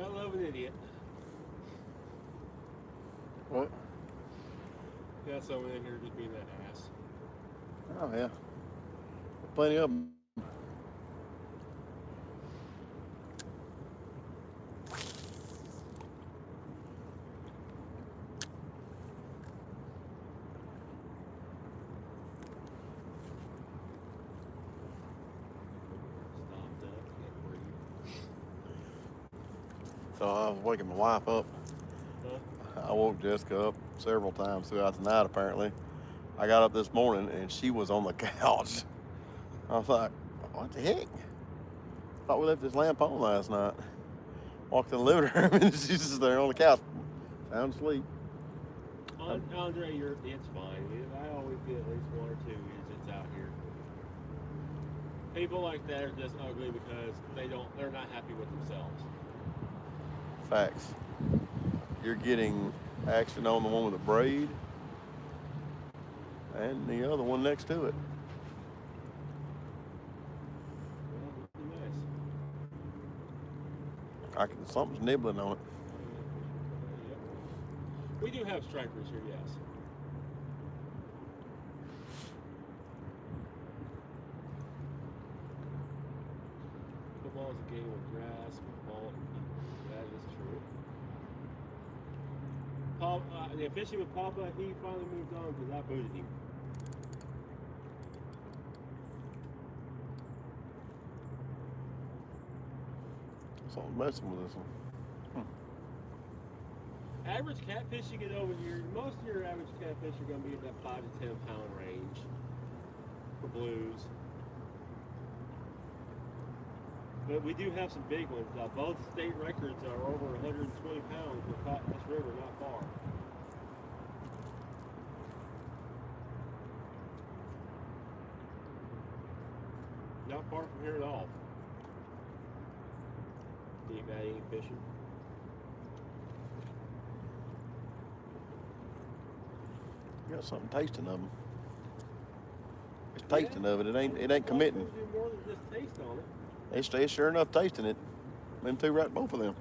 Gotta love an idiot. What? Got someone in here just being that ass. Oh yeah. Plenty of them. Stopped up, can't breathe. So I was waking my wife up. Huh? I woke Jessica up several times throughout the night, apparently. I got up this morning and she was on the couch. I was like, what the heck? Thought we left this lamp on last night. Walked in the living room and she's just there on the couch, sound asleep. Andre, it's fine. I always get at least one or two idiots out here. People like that are just ugly because they're not happy with themselves. Facts. You're getting action on the one with the braid and the other one next to it. Well, nice. Something's nibbling on it. Yep. We do have stripers here, yes. Football is a game of grass, football. That is true. Fishing with Papa, he finally moved on because I booted him. Something's messing with this one. Average catfish you get over here, most of your average catfish are going to be in that 5 to 10 pound range for blues. But we do have some big ones. Both state records are over 120 pounds were caught in this river not far. Not far from here at all. Deep batting fishing. You got something tasting of them. It's tasting of it. It ain't committing. Do more than just taste on it. It's sure enough tasting it. Them two, right, both of them.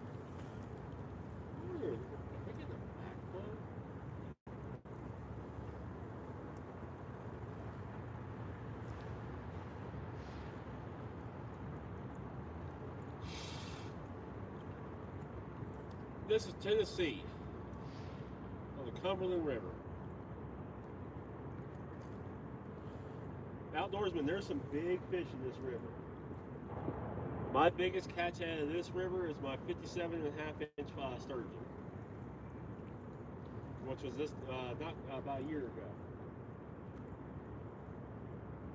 This is Tennessee on the Cumberland River. Outdoorsmen, there's some big fish in this river. My biggest catch out of this river is my 57.5-inch sturgeon, which was this about a year ago.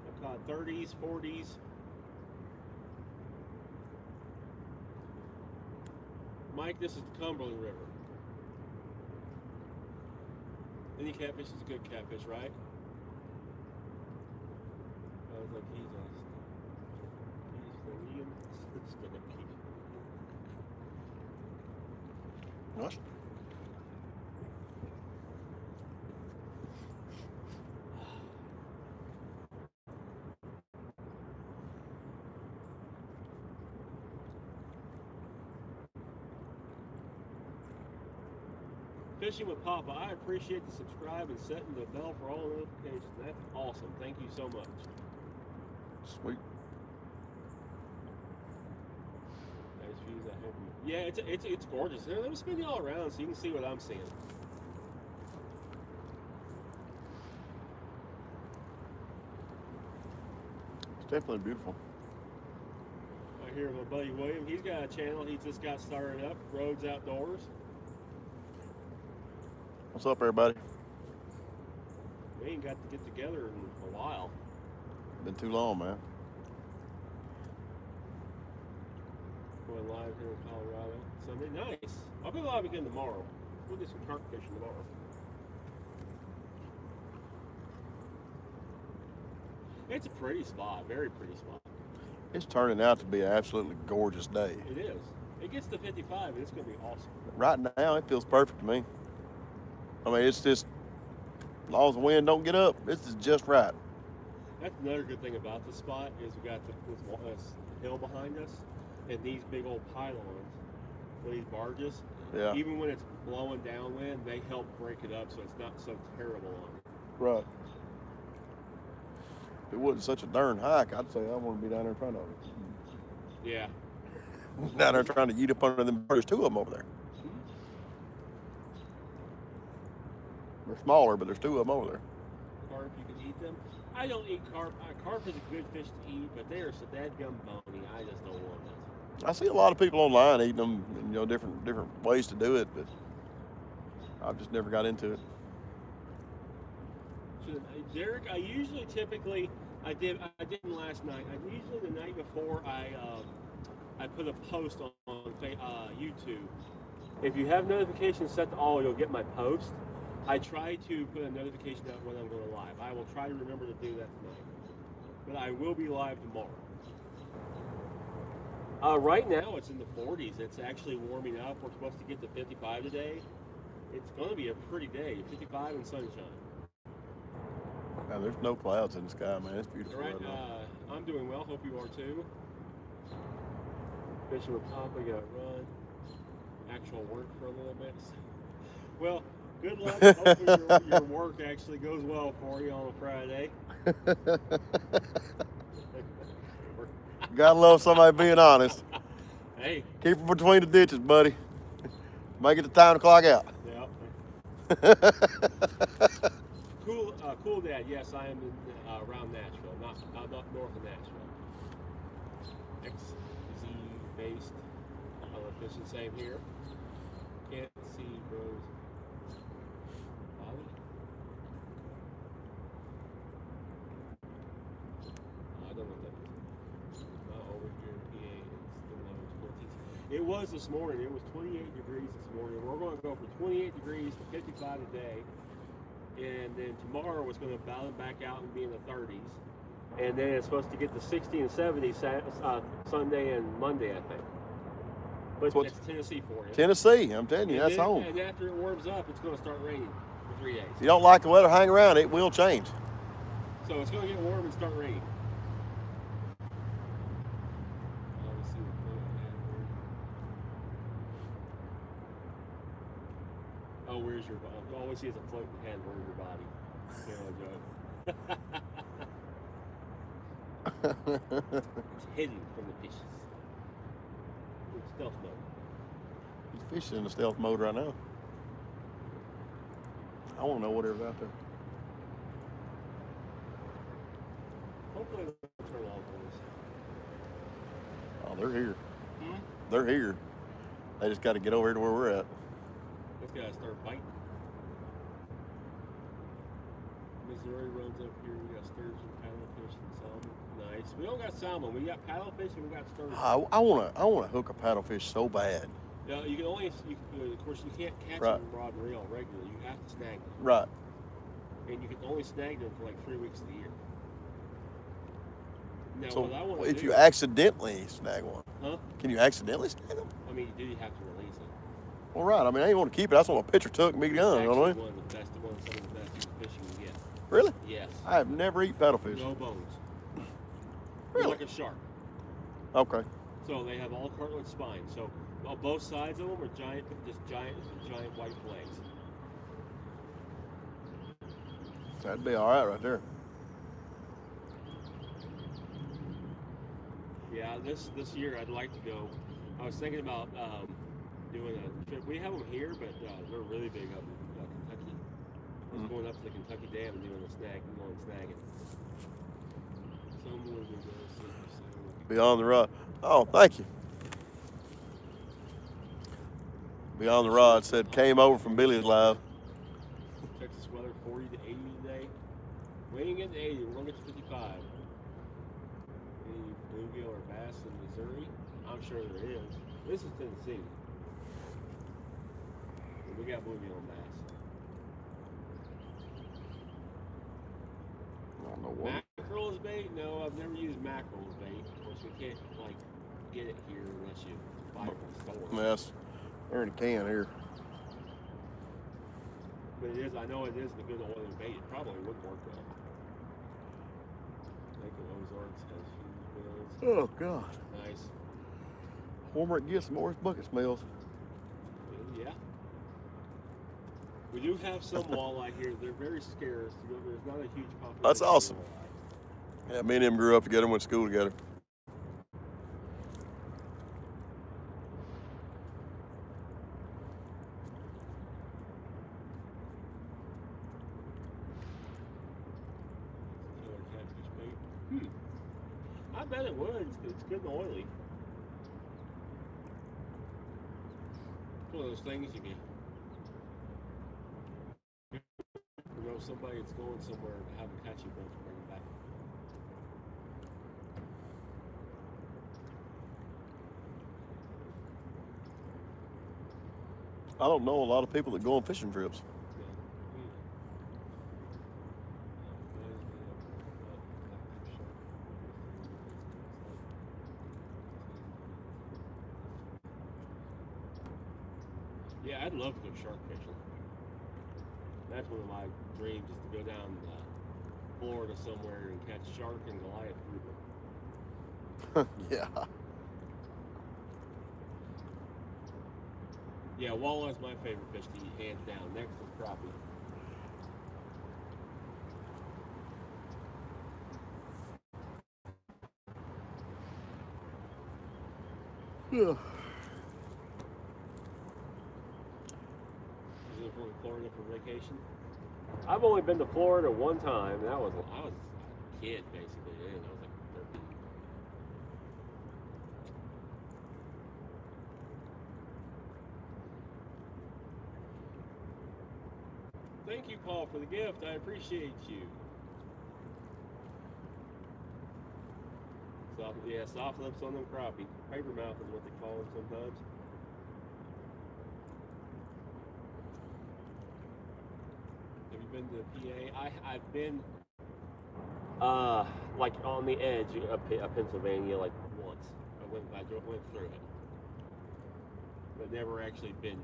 I caught 30s, 40s. Mike, this is the Cumberland River. Any catfish is a good catfish, right? I was like, he's William. Still a key. What? Fishing with Papa, I appreciate the subscribe and setting the bell for all notifications. That's awesome. Thank you so much. Sweet. Nice views. I hope you. Yeah, it's gorgeous. Let me spin you all around so you can see what I'm seeing. It's definitely beautiful. I hear my buddy William. He's got a channel. He just got started up. Roads Outdoors. What's up, everybody? We ain't got to get together in a while. Been too long, man. Going live here in Colorado Sunday. Nice. I'll go live again tomorrow. We'll do some carp fishing tomorrow. It's a pretty spot. Very pretty spot. It's turning out to be an absolutely gorgeous day. It is. It gets to 55 and it's going to be awesome. Right now, it feels perfect to me. I mean, it's just, as long as the wind don't get up, this is just right. That's another good thing about this spot is we got this hill behind us and these big old pylons. for these barges. Yeah. Even when it's blowing downwind, they help break it up so it's not so terrible on it. Right. If it wasn't such a darn hike, I'd say I want to be down there in front of it. Yeah. Down there trying to eat up under them. There's two of them over there. They're smaller, but there's two of them over there. Carp, you can eat them. I don't eat carp. Carp is a good fish to eat, but they are so dadgum bony. I just don't want it. I see a lot of people online eating them, and, you know, different ways to do it, but I've just never got into it. So, Derek, I usually typically I didn't last night. Usually the night before I put a post on YouTube. If you have notifications set to all, you'll get my post. I try to put a notification out when I'm going live. I will try to remember to do that tonight. But I will be live tomorrow. Right now it's in the 40s. It's actually warming up. We're supposed to get to 55 today. It's going to be a pretty day. 55 and sunshine. Now, there's no clouds in the sky, man. It's beautiful. All right. I'm doing well. Hope you are too. Fishing with Papa. Got to run. Actual work for a little bit. Well, good luck. Hopefully your work actually goes well for you on a Friday. Gotta love somebody being honest. Hey. Keep it between the ditches, buddy. Make it the time to clock out. Yep. Cool Dad. Yes, I am in, around Nashville, not north of Nashville. XZ based. Fishing same here. Can't see bros. Bobby? I don't know what that is. Over here in PA, it's the low 14. It was this morning. It was 28 degrees this morning. We're going to go from 28 degrees to 55 a day. And then tomorrow it's going to balance back out and be in the 30s. And then it's supposed to get to 60 and 70 Sunday and Monday, I think. But it's Tennessee for you. Tennessee, I'm telling you, that's home. And after it warms up, it's going to start raining for 3 days. If you don't like the weather, hang around. It will change. So it's going to get warm and start raining. Oh, where's your body? You always see it's a floating head. Where's your body? It's hidden from the fishes. It's stealth mode. He's fishing in the stealth mode right now. I want to know whatever's out there. Hopefully they'll turn off for us. Oh, they're here. They're here. They just got to get over here to where we're at. This guy start biting. Missouri runs up here. We got sturgeon, paddlefish, and salmon. Nice. We don't got salmon. We got paddlefish and we got sturgeon. I wanna hook a paddlefish so bad. Yeah, you can only. Of course, you can't catch them with rod and reel regularly. You have to snag them. Right. And you can only snag them for like 3 weeks of the year. Now, so what I want to if do, you accidentally snag one, can you accidentally snag them? I mean, you have to release it. Well, right. I mean, I ain't want to keep it. That's what a picture took and be done. You know what I mean? One of the best fishing you get. Really? Yes. I have never eaten paddlefish. No bones. Really? Like a shark. Okay. So they have all cartilage spines. So on both sides of them are giant white flags. That'd be all right there. Yeah, this year I'd like to go. I was thinking about doing a trip. We have them here, but they're really big up in Kentucky. I was going up to the Kentucky Dam and doing a snag, going snagging. Beyond the Rod. Oh, thank you. Beyond the Rod said came over from Billy's Live. Texas weather 40 to 80 today. We ain't getting to 80. We're gonna get to 55. Any bluegill or bass in Missouri? I'm sure there is. This is Tennessee. We got bluegill and bass. I don't know what. Mackerel is bait? No, I've never used mackerel as bait. Of course, we can't like get it here unless you buy it from the store. Yes, they're in a can here. But it is. I know it is the good oily bait. It probably would work well. Lake of Ozarks has huge bills. Oh God. Nice. Warmer it gets, the more its bucket smells. We do have some walleye here. They're very scarce. There's not a huge population. That's awesome. Of walleye. Yeah, me and him grew up together and went to school together. Killer catfish bait. I bet it would. It's good and oily. It's one of those things you can. You know, somebody that's going somewhere to have a catchy boat to bring it back. I don't know a lot of people that go on fishing trips. Yeah, I'd love to go shark fishing. That's one of my dreams, is to go down to Florida somewhere and catch shark and Goliath grouper. Yeah. Yeah, walleye's my favorite fish to eat, hands down, next to crappie. Yeah. Is it from Florida for vacation? I've only been to Florida one time. And I was a kid basically. I was like 13. Thank you, Paul, for the gift. I appreciate you. Soft lips on them crappie. Paper mouth is what they call them sometimes. Have you been to PA? I've been like on the edge of Pennsylvania like once. I went through it, but never actually been to it.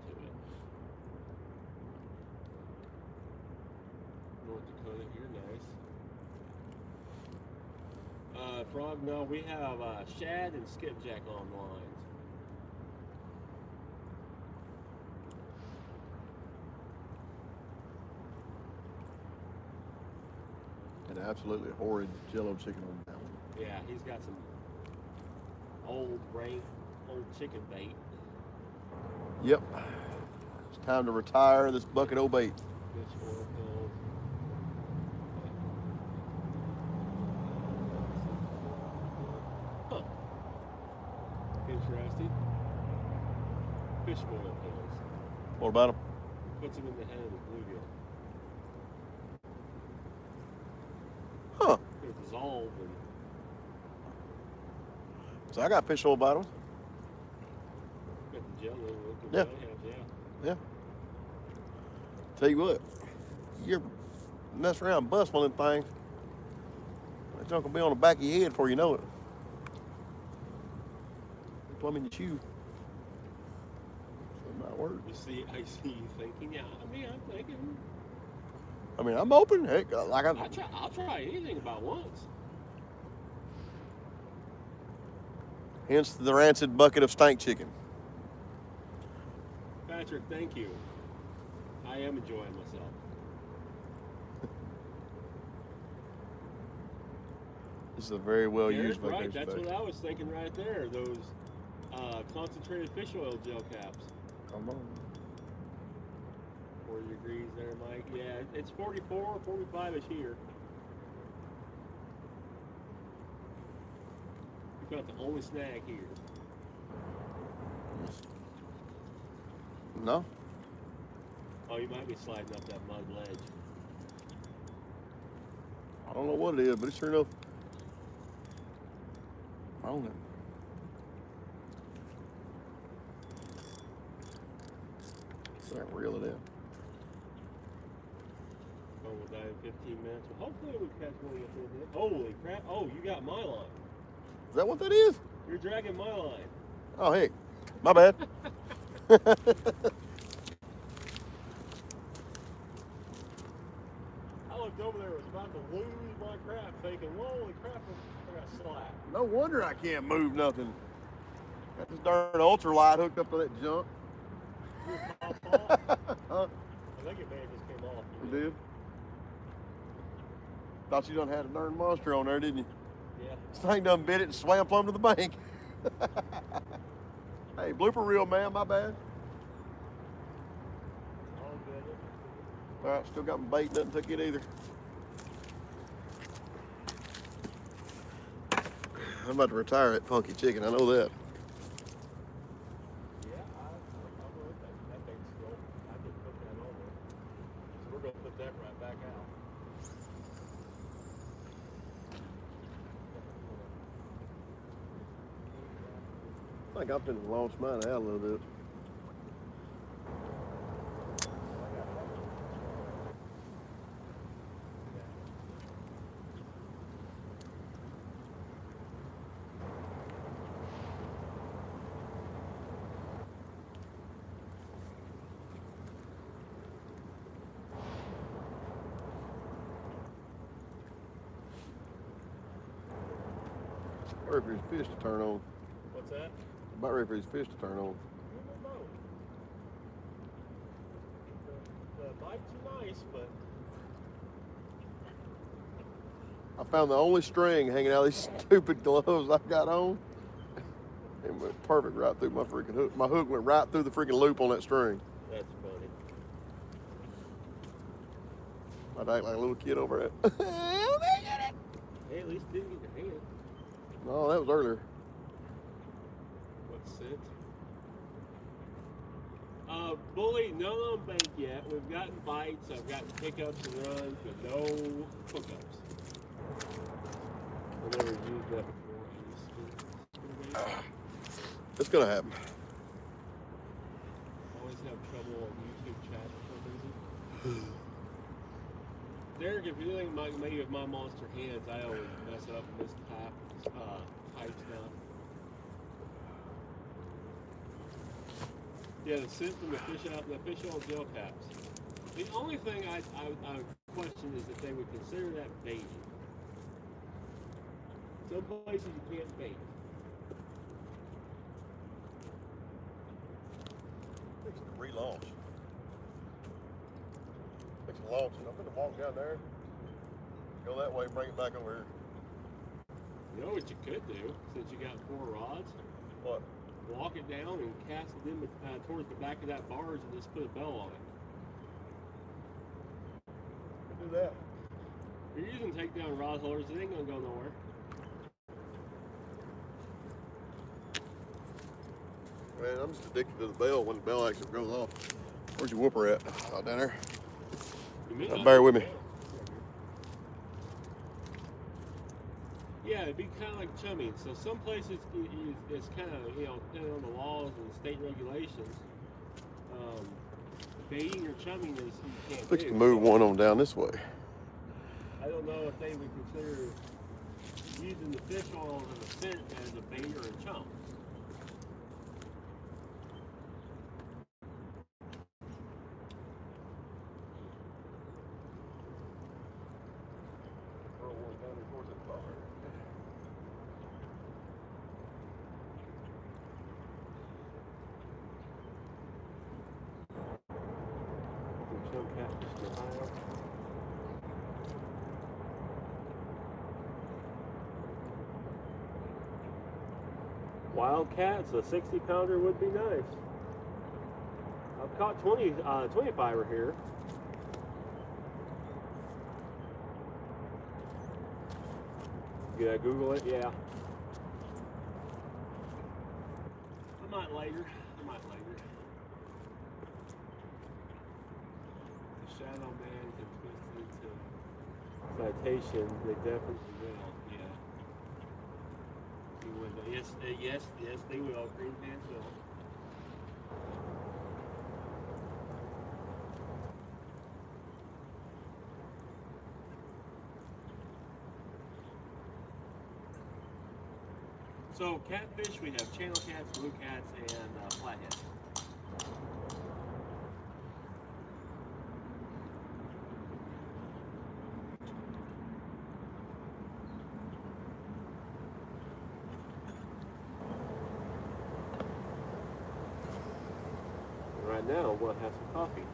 North Dakota here, nice. Frog, no, we have shad and skipjack on lines. And absolutely horrid jello chicken on that one. Yeah, he's got some old chicken bait. Yep. It's time to retire this bucket of bait. Fish oil pills. Huh. Interesting. Fish oil pills. What about them? Puts them in the head of the bluegill. Huh. They dissolve and So I got fish oil bottles. got the jello. Yeah. Yeah. Tell you what, you're mess around and bust one of them things. That junk will be on the back of your head before you know it. Plumb in your shoe. So it might work. I see you thinking. Yeah, I'm thinking. I mean, I'm open. Heck, like I'll try anything about once. Hence the rancid bucket of stank chicken. Patrick, thank you. I am enjoying myself. This is a very well used Right, vacation that's bag. what I was thinking right there. Those concentrated fish oil gel caps. Come on. 40 degrees there, Mike. Yeah, it's 44, 45-ish here. We've got the only snag here. No? Oh, you might be sliding up that mud ledge. I don't know what it is, but it's sure enough. I don't know. Can't reel it in. Oh, we'll die in 15 minutes. Well, hopefully we'll catch one of you. Holy crap. Oh, you got my line. Is that what that is? You're dragging my line. Oh, heck. My bad. I looked over there, was about to lose my crap, thinking, holy crap, I got slapped. No wonder I can't move nothing. Got this darn ultralight hooked up to that junk. Huh? I think it may have just came off. It did? Thought you done had a darn monster on there, didn't you? Yeah. This thing done bit it and swam plumb to the bank. Hey, blooper reel, man, my bad. All good. All right, still got my bait, nothing took it either. I'm about to retire that funky chicken, I know that. Yeah, I'm with that thing's still. I could put that on there. So we're going to put that right back out. I think I'm finna launch mine out a little bit. I'm ready for his fish to turn on. What's that? I'm about ready for his fish to turn on. I don't know. The bite's nice, but I found the only string hanging out of these stupid gloves I got on. It went perfect right through my freaking hook. My hook went right through the freaking loop on that string. that's funny. I'd act like a little kid over it. Hey, at least didn't get your hand. No, that was earlier. What scent? Bully, none on bank yet. We've gotten bites. I've gotten pickups and runs, but no hookups. I've never used that before. It's gonna happen. Always have trouble on YouTube chat for some reason. Derek, if you think maybe with my monster hands, I always mess up and miss pipe stuff. Yeah, the scent from the fish oil gel caps. The only thing I question is if they would consider that baiting. Some places you can't bait. Fix it to relaunch. Fix it launch it. I'm gonna walk down there, go that way, bring it back over here. You know what you could do, since you got 4 rods? What? Walk it down and cast it in towards the back of that barge and just put a bell on it. Do that. If you're using takedown rod holders, it ain't gonna go nowhere. Man, I'm just addicted to the bell when the bell actually goes off. Where's your whooper at? Out down there? Bear with me. Yeah, it'd be kind of like chumming. So some places it's kind of, depending on the laws and state regulations, baiting or chumming is you can't Fix do. to move one on down this way. I don't know if they would consider using the fish oil and the scent as a bait or a chum. Catfish, Ohio. Wildcats, a 60-pounder would be nice. I've caught 25er here. Did I Google it? Yeah. I might later. Shadow Man can twist into citation. They definitely will. Yeah. He would. Yes, they will. Green pants will. So catfish, we have channel cats, blue cats, and flathead. Right now, we'll have some coffee.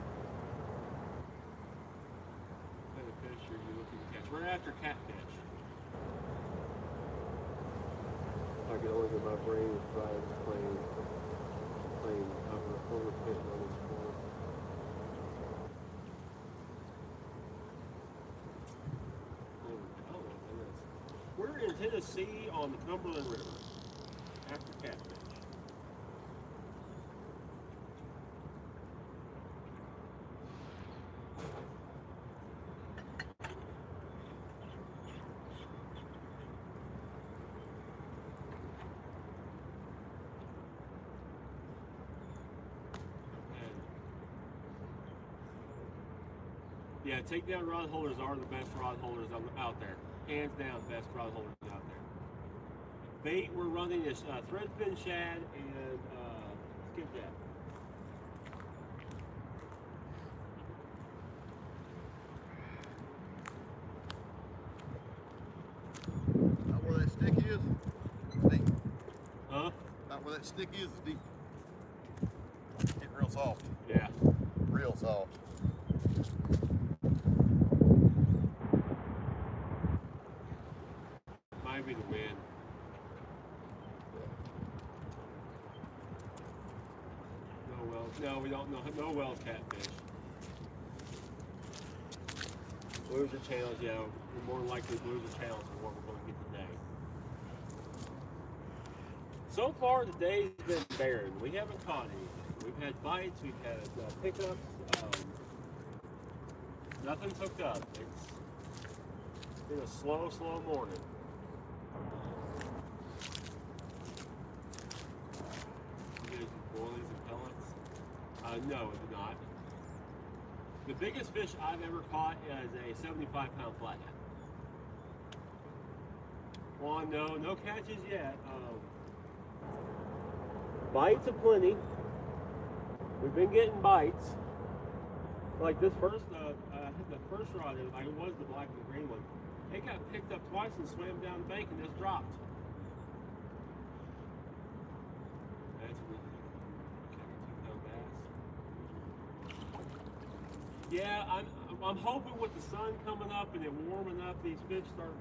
after catfish. I can only get my brain fried playing over pitch on this floor. We're in Tennessee on the Cumberland River after catfish. Yeah, takedown rod holders are the best rod holders out there. Hands down, best rod holders out there. Bait we're running is thread fin shad and skipjack. Not where that stick is? Deep. Huh? Not where that stick is deep. Getting real soft. Yeah. Real soft. Might be the wind. No wells. No, we don't know. No wells catfish. Blues are channels, yeah. We're more likely blues are channels than what we're going to get today. So far, the day's been barren. We haven't caught anything. We've had bites, we've had pickups. Nothing's hooked up. It's been a slow, slow morning. You guys boil these in pellets? No, it did not. The biggest fish I've ever caught is a 75-pound flathead. Juan, no catches yet. Bites aplenty. We've been getting bites. Like this first, the first rod, it was the black and green one. It got picked up twice and swam down the bank and just dropped. That's really bass. Yeah, I'm hoping with the sun coming up and it warming up, these fish start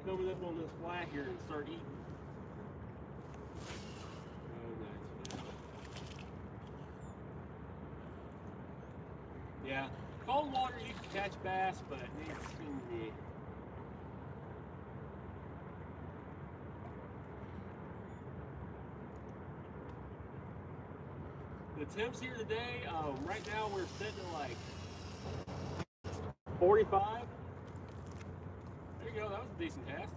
coming up on this flat here and start eating. Yeah, cold water you can catch bass, but it's in the temps here today. Right now we're sitting at like 45. There you go. That was a decent cast.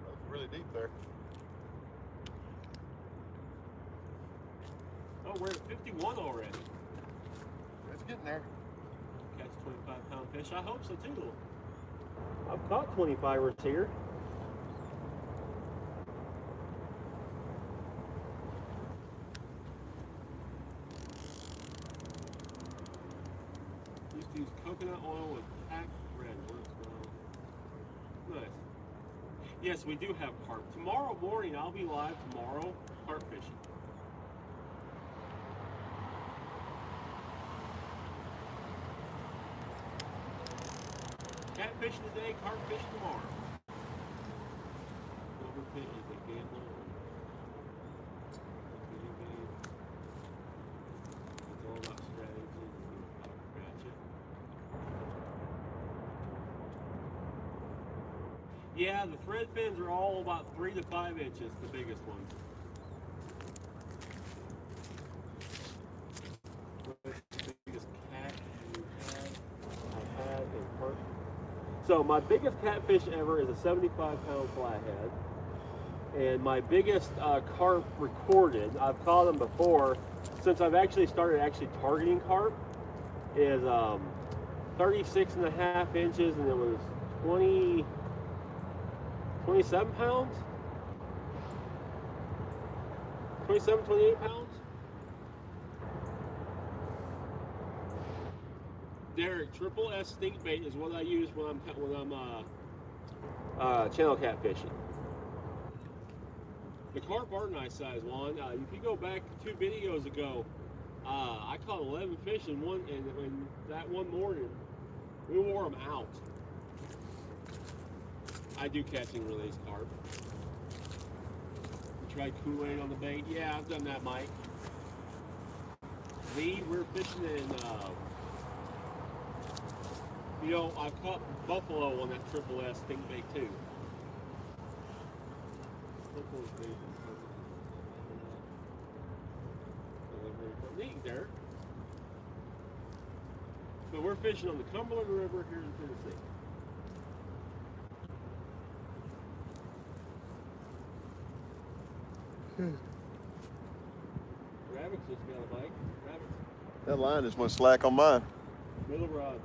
That was really deep there. Oh, we're at 51 already. It's getting there. Catch 25-pound fish. I hope so too. I've caught 25ers here. Used to use coconut oil with packed bread. Nice. Yes, we do have carp. Tomorrow morning, I'll be live tomorrow carp fishing. Catfish today, carp fish tomorrow. Silver pit is a gambler. It's all about strategy. Gotcha. Yeah, the thread fins are all about 3 to 5 inches, the biggest ones. So my biggest catfish ever is a 75-pound flathead, and my biggest carp recorded, I've caught them before, since I've actually started targeting carp, is 36.5 inches, and it was 27 pounds? 27, 28 pounds? Derek, triple S stink bait is what I use when I'm channel catfishing. The carp are nice size, Juan. If you go back 2 videos ago, I caught 11 fish in one, and that one morning, we wore them out. I do catch and release carp. You tried Kool-Aid on the bait? Yeah, I've done that, Mike. We're fishing in, I caught buffalo on that triple S stink bait too. Neat, Derek. But we're fishing on the Cumberland River here in Tennessee. Rabbits just got a bite. Rabbits. That line just went slack on mine. Middle rod.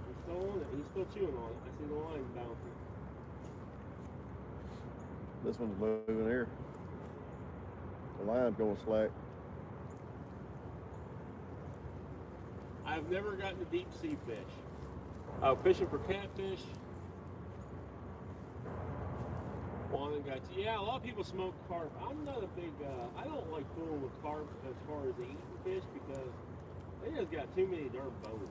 He's still on it. He's still chewing on it. I see the line bouncing. This one's moving here. The line's going slack. I've never gotten a deep sea fish. Fishing for catfish. Juan got you. Yeah, a lot of people smoke carp. I'm not a big. I don't like fooling with carp as far as eating fish because they just got too many darn bones.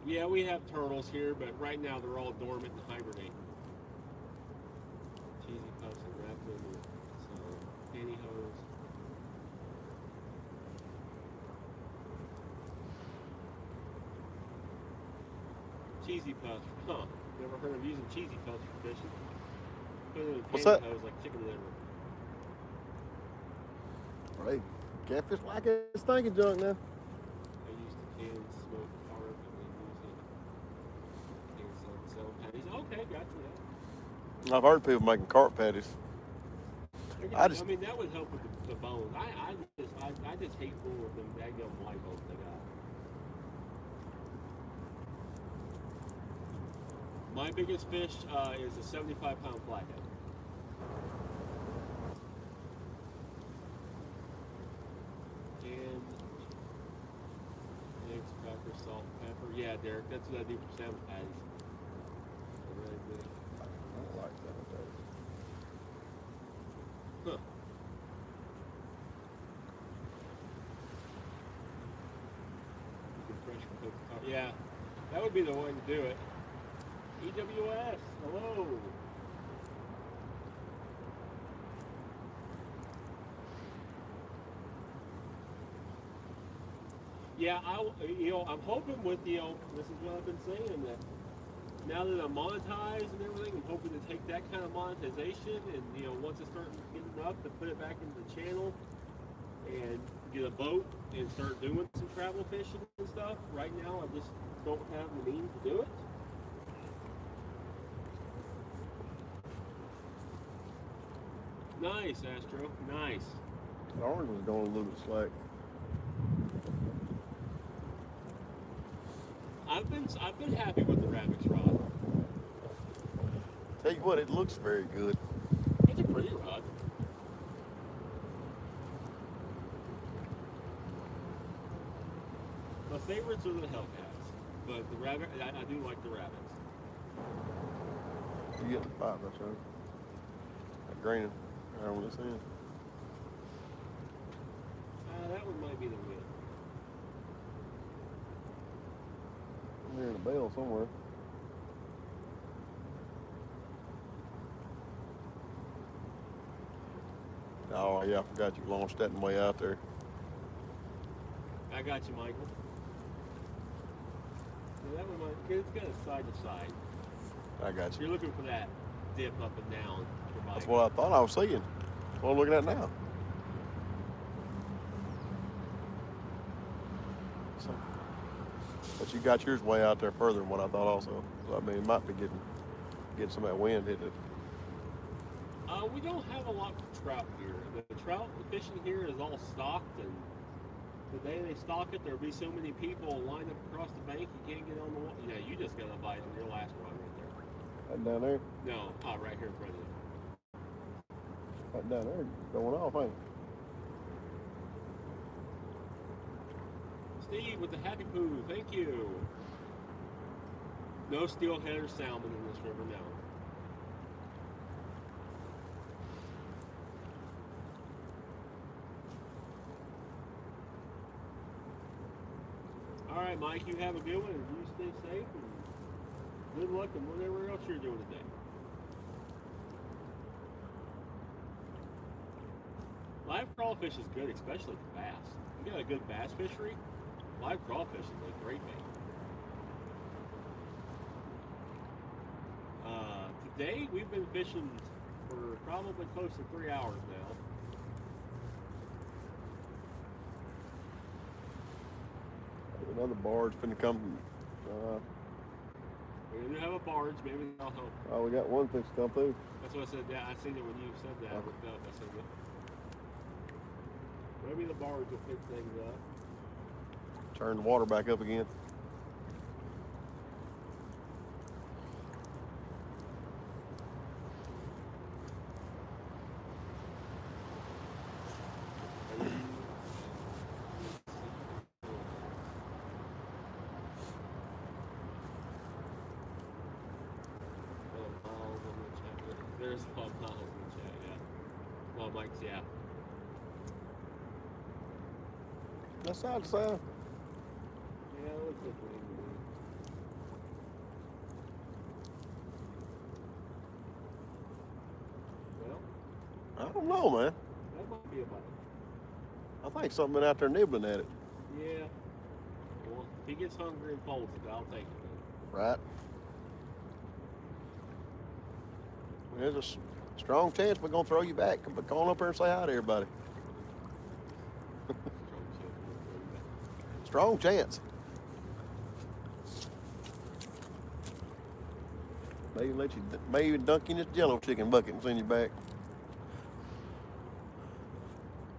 Yeah, we have turtles here, but right now they're all dormant and hibernating. Cheesy puffs and wrapped in some pantyhose. Cheesy puffs, huh? Never heard of using cheesy puffs for fishing. Put it in What's that? pantyhose like chicken liver. Hey, catfish like it stinking junk now. I used to can smoked carp and then use it. Can sell patties. Okay, gotcha. Yeah. I've heard people making carp patties. I mean, that would help with the bones. I just hate fooling with them daggum white bones they got. My biggest fish is a 75-pound flathead. And eggs, pepper, salt, pepper. Yeah, Derek, that's what I do for salmon patties. They're really good. I don't like that. Huh. Fresh cooked carp. Yeah, that would be the way to do it. EWS, hello. Yeah, I'm hoping with this is what I've been saying, that now that I'm monetized and everything, I'm hoping to take that kind of monetization and once I start getting up, to put it back into the channel and get a boat and start doing some travel fishing and stuff. Right now, I just don't have the means to do it. Nice, Astro. Nice. The orange was going a little bit slack. I've been happy with the Ravix rod. Tell you what, it looks very good. It's a pretty rod. My favorites are the Hellcats, but the rabbit, I do like the rabbits. You get the pipe, that's right. That green, I don't want to see it. That one might be the win. I'm hearing a bell somewhere. Oh yeah, I forgot you launched that way out there. I got you, Michael. Yeah, that one might, it's got a side to side. I got you. You're looking for that dip up and down. That's what I thought I was seeing. That's what I'm looking at now. So, but you got yours way out there further than what I thought also. So, I mean, it might be getting some of that wind hitting it. We don't have a lot of trout here. The trout fishing here is all stocked, and the day they stock it, there'll be so many people lined up across the bank you can't get on the water. Yeah, you just got a bite on your last rod right there. That down there? No, right here in front of you. Right down there, going off, ain't it? Steve with the happy poo, thank you. No steelhead or salmon in this river now. All right, Mike, you have a good one, and you stay safe, and good luck in whatever else you're doing today. Live crawfish is good, especially for bass. You got a good bass fishery, live crawfish is a great bait. Today we've been fishing for probably close to 3 hours now. Another barge finna come. We do have a barge, maybe that'll help. Oh, we got one fish come through. That's what I said. Yeah, I seen it when you said that. I looked up. I said, maybe the barge will pick things up. Turn the water back up again. There's Bob Miles in the chat, yeah. Well, Mike's, yeah. That's side to side. Yeah, it looks like rain to me. Well, I don't know, man. that might be a bite. I think something been out there nibbling at it. Yeah. Well, if he gets hungry and folds it, I'll take it. Right. There's a strong chance we're gonna throw you back. But come on up here and say hi to everybody. Strong chance. May even dunk you in this jello chicken bucket and send you back.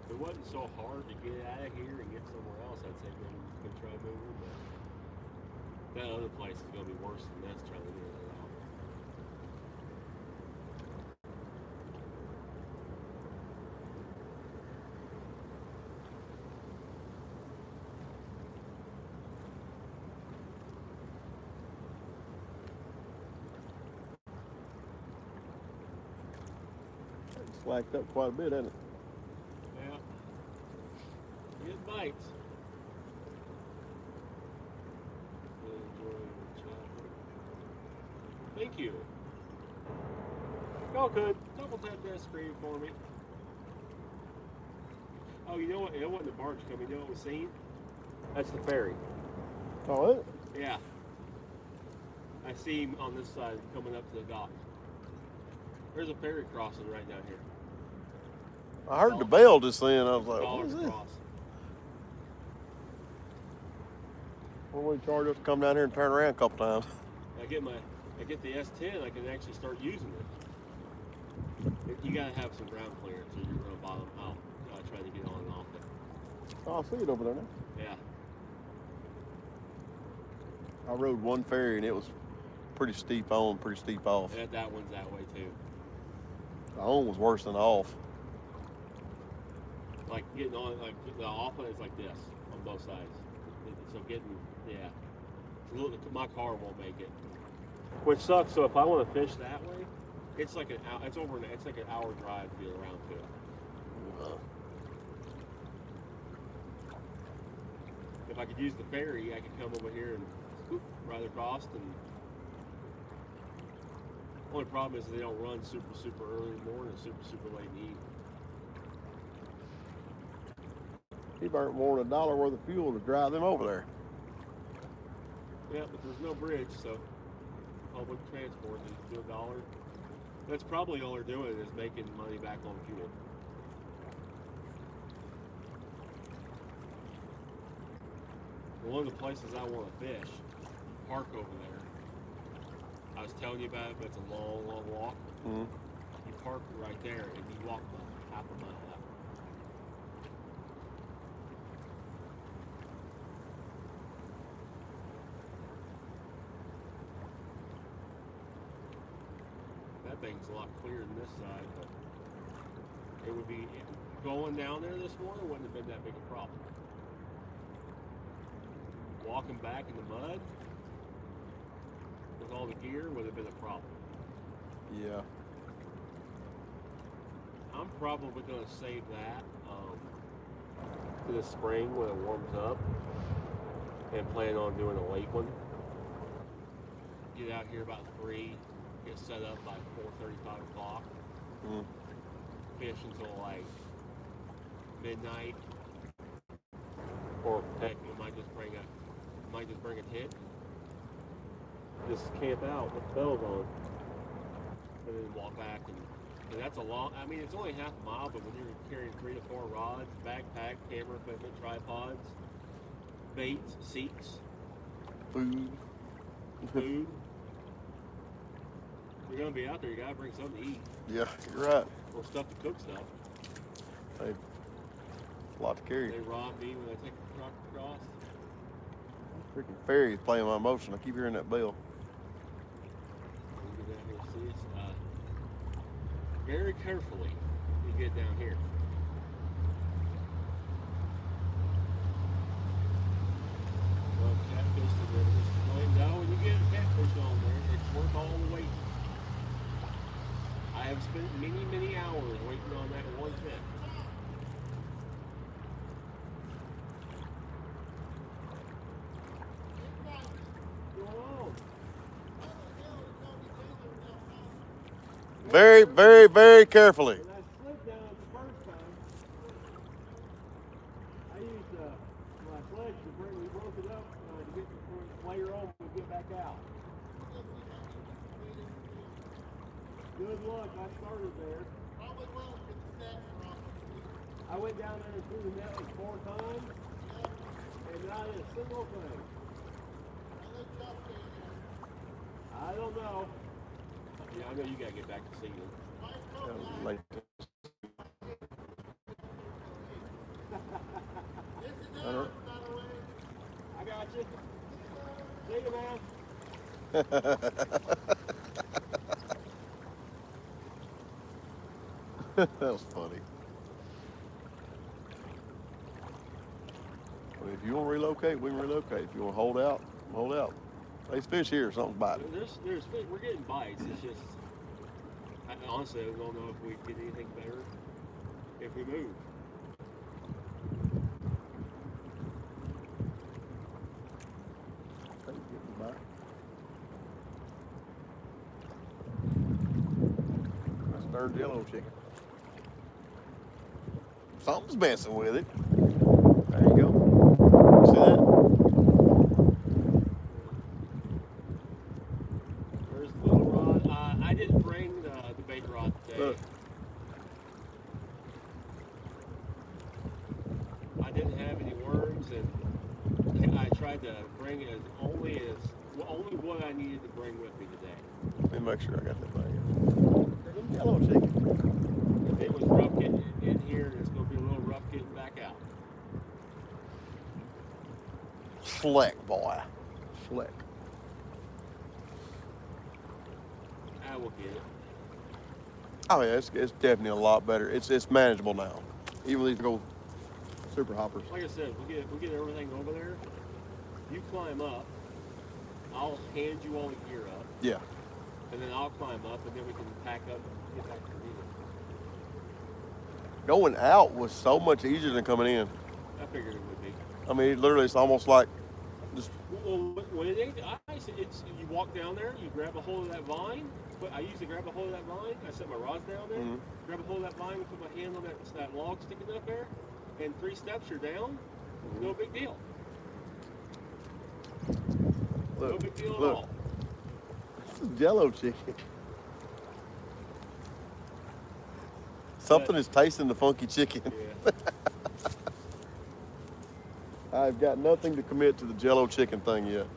If it wasn't so hard to get out of here and get somewhere else, I'd say maybe we could try moving, but that other place is gonna be worse than this trying to get it out. Slacked up quite a bit, hasn't it? Yeah. It bites. Thank you. Y'all could double tap that screen for me. Oh, you know what? It wasn't the barge coming. You know what was seen? That's the ferry. Oh, is it? Yeah. I see him on this side coming up to the dock. There's a ferry crossing right down here. I heard the bell just then. I was like, Dollar what is this? cross. What will we charge us to come down here and turn around a couple times? I get the S10. I can actually start using it. You gotta have some ground clearance, or you're gonna bottom out trying to get on and off it. Oh, I see it over there now. Yeah. I rode one ferry and it was pretty steep on, pretty steep off. Yeah, that one's that way too. The on was worse than the off. Like getting on, like the off one is like this on both sides. So getting, yeah. My car won't make it. Which sucks. So if I want to fish that way, it's like it's like an hour drive to get around to it. If I could use the ferry, I could come over here and whoop, right across. And only problem is they don't run super early in the morning and super late in the evening. He burnt more than $1 worth of fuel to drive them over there. Yeah, but there's no bridge, so public transport is $1. That's probably all they're doing is making money back on fuel. One of the places I want to fish, park over there. I was telling you about it, but it's a long walk. Mm-hmm. You park right there and you walk about half a mile out. That thing's a lot clearer than this side, but it would be going down there this morning wouldn't have been that big a problem. Walking back in the mud with all the gear would have been a problem. Yeah. I'm probably going to save that for the spring when it warms up, and plan on doing a late one. Get out here about 3, get set up by 4:30, 5 o'clock. Mm. Fish until like midnight, or heck, you might just bring a tent, just camp out with the bells on, and then walk back. And that's a long. I mean, it's only half a mile, but when you're carrying 3 to 4 rods, backpack, camera equipment, tripods, baits, seats, Food. you're gonna be out there. You gotta bring something to eat. Yeah, you're right. Or stuff to cook stuff. Hey, it's a lot to carry. They rob me when I take the truck across. Freaking ferry's playing my emotion. I keep hearing that bell. You get down here and see us. Very carefully you get down here. Well, catfish the river this morning. No, when you get a catfish on there, it's worth all the waiting. I have spent many, many hours waiting on that one fish. Very, very, very carefully. When I slid down the first time, I used my sledge to bring, we broke it up to get later on when we get back out. Good luck, I started there. I went down there and threw the net like 4 times, and not a single thing. I don't know. Yeah, I know you gotta get back to season. Like, I got you. See you, man. that was funny. I mean, if you want to relocate, we can relocate. If you want to hold out, hold out. There's fish here, something's biting. There's fish. We're getting bites. It's just, honestly, I don't know if we get anything better if we move. That's their jello chicken. Something's messing with it. There you go. See that? Where's the little rod? I didn't bring the bait rod today. Look. I didn't have any worms, and I tried to bring it only what I needed to bring with me today. Let me make sure I got that thing. There's jello chicken. It was rough getting in here, and it's going to be a little rough getting back out. Schleck, boy. Schleck. I will get it. Oh yeah, it's definitely a lot better. It's manageable now. Even these go super hoppers. Like I said, if we get everything over there, you climb up, I'll hand you all the gear up, Yeah. and then I'll climb up, and then we can pack up and get back to the meeting. Going out was so much easier than coming in. I figured it would be. I mean, literally, it's almost like just. Well, when it ain't ice, it's you walk down there, you grab a hold of that vine. But I usually grab a hold of that vine. I set my rods down there, grab a hold of that vine, and put my hand on that log sticking up there, and 3 steps you're down. No big deal. Look, no big deal look. at all. This is jello chicken. Something is tasting the funky chicken. Yeah. I've got nothing to commit to the jello chicken thing yet.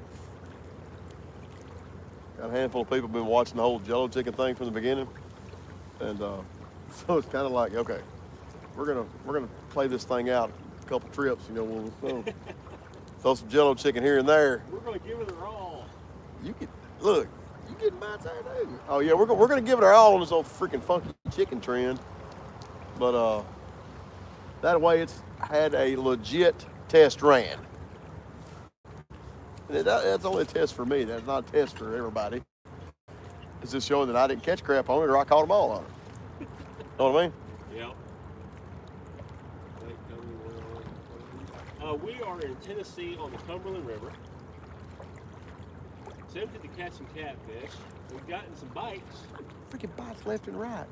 Got a handful of people been watching the whole jello chicken thing from the beginning, and so it's kind of like, okay, we're gonna play this thing out a couple trips, you know, we'll throw some jello chicken here and there. We're gonna give it our all. You can look, you getting bites there too. Oh yeah, we're gonna give it our all on this old freaking funky chicken trend. But that way it's had a legit test ran. And that's only a test for me. That's not a test for everybody. It's just showing that I didn't catch crap on it or I caught them all on it. Know what I mean? Yeah. We are in Tennessee on the Cumberland River. Attempted to catch some catfish. We've gotten some bites. Freaking bites left and right.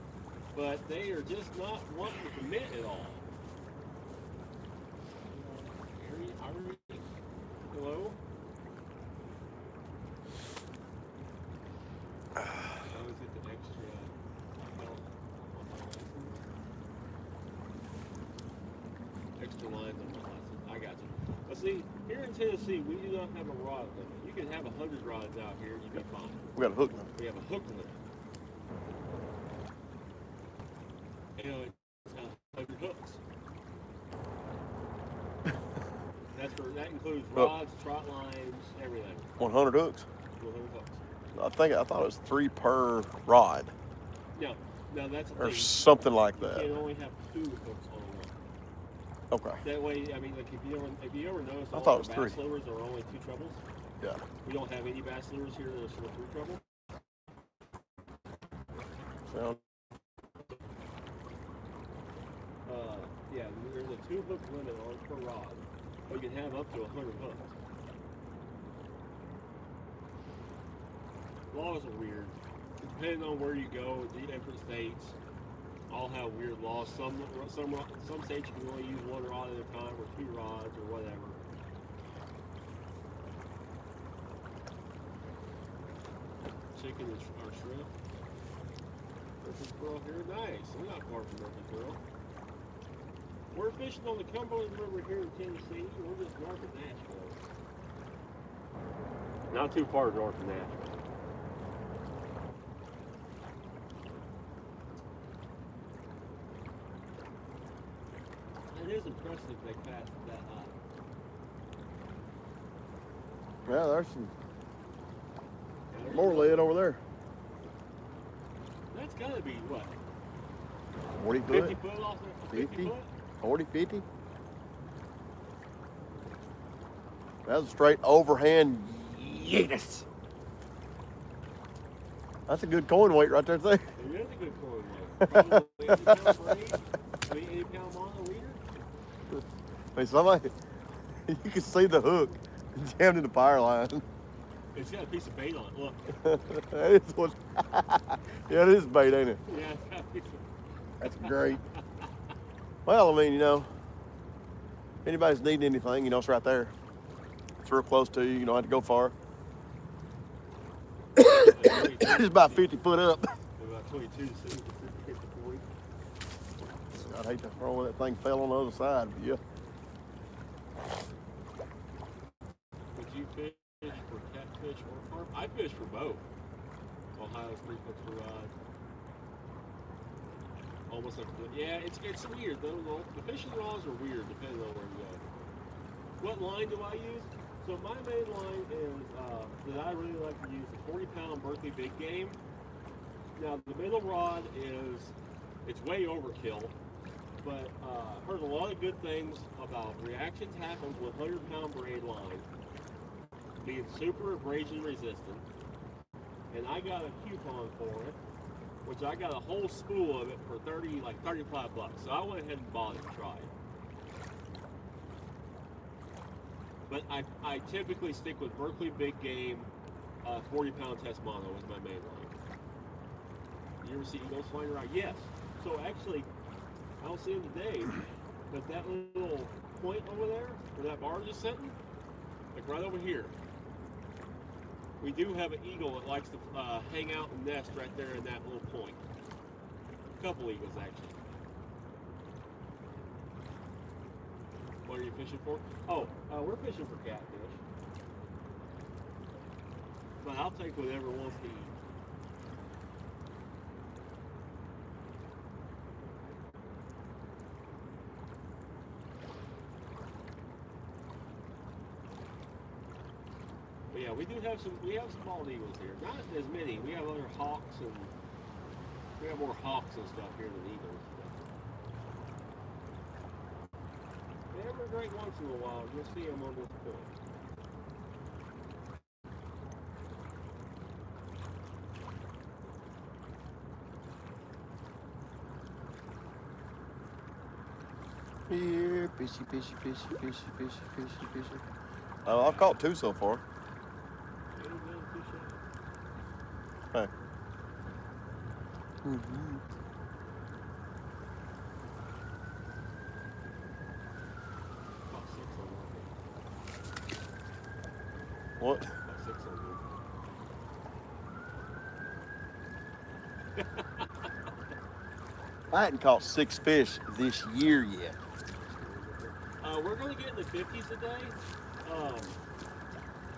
But they are just not wanting to commit at all. Hello? I always hit the extra. Extra lines on my license. I got you. But see, here in Tennessee, we do not have a rod limit. You can have 100 rods out here, you'd be fine. We got a hook limit. We have a hook limit. You know, it's 100 hooks. That includes rods, trot lines, everything. 100 hooks. 100 hooks. I thought it was 3 per rod. No, that's a or thing. something like that. You can only have 2 hooks on one. Okay. That way, I mean, like if you ever notice, I all thought it our was bass 3. lures are only 2 trebles. Yeah. We don't have any bass lures here that are 3 treble. Sound. Yeah, there's a 2 hook limit on per rod, but you can have up to 100 hooks. Laws are weird. Depending on where you go, the different states all have weird laws. Some states you can only use 1 rod at a time, or 2 rods, or whatever. Chicken or shrimp. Murfreesboro here, nice. We're not far from Murfreesboro. We're fishing on the Cumberland River here in Tennessee. We're just north of Nashville. Not too far north of Nashville. It is impressive they passed that high. Yeah, there's some more lead over there. That's gotta be what? 40 foot? 50 foot off there? 50 foot? 40, 50. That was a straight overhand yeetus. That's a good coin weight right there, too. It is a good coin weight. Probably 80 pound braid, 80 pound mono leader. I mean, somebody, you can see the hook jammed in the power line. It's got a piece of bait on it, look. That is what, yeah, it is bait, ain't it? Yeah, it's got a piece of That's great. Well, I mean, you know, if anybody's needing anything, you know, it's right there. It's real close to you. You don't have to go far. It's about 50 foot up. About 22 to 50, 40. I'd hate to throw where that thing fell on the other side. But yeah. Would you fish for catfish or carp? I fish for both. Ohio's 3 foot per rod. Almost like yeah, it's weird though. The fishing laws are weird depending on where you go. What line do I use? So my main line is that I really like to use the 40-pound Berkeley Big Game. Now the middle rod it's way overkill, but heard a lot of good things about reactions happens with 100-pound braid line being super abrasion resistant, and I got a coupon for it, which I got a whole spool of it for $35. So I went ahead and bought it to try it. But I typically stick with Berkeley Big Game 40-pound test mono as my main line. You ever see eagles flying around? Yes. So actually, I don't see them today, but that little point over there, where that barge is sitting, like right over here, we do have an eagle that likes to hang out and nest right there in that little point. A couple eagles, actually. What are you fishing for? Oh, we're fishing for catfish. But I'll take whatever wants to eat. But yeah, we have some bald eagles here. Not as many. We have other hawks and we have more hawks and stuff here than eagles. migrate once in a while. You'll see them on this point. Here, fishy, fishy, fishy, fishy, fishy, fishy, fishy. Oh, I've caught 2 so far. Hey. Mm-hmm. What? I hadn't caught 6 fish this year yet. We're going to get in the 50s today.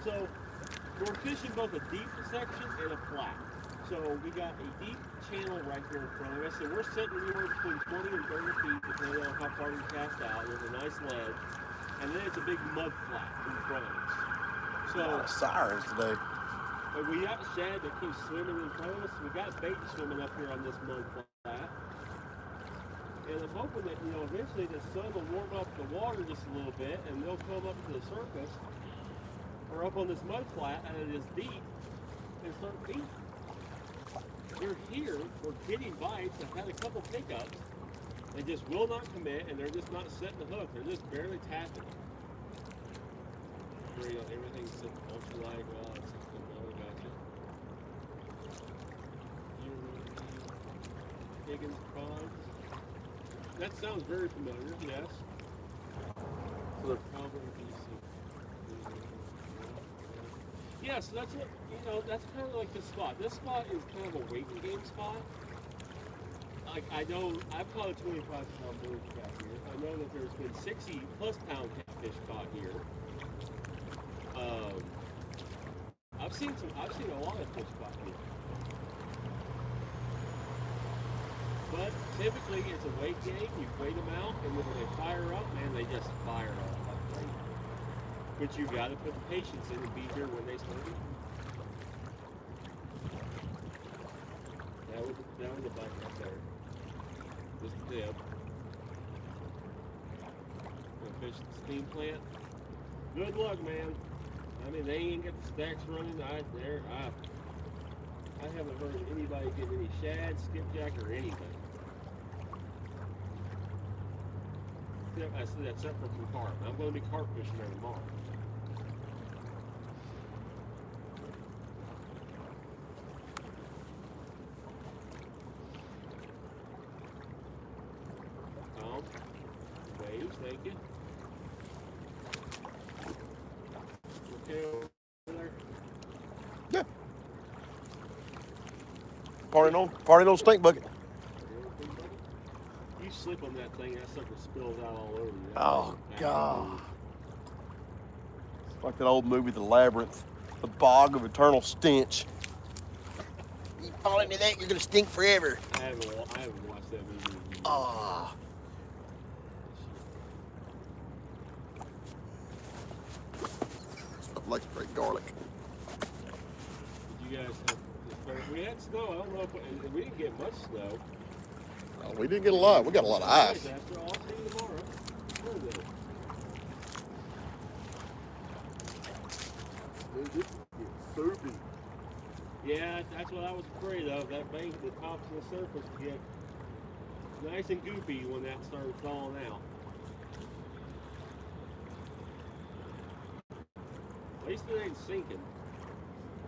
So we're fishing both a deep section and a flat. So we got a deep channel right here in front of us. So we're sitting anywhere between 20 and 30 feet, depending on how far we cast out. There's a nice ledge. And then it's a big mud flat in front of us. So sirens today. we got shad that keeps swimming in front of us. We got bait swimming up here on this mud flat. And I'm hoping that, eventually the sun will warm up the water just a little bit and they'll come up to the surface or up on this mud flat and it is deep and start feeding. They're here, we're getting bites. I've had a couple pickups. They just will not commit and they're just not setting the hook. They're just barely tapping it. Everything's ultralight. Well, it's gotcha. Higgins Pond. That sounds very familiar, yes. So they're probably DC. Yeah, so that's what, that's kind of like the spot. This spot is kind of a waiting game spot. Like, I've caught a 25-pound bull cat here. I know that there's been 60-plus pound catfish caught here. I've seen a lot of fish caught here. But typically it's a wait game. You wait them out, and then when they fire up, man, they just fire up like crazy. But you got to put the patience in and be here when they start eating. That was a bite right there. Just a dip. Gonna fish the steam plant. Good luck, man. I mean, they ain't got the stacks running. I haven't heard of anybody getting any shad, skipjack, or anything. Except for some carp. I'm going to be carp fishing there tomorrow. Tom, waves, thank you. Okay over there? Yeah. Party on stink bucket. You slip on that thing, that sucker spills out all over you. Oh, God. It's like that old movie, The Labyrinth, the bog of eternal stench. You fall into that, you're going to stink forever. I haven't watched that movie. Ah. Like straight garlic. Did you guys have, we had snow, I don't know if we didn't get much snow. Oh, we didn't get a lot. We got a lot of ice. After all, see you tomorrow. Soupy. Yeah, that's what I was afraid of. That bank, the tops of the surface would get nice and goopy when that started thawing out. At least it ain't sinking.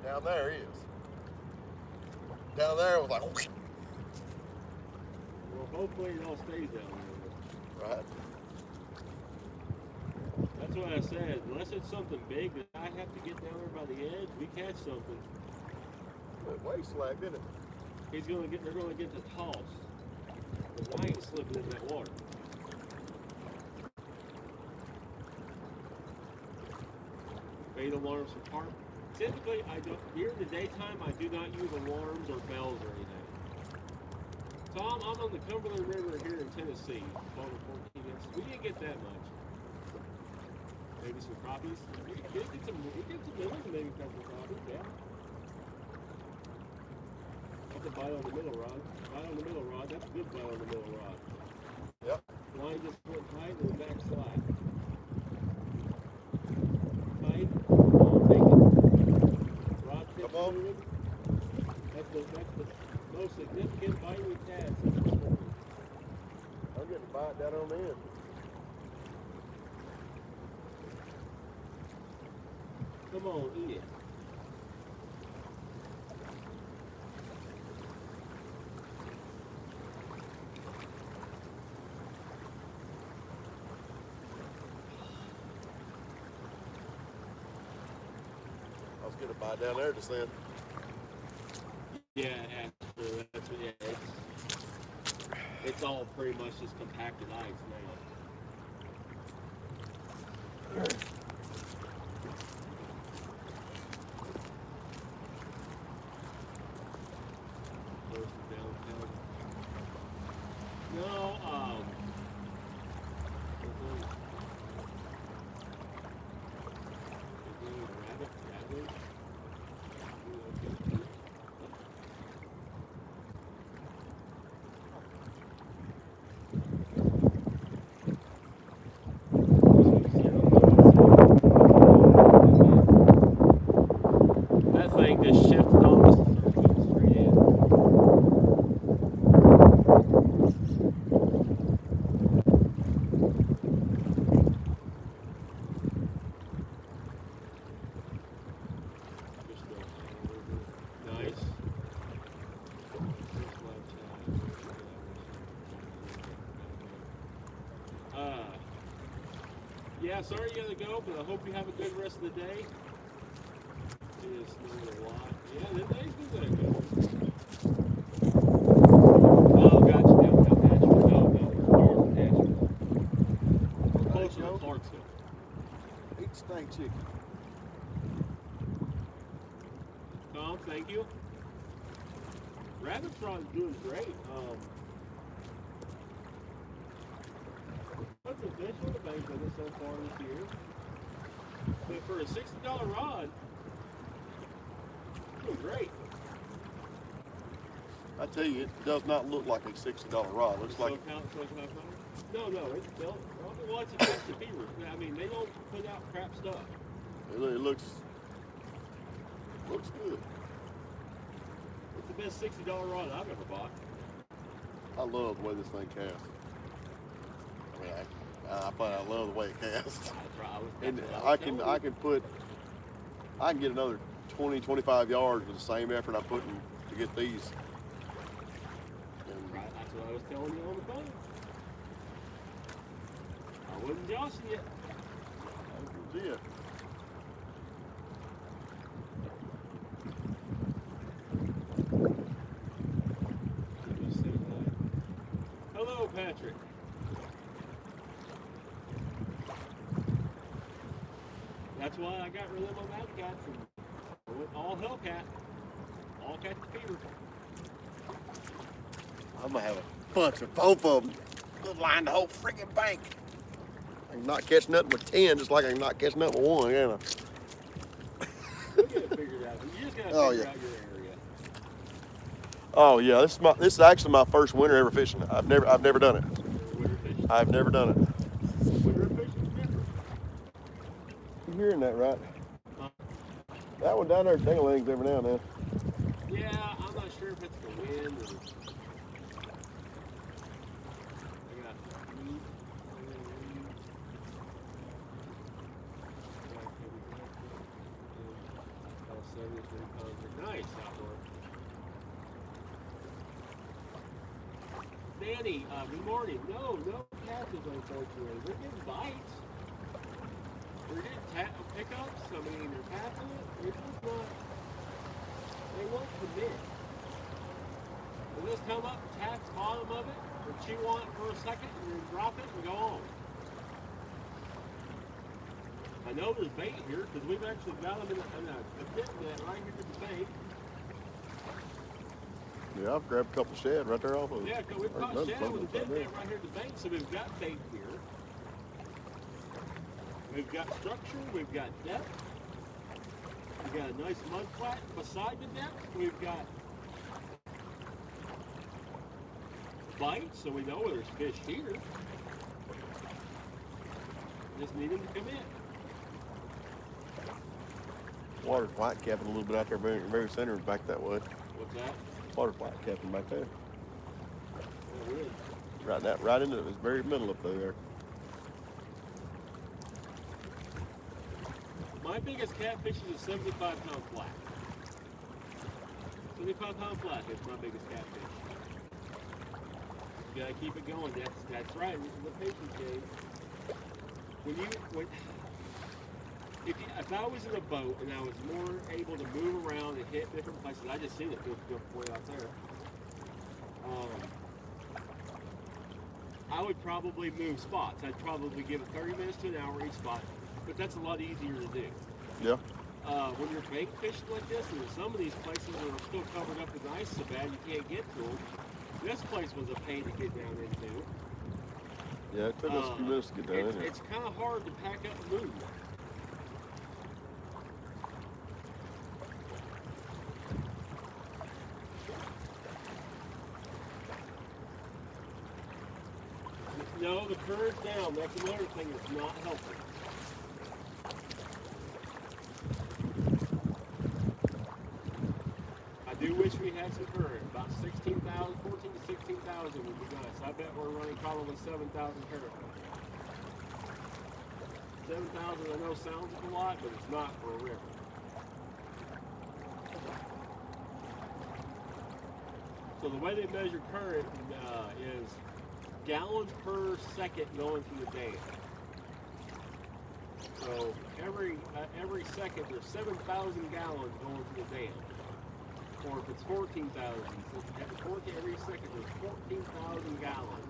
Down there is. Down there it was like. Well, hopefully it all stays down there. Right. That's what I said. Unless it's something big that I have to get down there by the edge, we catch something. It way slack, didn't it? They're gonna get the toss. Because I ain't slipping in that water. Bait alarms for carp. Typically, here in the daytime, I do not use alarms or bells or anything. Tom, I'm on the Cumberland River here in Tennessee. 12 or 14 inches. We didn't get that much. Maybe some crappies. We get some little, maybe a couple of crappies, yeah. That's a bite on the middle rod. Bite on the middle rod. That's a good bite on the middle rod. Yep. Line just went tight and the back slack. significant bite we've had. I'm getting a bite down on the end. Come on, eat it. Let's get a bite down there just then. Yeah, actually, that's what, yeah, it's all pretty much just compacted ice now. No, rabbit. That thing just shifted on us and started going straight in. Nice. Yeah, sorry you gotta go, but I hope you have a good rest of the day. It is snowing a lot. Yeah, the day's been good. Oh, gotcha. No, Patrick. No, north of Patrick. We're closer to Clarksville. Eat steak chicken. Tom, thank you. Rabbit Frog's doing great. Put some fish on the bank with it so far this year. But for a $60 rod, it's doing great. I tell you, it does not look like a $60 rod. It looks like No, it's built. Well, it's a Texas Beaver. I mean, they don't put out crap stuff. it looks good. It's the best $60 rod I've ever bought. I love the way this thing casts. I mean, I love the way it casts. And I can get another 20, 25 yards with the same effort I put in to get these. And Right, that's what I was telling you on the phone. I wasn't joshing you. that was it. Hello, Patrick. That's why I got rid of my mad cats and went all Hellcat. All cat fever. I'm gonna have a bunch of both of them. Good line the whole freaking bank. I can not catch nothing with 10, just like I can not catch nothing with 1, can't I? We'll get it figured out. You just gotta figure out your area. Oh yeah, this is actually my first winter ever fishing. I've never done it. Winter fishing. I've never done it. Winter fishing different. You hearing that right? Huh? That one down there ding-a-lings every now and then. Yeah, I'm not sure if it's the wind or. I got meat. Nice outdoor. Danny, good morning. No catches, unfortunately. We're getting bites. We're getting pickups. I mean, they're tapping it. It's just not. They won't commit. They just come up, tap the bottom of it, or chew on it for a second, and then drop it and go on. I know there's bait here because we've actually got them in a pit net right here at the bank. Yeah, I've grabbed a couple shad right there off of it. Yeah, because we've caught shad with a pit net right here at the bank, so we've got bait here. We've got structure, we've got depth. We've got a nice mud flat beside the depth. We've got bite, so we know there's fish here. Just need them to come in. Water's white capping a little bit out there, very, very center back that way. What's that? butterfly capping back there. Oh, really? Right into the very middle up there. My biggest catfish is a 75-pound flat. 75-pound flat is my biggest catfish. You gotta keep it going. That's right. This is a patience game. If I was in a boat and I was more able to move around and hit different places, I just seen it go way out there. I would probably move spots. I'd probably give it 30 minutes to an hour each spot, but that's a lot easier to do. Yeah. When you're bait fishing like this, and some of these places are still covered up with ice so bad you can't get to them. This place was a pain to get down into. Yeah, it took us a few minutes to get down in there. It's kind of hard to pack up and move. No, the current's down. That's another thing that's not helping. I do wish we had some current. About 16,000, 14 to 16,000 would be nice. I bet we're running probably 7,000 current. 7,000 I know sounds like a lot, but it's not for a river. So the way they measure current is gallons per second going through the dam. So every second there's 7,000 gallons going through the dam. Or if it's 14,000, every second there's 14,000 gallons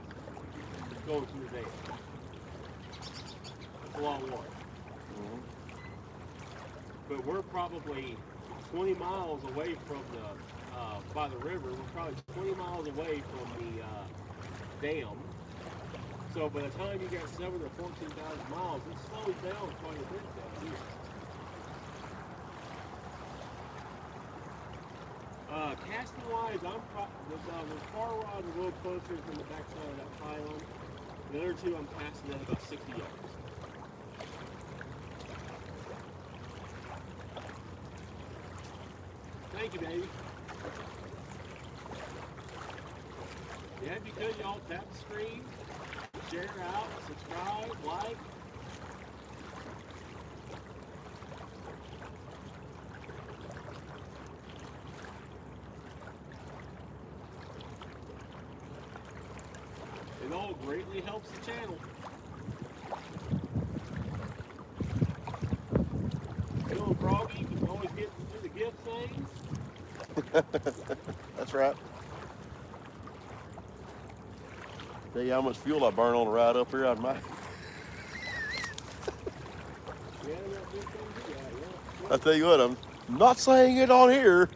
going through the dam. That's a lot of water. Mm-hmm. But we're probably 20 miles away from by the river. We're probably 20 miles away from the dam. So by the time you get 7,000 or 14,000 miles, it slows down quite a bit down here. Casting wise, the far rod is a little closer from the backside of that pylon. The other two I'm casting at about 60 yards. Thank you, baby. Yeah, if you could, y'all tap the screen, share it out, subscribe, like. It all greatly helps the channel. Feeling froggy, you can always get through the gift things. That's right. Tell you how much fuel I burn on the ride up here out of my. I tell you what, I'm not saying it on here.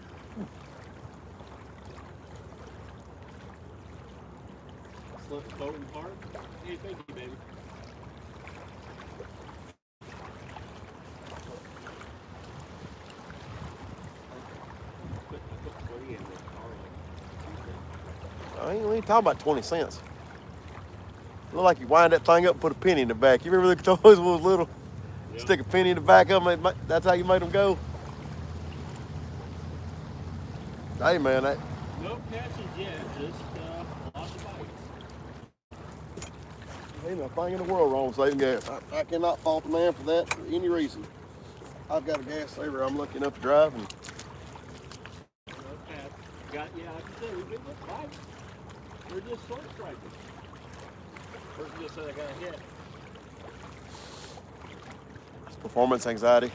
Slip the boat in park. Hey, thank you, baby. I put 20 in the car. I ain't talking about 20 cents. Look like you wind that thing up and put a penny in the back. You remember the toys when we was little? Yep. Stick a penny in the back of them. That's how you made them go. Hey man, No catches yet, just lots of bites. ain't a thing in the world wrong with saving gas. I cannot fault the man for that for any reason. I've got a gas saver. I'm lucky enough to drive, and Okay. Like I said, we've been with bites. We're just short striking. Person just said I got a hit. it's performance anxiety.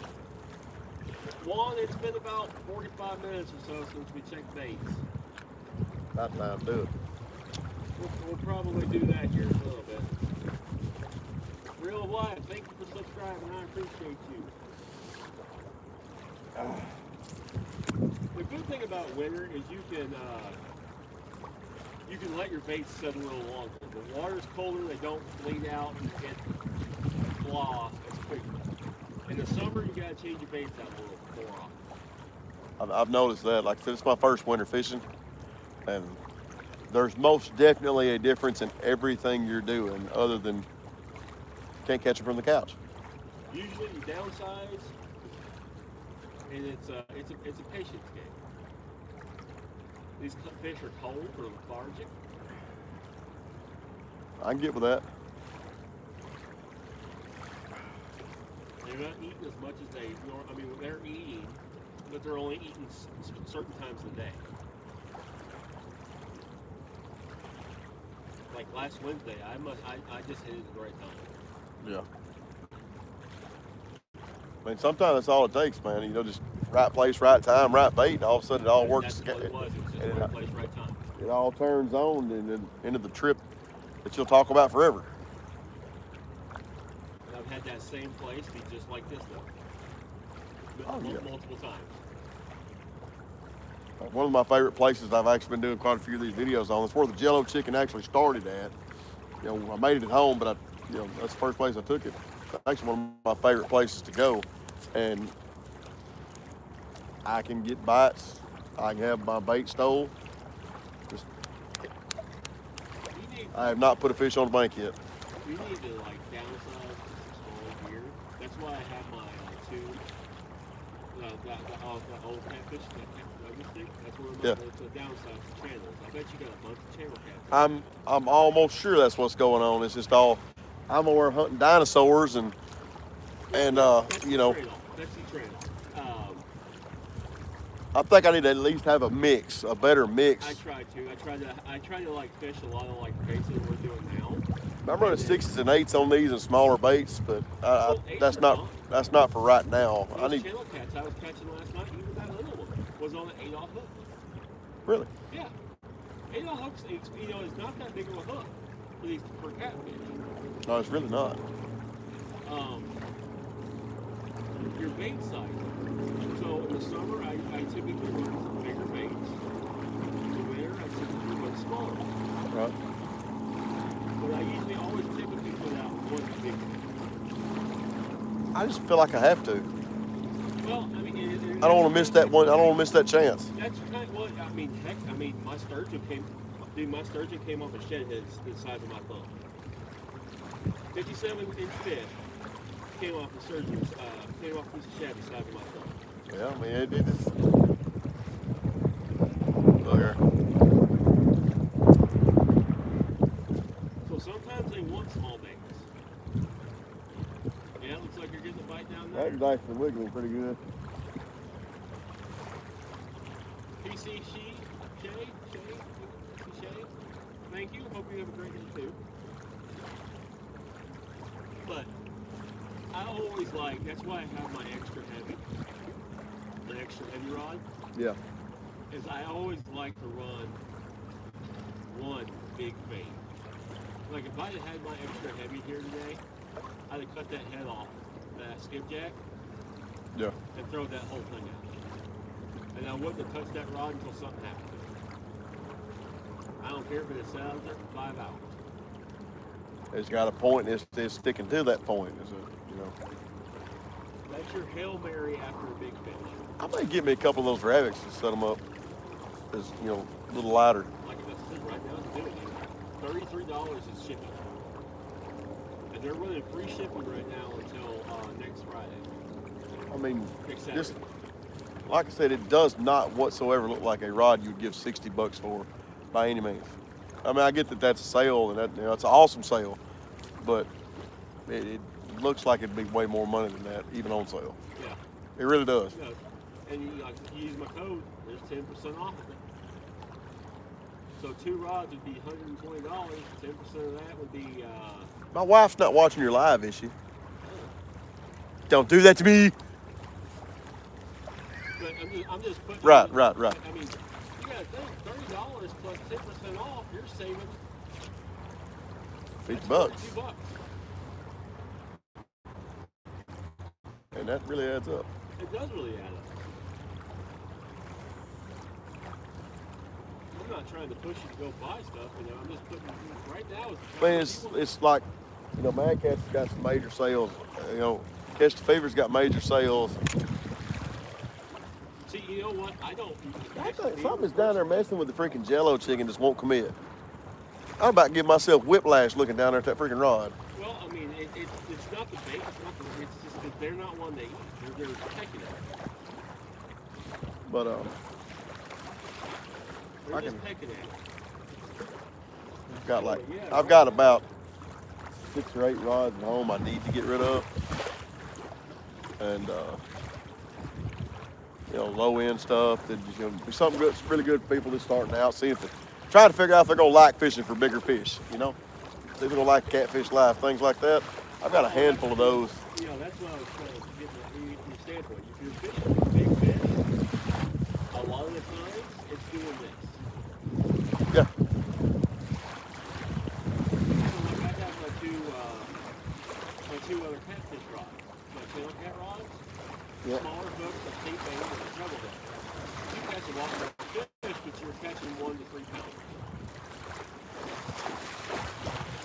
One, it's been about 45 minutes or so since we checked baits. About time to do it. We'll probably do that here in a little bit. Real Live, thank you for subscribing. I appreciate you. The good thing about winter is you can let your baits sit a little longer. The water's colder, they don't bleed out and get blah as quick. In the summer, you gotta change your baits out a little more often. I've noticed that. Like, this is my first winter fishing, and there's most definitely a difference in everything you're doing, other than can't catch it from the couch. Usually, you downsize, and it's a patience game. These fish are cold or lethargic. I can get with that. They're not eating as much as they. I mean, they're eating, but they're only eating certain times of the day. Like last Wednesday, I just hit it at the right time. Yeah. I mean, sometimes that's all it takes, man. You know, just right place, right time, right bait, and all of a sudden it all works. That's what it was. It was just right place, right time. It all turns on and then into the trip that you'll talk about forever. And I've had that same place be just like this though. Oh, yeah. Multiple times. One of my favorite places I've actually been doing quite a few of these videos on is where the jello chicken actually started at. You know, I made it at home, but that's the first place I took it. It's actually one of my favorite places to go, and I can get bites. I can have my bait stole. Just, I have not put a fish on the bank yet. You need to like downsize some small gear. That's why I have my two. The old catfish, that's one of my the downside channels. I bet you got a bunch of channel cats. I'm almost sure that's what's going on. It's just all I'm over hunting dinosaurs and you know. That's the trail. I think I need to at least have a mix, a better mix. I try to like fish a lot of like baits that we're doing now. I'm running 6s and 8s on these and smaller baits, but that's not for right now. Those I need channel cats I was catching last night, even that little one was on an 8-aught hook. Really. Yeah, 8-aught hooks, you know, is not that big of a hook for catfish. No, it's really not. Your bait size. So in the summer, I typically run some bigger baits. In the winter, I typically run smaller ones. Right. But I usually always typically put out one big one. I just feel like I have to. Well, I mean, I don't want to miss that one. I don't want to miss that chance. That's kind of what I mean. Heck, I mean, my sturgeon came off a shed the size of my thumb. 57-inch fish came off a piece of shad the size of my thumb. Yeah, I mean, it is. Look here. So sometimes they want small baits. Yeah, it looks like you're getting a bite down there. That's actually wiggling pretty good. PC Shay, thank you. Hope you have a great day too. But I always that's why I have my extra heavy rod. Yeah. Is I always like to run one big bait. Like if I had my extra heavy here today, I'd have cut that head off, that skipjack. Yeah. And throw that whole thing out. And I wouldn't have touched that rod until something happened. I don't care if it sat out there for 5 hours. It's got a point. It's sticking to that point. Is it? You know. That's your Hail Mary after a big fish. I may get me a couple of those rabbits and set them up as a little lighter. Like I said, right now it's doing $33 is shipping. And they're running free shipping right now until next Friday. I mean, just like I said, it does not whatsoever look like a rod you'd give $60 for by any means. I mean, I get that that's a sale and that it's an awesome sale, but it looks like it'd be way more money than that, even on sale. Yeah. It really does. Yeah. And you use my code, there's 10% off of it. So 2 rods would be $120. 10% of that would be. My wife's not watching your live, is she? Don't do that to me. But I'm just putting. Right. I mean, you got to think $30 plus 10% off. You're saving $50. $2. And that really adds up. It does really add up. I'm not trying to push you to go buy stuff, I'm just putting right now. I mean, it's like, Mad Cat's got some major sales. Catch the Fever's got major sales. See, you know what? I don't. Something's down there messing with the freaking jello chicken, just won't commit. I'm about to give myself whiplash looking down there at that freaking rod. Well, I mean, it's not the bait. It's just that they're not one they eat. They're protecting it. But They're just picking at it. I've got about 6 or 8 rods at home I need to get rid of, and low end stuff that be something good, really good for people just starting out, trying to figure out if they're gonna like fishing for bigger fish. See if they're gonna like catfish live, things like that. I've got a handful of those. That's what I was trying to get from your standpoint. If you're fishing for big fish, a lot of the times it's doing this. Yeah. So like I have my two other catfish rods. My tail cat rods, smaller hooks, a tape bait, and a treble hook. You catch a lot more fish, but you're catching 1 to 3 pounds.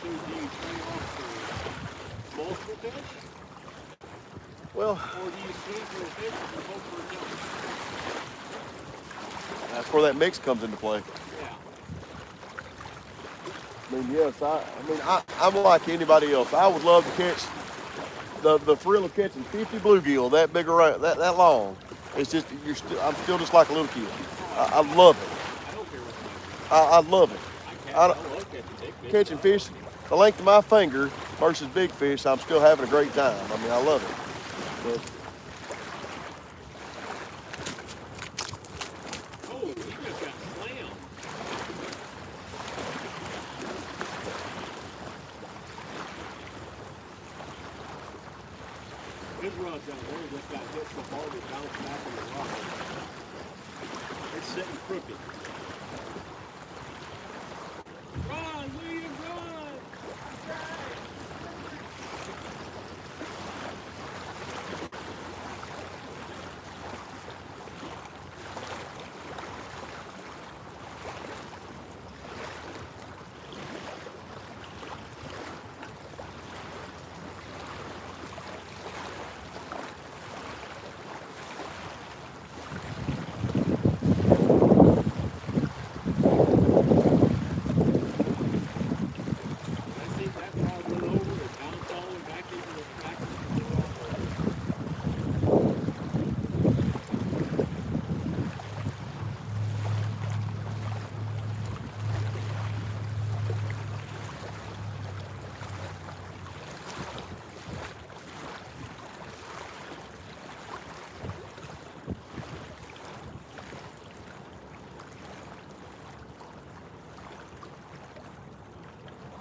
So do you trade off for multiple fish? Well, or do you swing for a fish and hope for a jump? That's where that mix comes into play. Yeah. I mean, yes, I'm like anybody else. I would love to catch the thrill of catching 50 bluegill that big around, that long. It's just I'm still just like a little kid. I love it. I don't care what you do. I love it. I love catching big fish. Catching fish the length of my finger versus big fish, I'm still having a great time. I mean, I love it. But oh, he just got slammed. His rod's down there just got hit so hard it bounced back in the rock. It's sitting crooked. Run, William, run!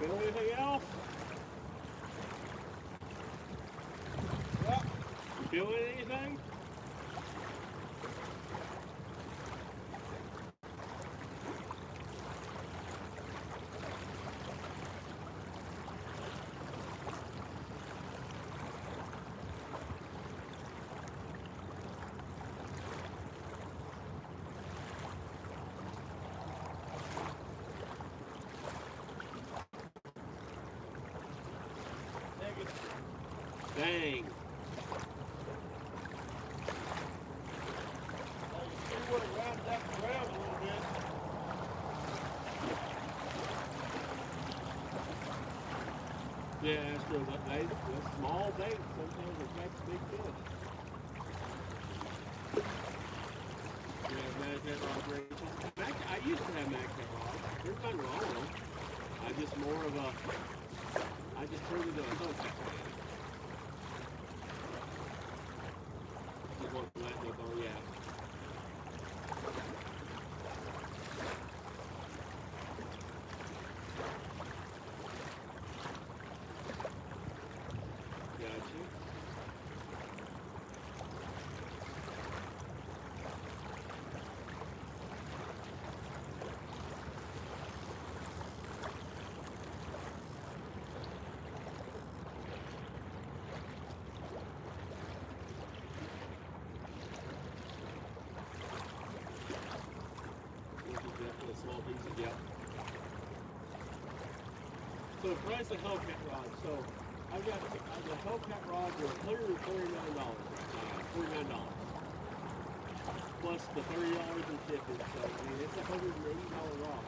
Feel anything else? Yeah. You feeling anything? Dang. Yeah, that's true. Those small baits sometimes will catch big fish. You have magnet rod ranges. I used to have magnet rods. There's nothing wrong with them. I just turned into a hook. Yeah. Gotcha. Small pieces, yeah. So the price of Hellcat rods. So I've got the Hellcat rods are $149 right now. $49. Plus the $30 in shipping. So I mean it's $180 rod.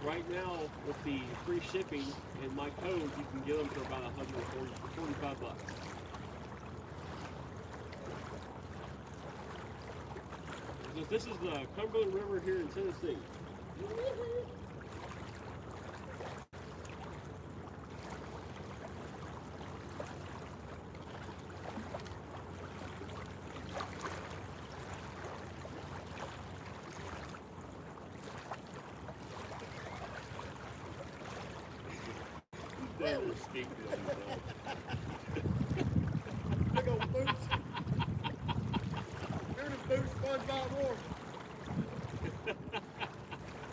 Right now with the free shipping and my code you can get them for about $145. This is the Cumberland River here in Tennessee. Never speak to himself. Big old boots. They're the boots SpongeBob wore.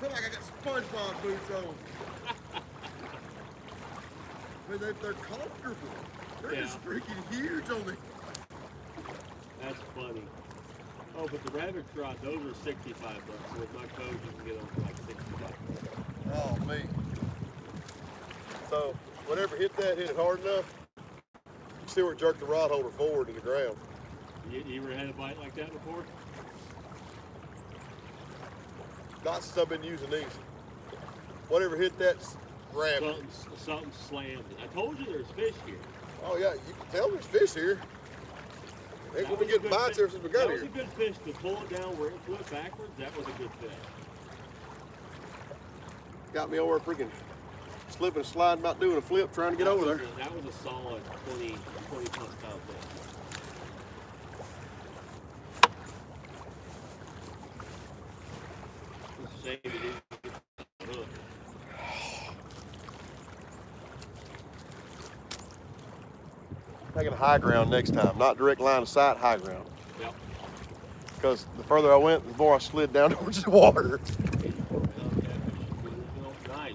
Feel like I got SpongeBob boots on. I mean, they're comfortable. They're Yeah. just freaking huge on me. That's funny. Oh, but the rabbit trot, those are $65. So with my code, you can get them for like $65. Oh, me. So, whatever hit it hard enough. You see where it jerked the rod holder forward to the ground. You ever had a bite like that before? Not since I've been using these. Whatever hit that, grabbed it. Something slammed it. I told you there's fish here. Oh, yeah, you can tell there's fish here. Ain't gonna be getting bites ever since we got That was here. a good fish to pull it down where it flipped backwards. That was a good fish. Got me over freaking slipping and sliding about doing a flip trying to get over there. That was a solid 20 plus pound fish. It's a shame it didn't get the hook. Taking a high ground next time, not direct line of sight, high ground. Yep. Because the further I went, the more I slid down towards the water. Nice.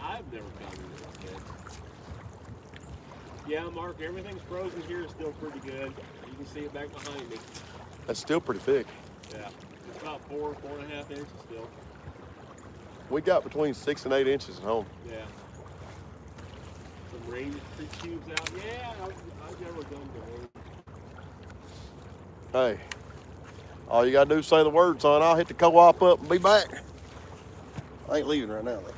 I've never found it like that. Yeah, Mark, everything's frozen here is still pretty good. You can see it back behind me. That's still pretty thick. Yeah. It's about 4.5 inches still. We got between 6 and 8 inches at home. Yeah. Some rain cubes out. Yeah, I've never done the rain. Hey, all you gotta do is say the word, son. I'll hit the co-op up and be back. I ain't leaving right now, though.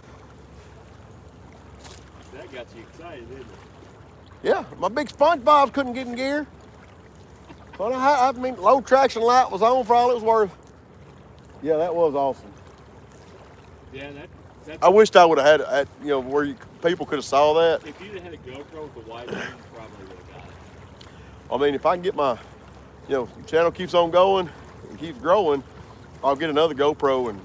That got you excited, didn't it? Yeah, my big SpongeBob couldn't get in gear. But I mean, low traction light was on for all it was worth. Yeah, that was awesome. Yeah, that's I wished I would have had, where people could have saw that. if you'd have had a GoPro with the wide lens, you probably would have got it. I mean, if I can get my, channel keeps on going and keeps growing, I'll get another GoPro and,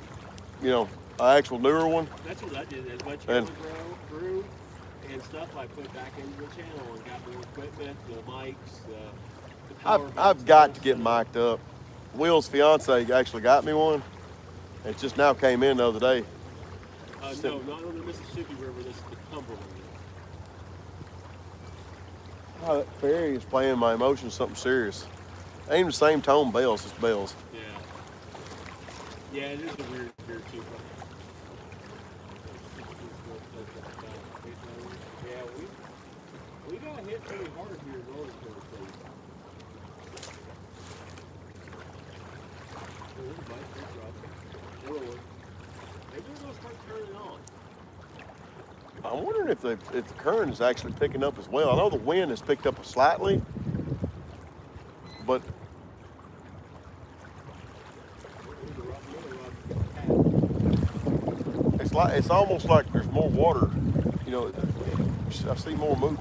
an actual newer one. That's what I did. As my channel grew and stuff, I put back into the channel and got more equipment, the mics, the power I've got to get mic'd up. Will's fiance actually got me one. It just now came in the other day. No, not on the Mississippi River. This is the Cumberland River. Oh, that ferry is playing my emotions something serious. Ain't even the same tone bells, it's bells. Yeah. Yeah, it is a weird too. Yeah, we got hit pretty hard here in Northern Tennessee. Maybe we're gonna start turning on. I'm wondering if the current is actually picking up as well. I know the wind has picked up slightly, but it's almost like there's more water. I see more movement.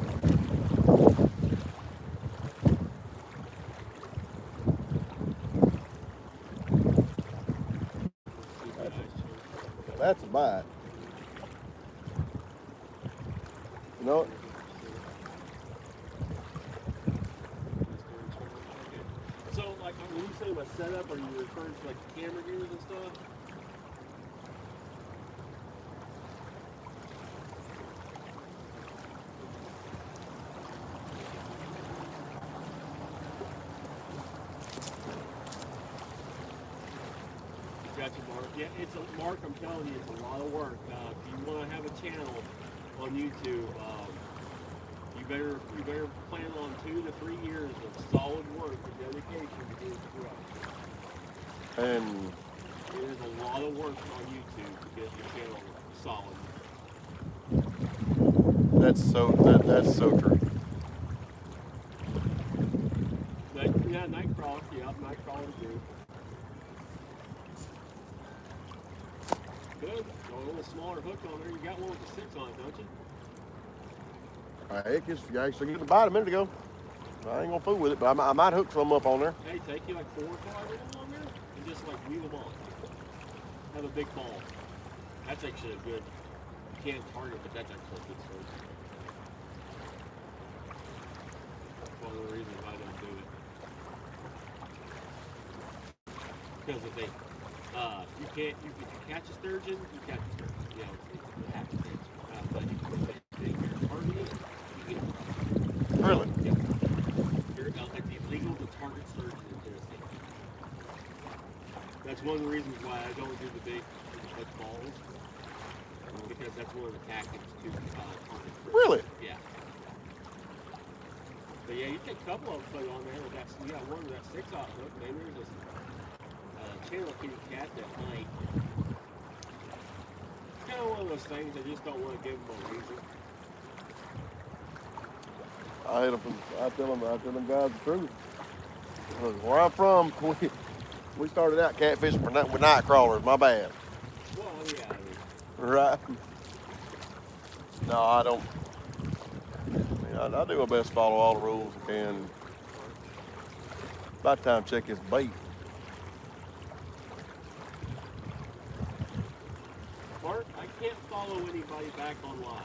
That's a bite. You know it? So, like, when you say about setup, are you referring to like the camera gears and stuff? Gotcha, Mark. Yeah, Mark. I'm telling you, it's a lot of work. If you want to have a channel on YouTube, you better plan on 2 to 3 years of solid work and dedication to do it correct. And It is a lot of work on YouTube to get your channel solid. that's so true. But yeah, night crawler, yeah, night crawler too. Good. Throw a little smaller hook on there. You got one with the 6 on it, don't you? Heck, you actually get the bite a minute ago. I ain't gonna fool with it, but I might hook some up on there. Hey, take you like 4 or 5 of them on there and just like weave them on. Have a big ball. That's actually a good, you can't target, but that's actually a good source. That's one of the reasons why I don't do it. Because if they, you can't, if you catch a sturgeon, you catch a sturgeon. You know, you have to catch it. But if you're targeting, you get it. Really? Yeah. It's illegal to target sturgeon in Tennessee. That's one of the reasons why I don't do the big balls, because that's one of the tactics to target sturgeon. Really? Yeah. But yeah, you take a couple of them, put it on there. You got one with that 6-aught hook. Maybe there's this channel you can catch that night. It's kind of one of those things I just don't want to give them a reason. I tell them guys the truth. Where I'm from, we started out catfishing with night crawlers. My bad. Well, yeah. Right? No, I don't. I do my best to follow all the rules I can. About time to check his bait. Bart, I can't follow anybody back on lives.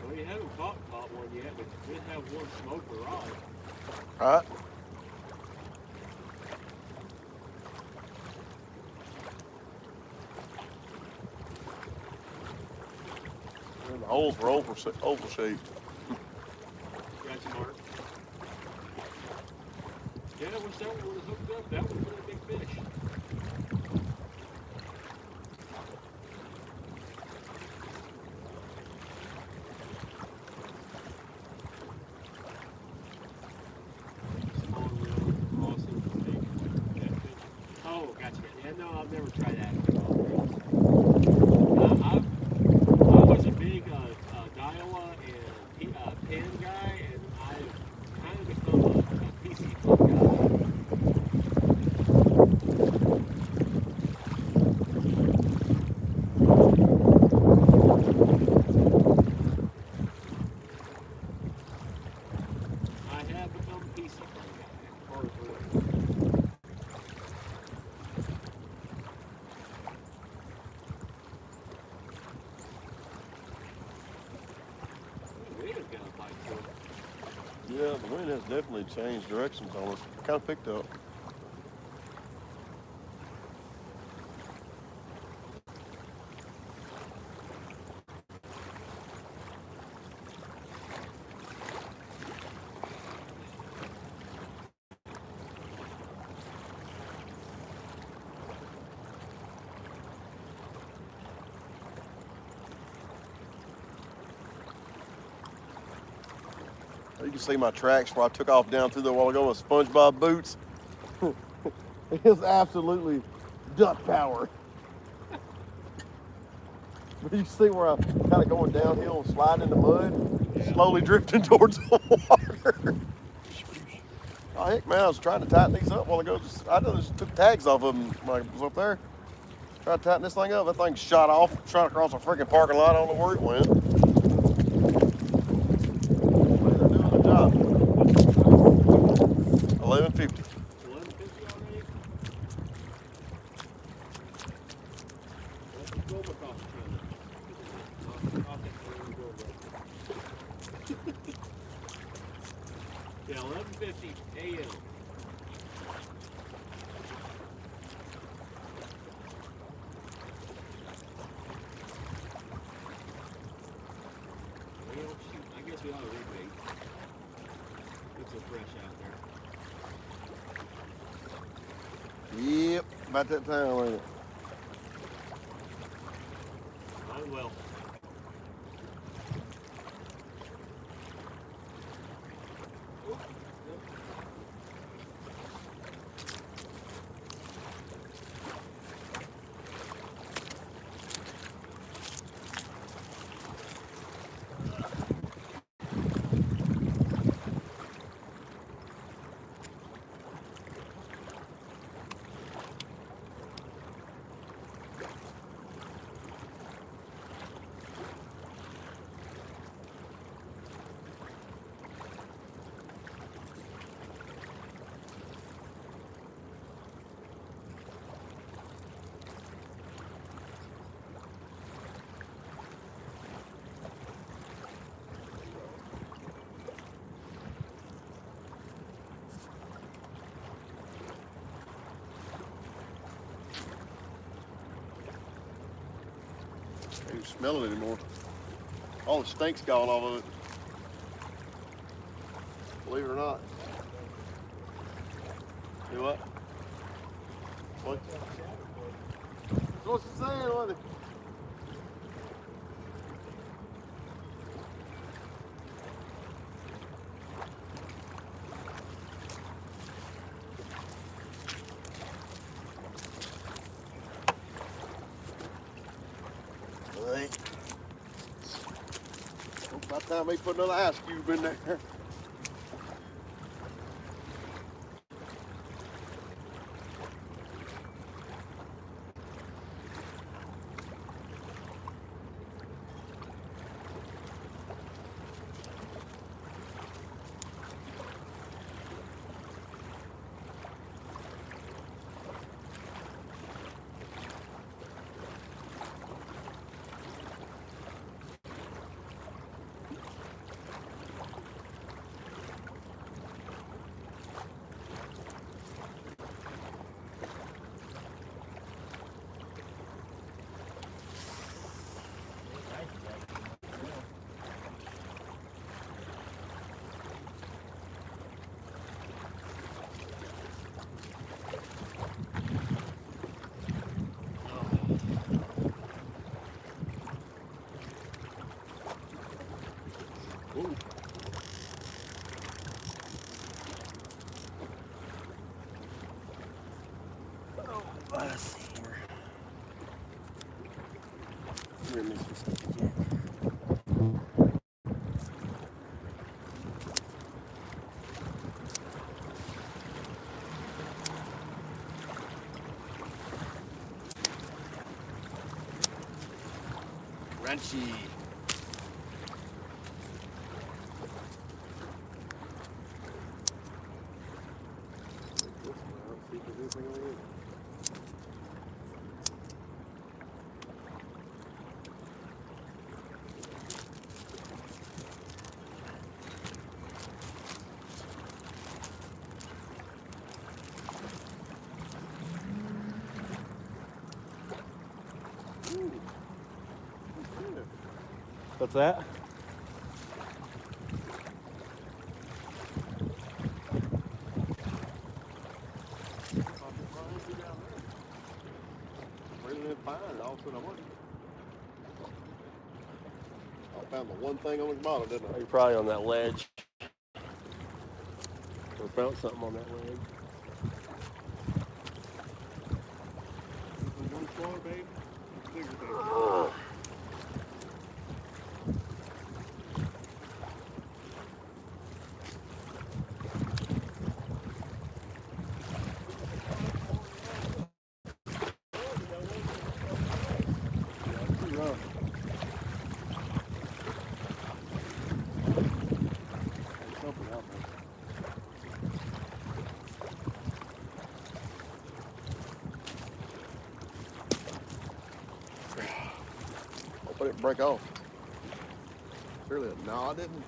Well, you haven't caught one yet, but you did have one smoker rod. All right. And the holes were oval shaped. Got you, Mark. Yeah, I wish that one would have hooked up. That was a really big fish. Small reel, awesome, big catfish. Oh, gotcha. Yeah, no, I've never tried that. I was a big Daiwa and Pen guy, and I've kind of become a PC Flip guy. I have become a PC Flip guy. Or wind has got a bite to it. Yeah, the wind has definitely changed directions on us. Kind of picked up. You can see my tracks where I took off down through there a while ago with SpongeBob boots. It's absolutely duck power. But you see where I'm kind of going downhill and sliding in the mud, slowly drifting towards the water. Oh, heck, man, I was trying to tighten these up a while ago. I just took tags off of them when I was up there. Tried to tighten this thing up. That thing shot off, shot across a freaking parking lot. I don't know where it went. They're doing the job. 11:50. 11:50 already? That's the Goma coffee Yeah, 11:50 a.m. Well, shoot, I guess we ought to rebait. It's so fresh out there. Yep, About that time, ain't it? Might as well. Can't even smell it anymore. All the stink's gone off of it. Believe it or not. Do what? What? What's it saying, wasn't it? By the time they put another ice cube in there. Ooh. Oh, let's see here. Here, miss. Crunchy. What's that? All of a sudden I wasn't. I found the one thing on his bottom, didn't I? You're probably on that ledge. Or found something on that ledge. One smaller, babe. Bigger, babe. Hope I didn't break off. Surely, no, I didn't.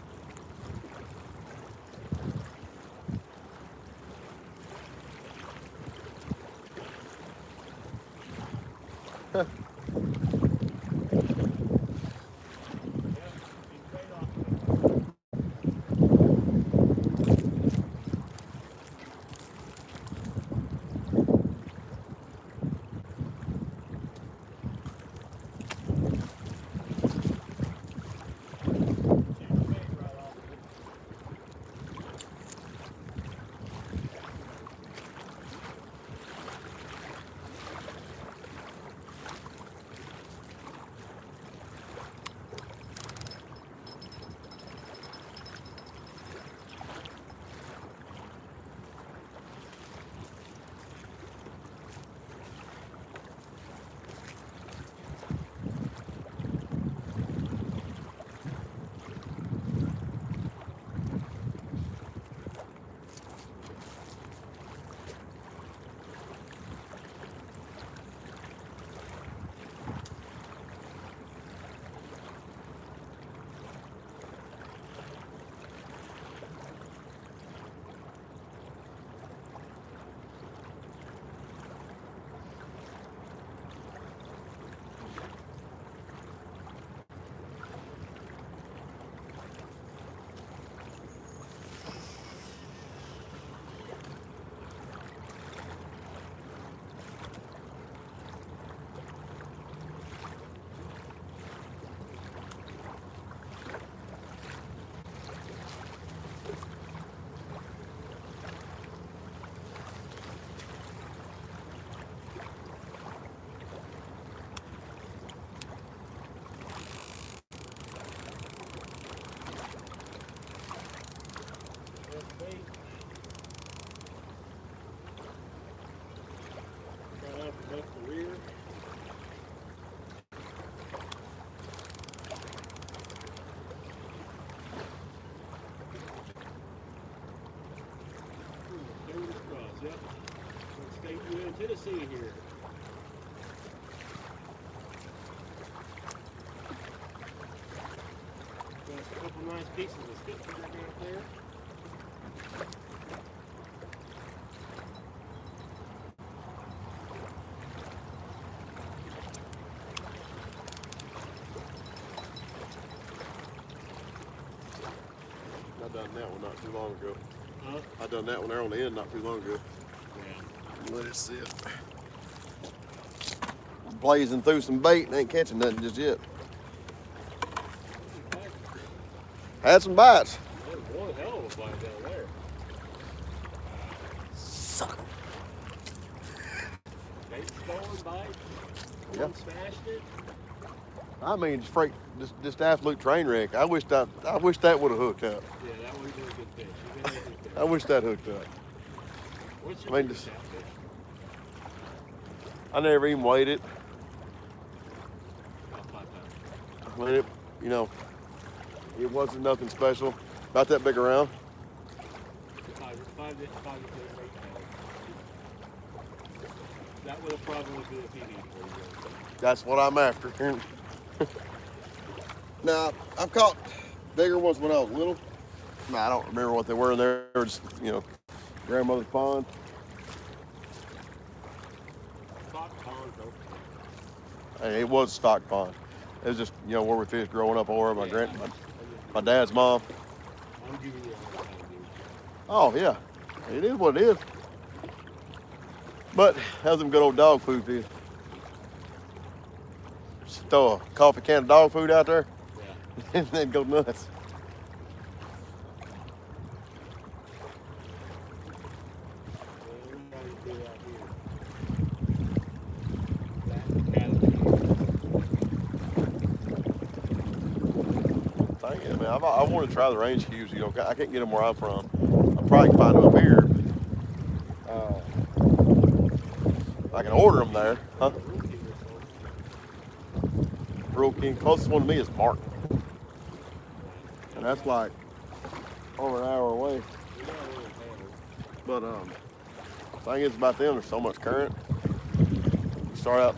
bait. Try not to buck the rear. Fingers crossed, yep. Let's take you in Tennessee here. Got a couple nice pieces of skip right there. I done that one not too long ago. Huh? I done that one there on the end not too long ago. Yeah. Let it sit. Blazing through some bait and ain't catching nothing just yet. Had some bites. There's one hell of a bite down there. Sucker. Bait stolen bite. Yeah. One smashed it. I mean, just absolute train wreck. I wish that would have hooked up. Yeah, that would have been a good fish. You got a good fish. I wish that hooked up. What's I your mean, biggest just- catfish? I never even weighed it. About 5 pounds. I mean, it wasn't nothing special. About that big around. 5 to 8 pounds. That would have probably been a PB for you. That's what I'm after. Now, I've caught bigger ones when I was little. I don't remember what they were. They were just, grandmother's pond. Stock pond, though. Hey, it was a stock pond. It was just, where we fished growing up over Yeah. my dad's mom. I'm giving you a hard time, dude. Oh, yeah. It is what it is. But, how's them good old dog food fish? Just throw a coffee can of dog food out there Yeah. and then go nuts. Well, we're trying to do out here. That cattle. Dang it, man. I want to try the range cues. I can't get them where I'm from. I probably can find them up here. I can order them there. Huh? Rural King. Closest one to me is Martin. And that's like over an hour away. But the thing is about them, there's so much current. You start out,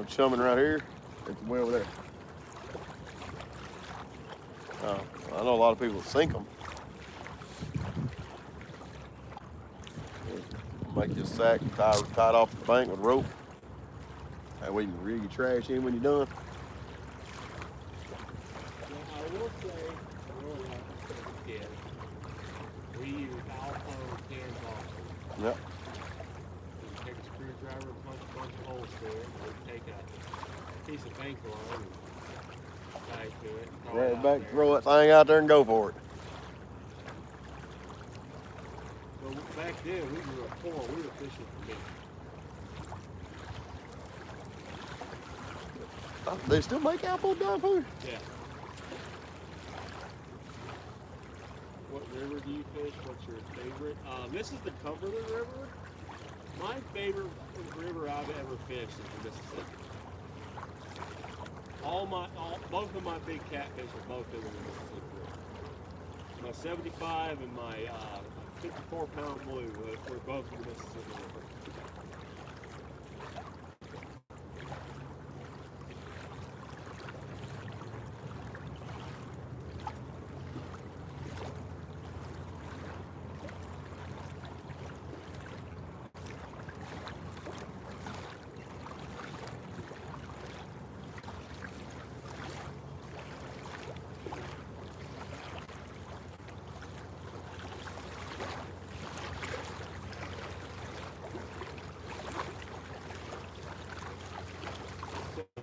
chumming right here, it's way over there. I know a lot of people sink them. Make your sack and tie it off the bank with rope. That way you can reel your trash in when you're done. Now, I will say, growing up as a kid, we used alcohol cans also. Yep. We'd take a screwdriver and punch a bunch of holes through it. We'd take a piece of bank line and tie it to it. And throw Grab it it out back, there. throw that thing out there and go for it. Well, back then, we grew up poor. We were fishing for meat. They still make apple dog food? Yeah. What river do you fish? What's your favorite? This is the Cumberland River. My favorite river I've ever fished is the Mississippi. Both of my big catfish are both in the Mississippi River. My 75 and my 54-pound blue were both in the Mississippi River.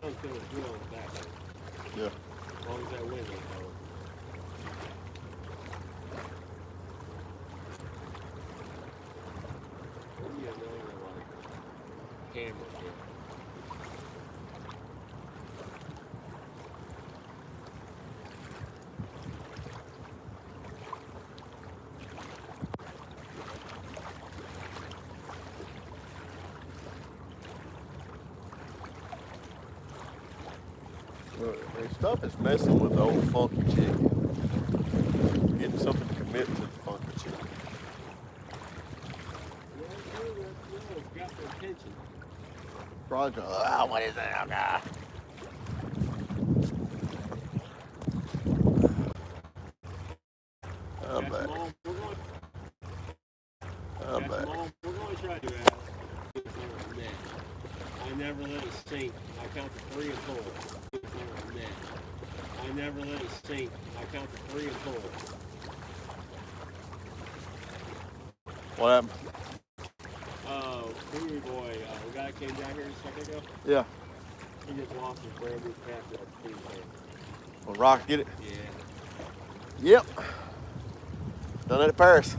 I'm feeling good on the back end, Yeah. as long as that wind ain't blowing. What do you know, like camera here? Stuff is messing with the old funky chicken. Getting something to commit to the funky chicken. It's got their attention. Probably, what is that, guy? I'm back. I'm back. We're going to try to I never let it sink. I count to 3 and 4. I never let it sink. I count to 3 and 4. What happened? Brewery boy, the guy that came down here a second ago, Yeah. he just lost his brand new Catfishing food tank. Well, Rock, get it? Yeah. Yep. Done that at Paris.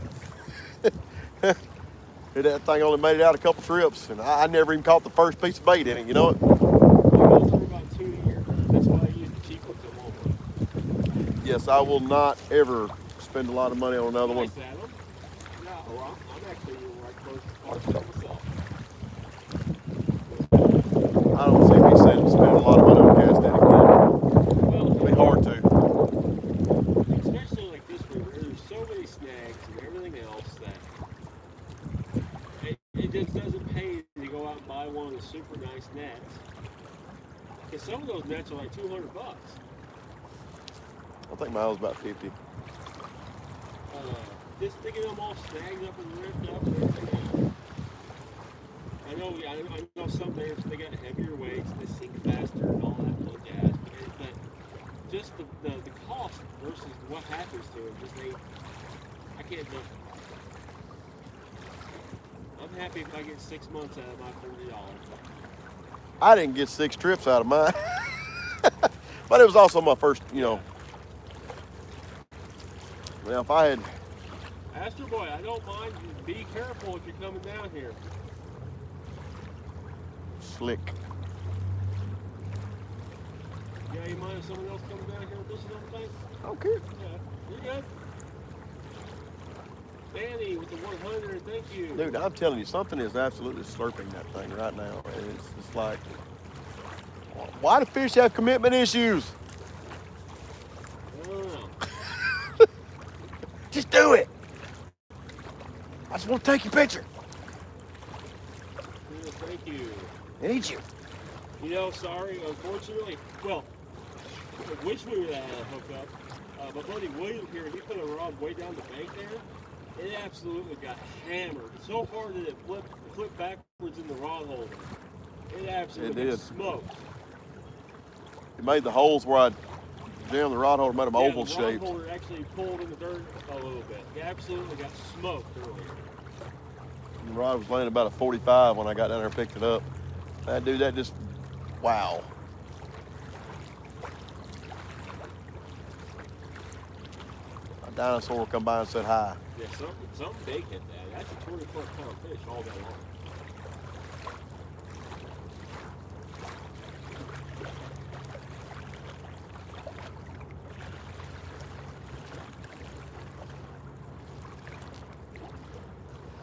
That thing only made it out a couple trips, and I never even caught the first piece of bait in it, you know it? I go through about 2 a year. That's why I use the cheap ones at Walmart. Yes, I will not ever spend a lot of money on another one. Nice, Adam. No, well, I'm actually right close to Arkansas myself. I don't see me spending a lot of money on cast net again. Well, It'll be hard to. especially like this river, there's so many snags and everything else that it just doesn't pay to go out and buy one of the super nice nets. Because some of those nets are like $200. I think mine was about 50. Just thinking them all snagged up and ripped up and everything. I know some there they got heavier weights, they sink faster and all that little jazz, but just the cost versus what happens to it, I can't do it. I'm happy if I get 6 months out of my $40. I didn't get 6 trips out of mine. But it was also my first, Well, if I had... Astro Boy, I don't mind. Be careful if you're coming down here. Slick. Yeah, you mind if someone else comes down here and fishing on the bank? I don't care. Yeah, you're good. Danny with the 100, thank you. Dude, I'm telling you, something is absolutely slurping that thing right now. It's like, why do fish have commitment issues? I don't know. Just do it. I just want to take your picture. Yeah, thank you. I need you. Sorry, unfortunately. Well, I wish we would have had a hookup. My buddy William here, he put a rod way down the bank there. It absolutely got hammered. So hard that it flipped backwards in the rod holder. It absolutely got smoked. It made the holes where I jammed the rod holder, made them oval the shaped. rod holder actually pulled in the dirt a little bit. It absolutely got smoked earlier. The rod was laying about a 45 when I got down there and picked it up. That dude, that just, wow. A dinosaur come by and said hi. Yeah, something big hit that. That's a 24-pound fish all day long.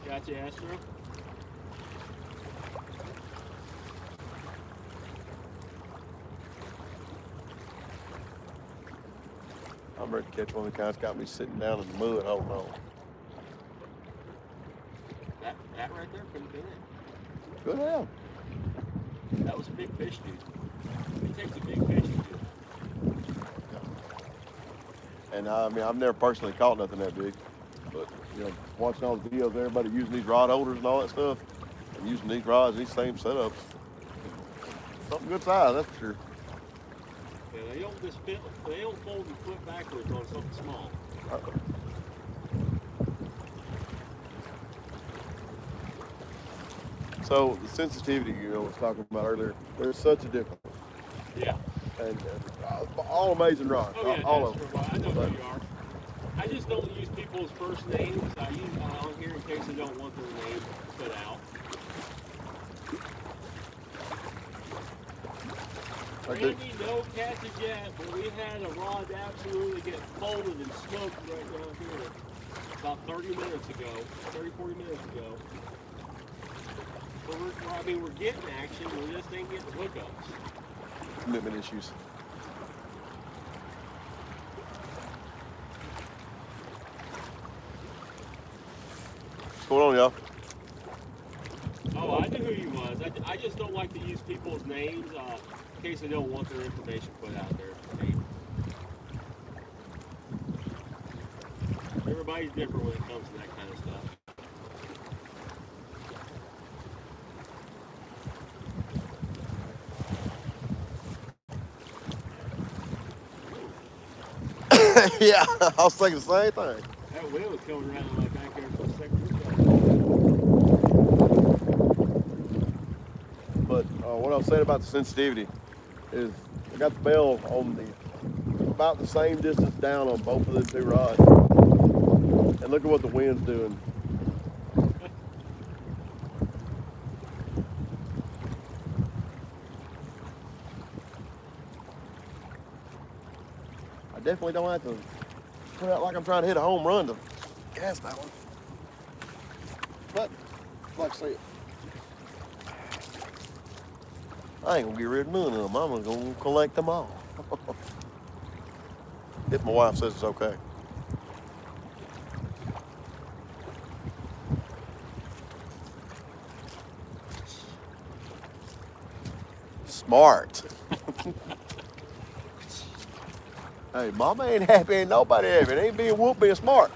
Gotcha, Astro. I'm ready to catch one of the kinds that got me sitting down in the mud. Oh no. That right there could have been it. Good hell. That was a big fish, dude. It takes a big fish to do it. And I've never personally caught nothing that big. But, watching all the videos of everybody using these rod holders and all that stuff, and using these rods, these same setups, something good size, that's for sure. Yeah, they don't fold and flip backwards on something small. So the sensitivity, was talking about earlier, there's such a difference. Yeah. And all amazing rods, Oh, yeah, all of them. I know who you are. I just don't use people's first names. I use on here in case they don't want their name put out. Randy, no catches yet, but we had a rod absolutely get folded and smoked right down here about 30 minutes ago, 40 minutes ago. But we're getting action, we just ain't getting hookups. Commitment issues. What's going on, y'all? Oh, I knew who he was. I just don't like to use people's names in case they don't want their information put out there. Everybody's different when it comes to that kind of stuff. Yeah, I was thinking the same thing. That wind was coming around in my back there for a second. But what I was saying about the sensitivity is I got the bell on about the same distance down on both of the two rods. And look at what the wind's doing. I definitely don't have to put out like I'm trying to hit a home run to cast that one. But, like I said, I ain't gonna get rid of none of them. I'm gonna collect them all. If my wife says it's okay. Smart. Hey, mama ain't happy, ain't nobody happy. It ain't being whooped, being smart.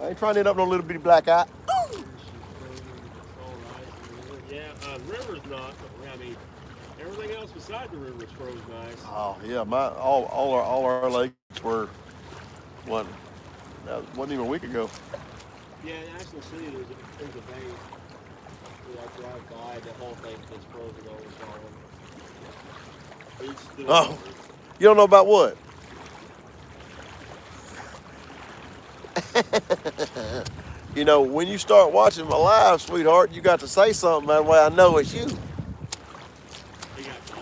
I ain't trying to end up no little bitty black eye. Yeah, river's not, but I mean, everything else beside the river's froze nice. Oh yeah, all our lakes were what? That wasn't even a week ago. Yeah, in National City, there's a bay where I drive by, the whole thing gets frozen over solid. It's still Oh, you don't know about what? You know, when you start watching my live, sweetheart, you got to say something. That way I know it's you.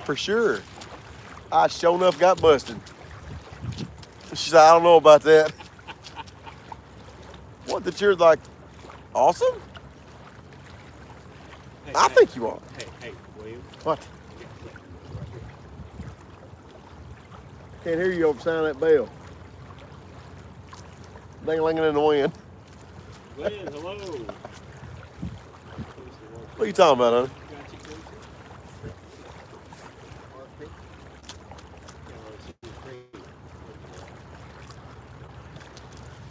For sure. I sure enough got busted. She said, I don't know about that. What, that you're like awesome? Hey, I think you are. Hey, William. What? Can't hear you over the sound of that bell. Ding-a-linging in the wind. Glenn, hello. What are you talking about, honey?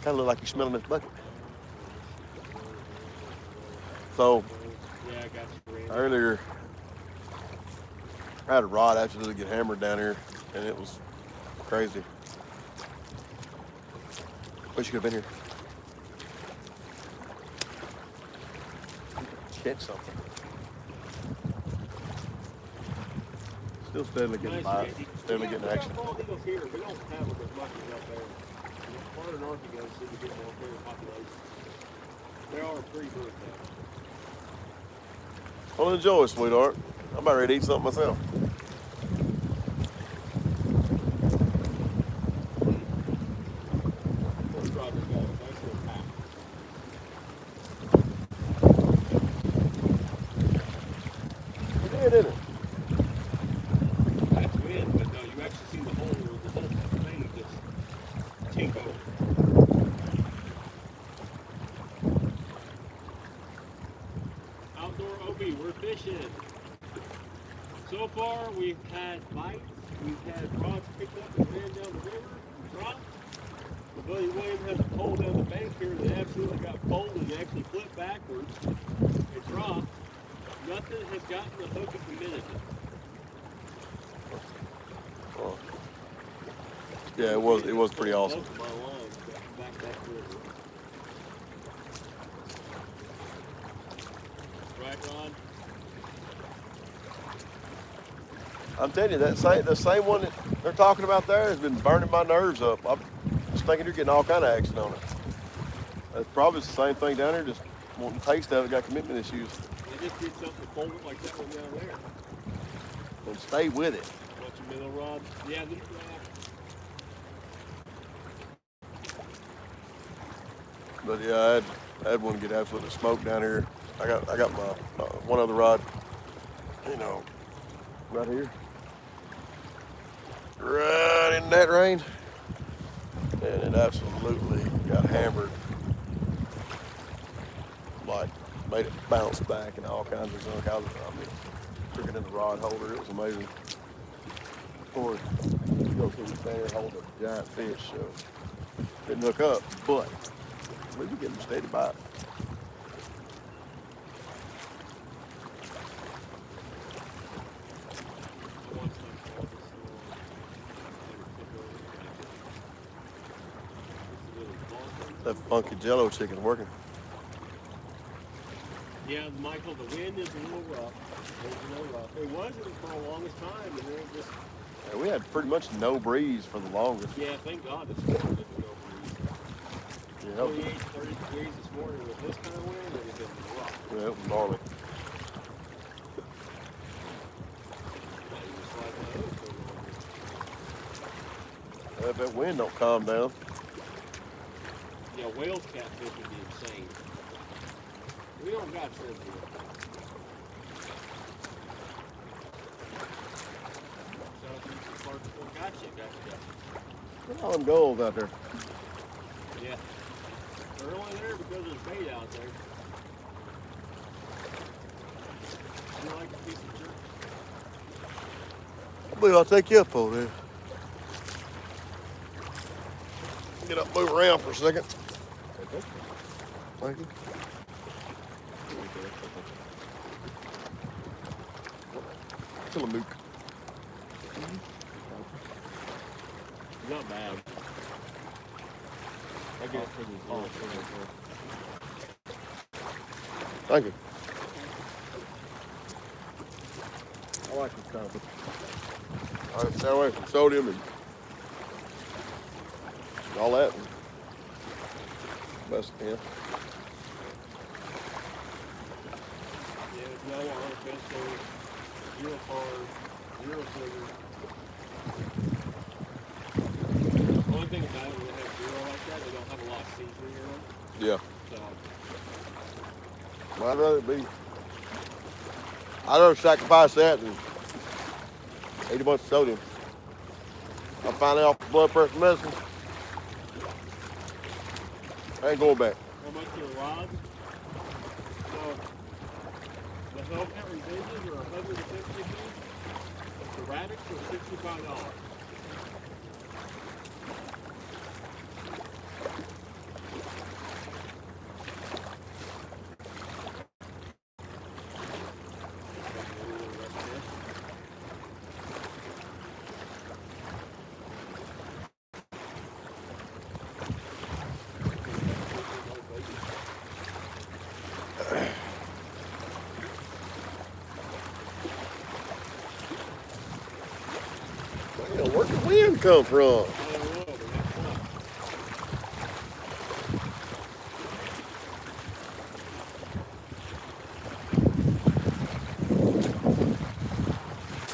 Kind of look like you're smelling this bucket. So, earlier, I had a rod actually get hammered down here, and it was crazy. Wish you could have been here. Catch something. Still steadily getting by, steadily getting action. We don't have them as much as up there. Farther north you go, so you get more fair population. There are pretty birds there. Well, enjoy, sweetheart. I'm about ready to eat something myself. It did, didn't it? That's wind, but no, you actually see the whole thing just tingle. Outdoor OB, we're fishing. So far, we've had bites, we've had rods picked up and ran down the river, dropped. The Billy William has a pole down the bank here that absolutely got folded and actually flipped backwards. It dropped. Nothing has gotten the hook at the minute. Oh. Yeah, it was pretty awesome. Both of my lines back that river. Right, Ron? I'm telling you, the same one that they're talking about there has been burning my nerves up. I'm just thinking you're getting all kind of action on it. It's probably the same thing down here, just wanting a taste of it, got commitment issues. They just did something to fold it like that one down there. And stay with it. What's your middle rod? Yeah, But yeah, I had one get absolutely smoked down here. I got my one other rod, you know, right here, right in that range. Yeah, and it absolutely got hammered. Like, made it bounce back and all kinds of junk. I mean, took it in the rod holder. It was amazing. Of course, you go see me stand there holding a giant fish, so didn't hook up, but we were getting a steady bite. That funky jello chicken working. Yeah, Michael, the wind is a little rough. It wasn't for the longest time, and then it just. Yeah, we had pretty much no breeze for the longest. Yeah, thank God this morning there was no breeze. Yeah, 28, 30 degrees this morning with this kind of wind, it would have been rough. yeah, it was gnarly. If that wind don't calm down. Yeah, whales catfish would be insane. We don't got shrimp here. Gotcha. Look at all them gulls out there. Yeah. They're only there because there's bait out there. You like a piece of jerk? I believe I'll take you up on this. Get up, move around for a second. Thank you. Tillamook. Not bad. I get it for these little Thank you. I like this kind of. All right, stay away from sodium and all that. Best I can. Yeah, it's no artificial, zero carbs, zero sugar. The only thing about it when they have zero like that, they don't have a lot of seasoning in them. Yeah. So, Well, I'd rather sacrifice that than eat a bunch of sodium. I'm finally off the blood pressure medicine. I ain't going back. how much your rod? So, the Hellcat revisions are $150. The Radix are $65. Man, where'd the wind come from?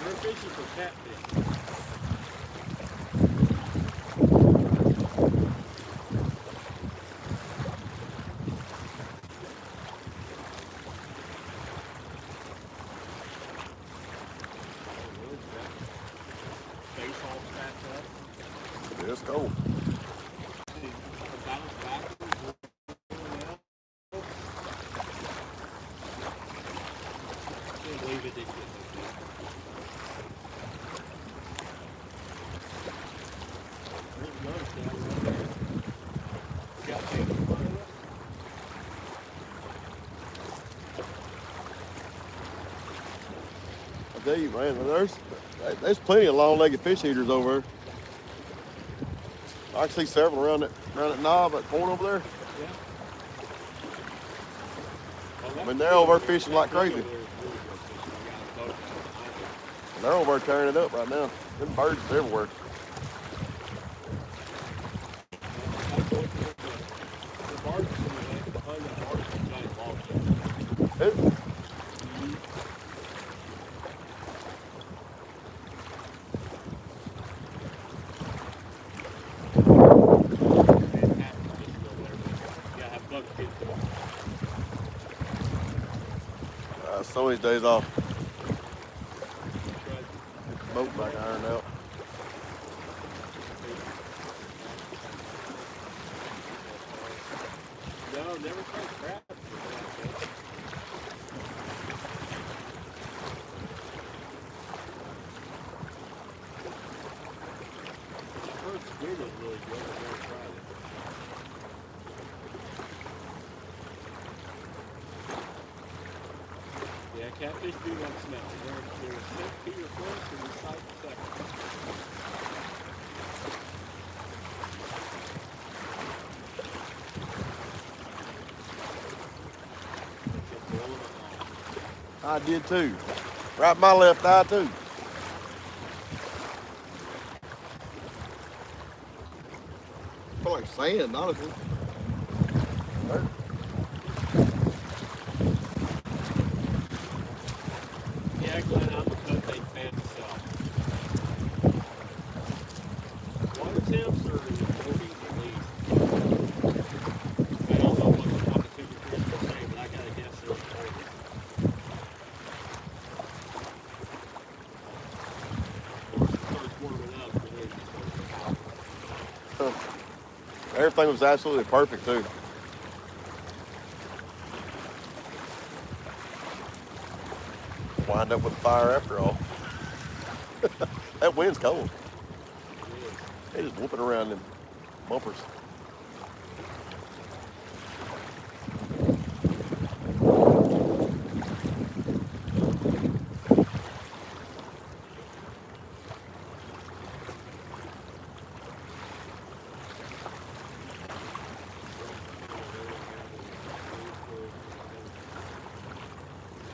We're fishing for catfish. Base all stacked up. It's cold. Bounce backwards. Can't believe it did get so big. There's another down right there. Got big in front of us. I tell you, man, there's plenty of long-legged fish eaters over there. I can see several around that knob, that point over there. Yeah. I mean, they're over there fishing like crazy. They're over there tearing it up right now. Them birds are everywhere. Who? Some of these days off. Get the boat back ironed out. never tried crab. I've heard squid is really good. I've never tried it. Yeah, catfish do like smell. They're 6 feet or close and they sight second. I did too. Right in my left eye too. Feel like sand, honestly. Yeah, Glenn, I'm a cut-bait fan myself. Water temps are in the 40s at least. I don't know what the competition fish will say, but I gotta guess they're in the 40s. Or it starts warming up, but they're just Everything was absolutely perfect too. Wind up with a fire after all. That wind's cold. They just whooping around them bumpers.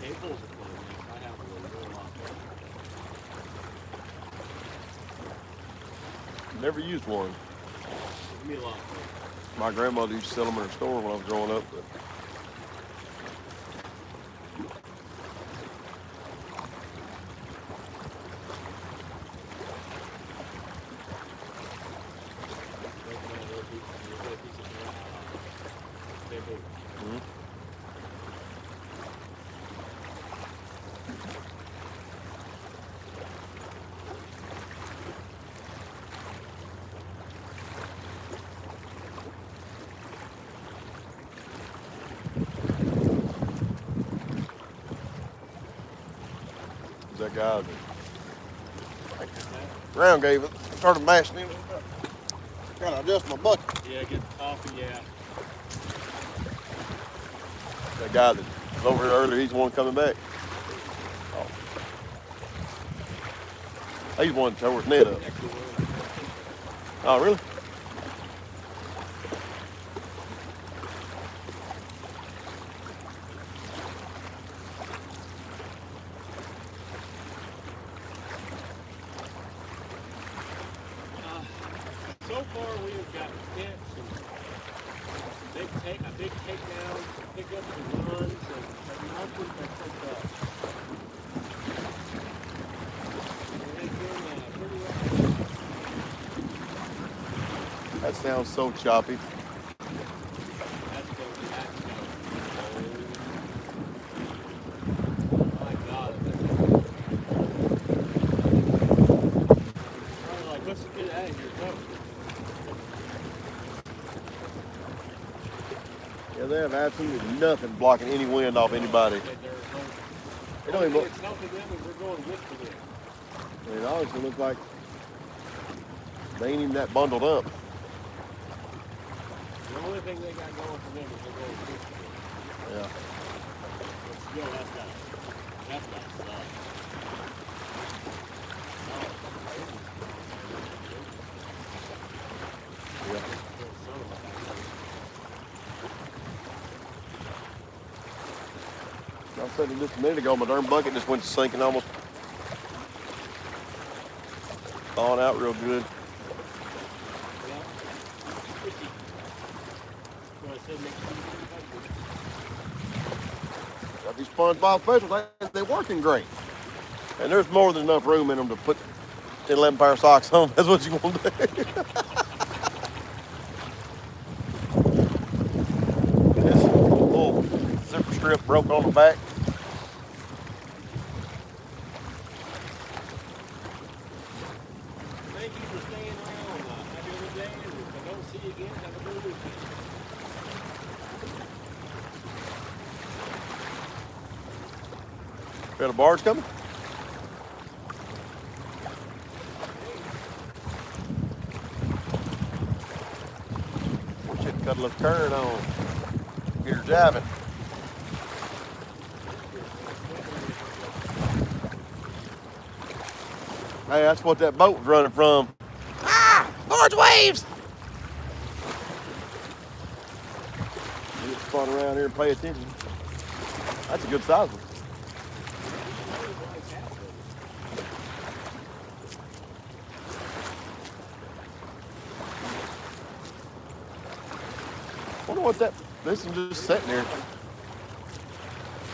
Cables are playing this. I have one. They're a lot better. Never used one. Give me a lot better. My grandmother used to sell them in her store when I was growing up. But that guy that Brown gave it, started mashing him. Gotta adjust my bucket. Yeah, get the coffee, yeah. That guy that was over here earlier, he's the one coming back. Oh. He's the one that tore his net up. Oh, really? So far, we have got hits and a big takedown, pickups and runs, and nothing but picked up. They've been pretty well. That sounds so choppy. That's go. Oh my God. Probably like, let's get out of here. Go. Yeah, they have absolutely nothing blocking any wind off anybody. They don't even look. It's helping them and we're going with for them. It honestly looks like they ain't even that bundled up. The only thing they got going for them is they're going with for them. Yeah. Let's go, that guy. That guy sucks. Yeah. I was saying just a minute ago, my darn bucket just went to sinking almost. Thawing out real good. Got these SpongeBob specials, they're working great. And there's more than enough room in them to put 10, 11 pair of socks on. That's what you want to do. This little zipper strip broke on the back. Thank you for staying around. Have a good day, and if I don't see you again, have a good weekend. Got a barge coming? Should cut a little turn on. Get her jabbing. Hey, that's what that boat was running from. Ah! Barge waves! Let's spot around here and pay attention. That's a good size one. Wonder what this is just sitting there.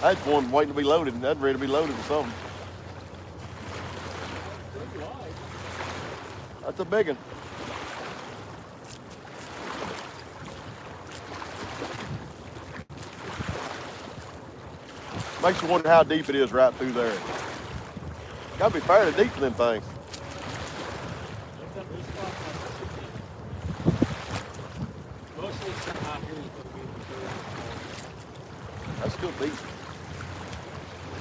I had one waiting to be loaded, and I'd ready to be loaded with something. That's a big one. Makes you wonder how deep it is right through there. Gotta be fairly deep for them things. That's still deep.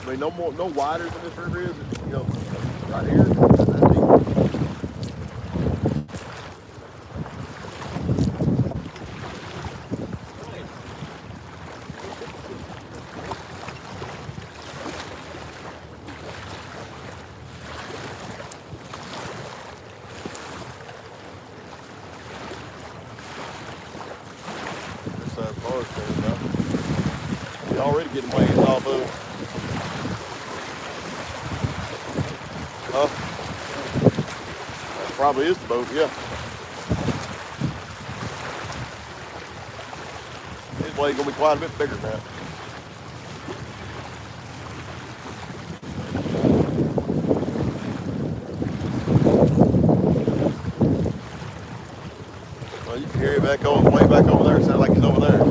I mean, no wider than this river is. You know, right here. That's deep. Already getting waves off of it. That probably is the boat, yeah. This wave's gonna be quite a bit bigger now. Well, you can hear it back on, way back over there. It sounds like he's over there.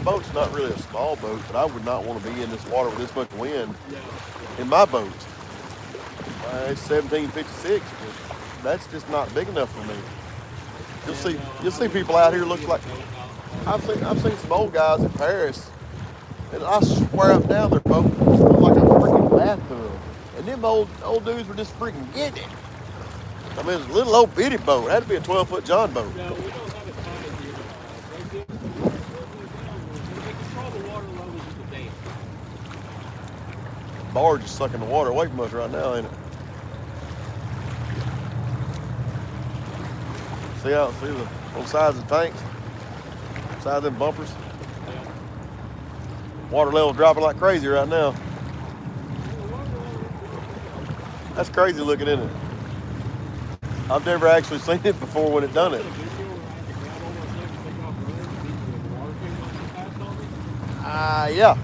Boat's not really a small boat, but I would not want to be in this water with this much wind in my boat. It's 1756, but that's just not big enough for me. You'll see people out here look like I've seen some old guys in Paris, and I swear up down their boat was like a freaking bathtub, and them old dudes were just freaking getting it. I mean, it was a little old bitty boat. It had to be a 12-foot John boat. No, we don't have a ton here. Barge is sucking the water away from us right now, ain't it? See the both sides of the tanks, sides of them bumpers. Water level dropping like crazy right now. That's crazy looking, isn't it? I've never actually seen it before when it done it. Yeah.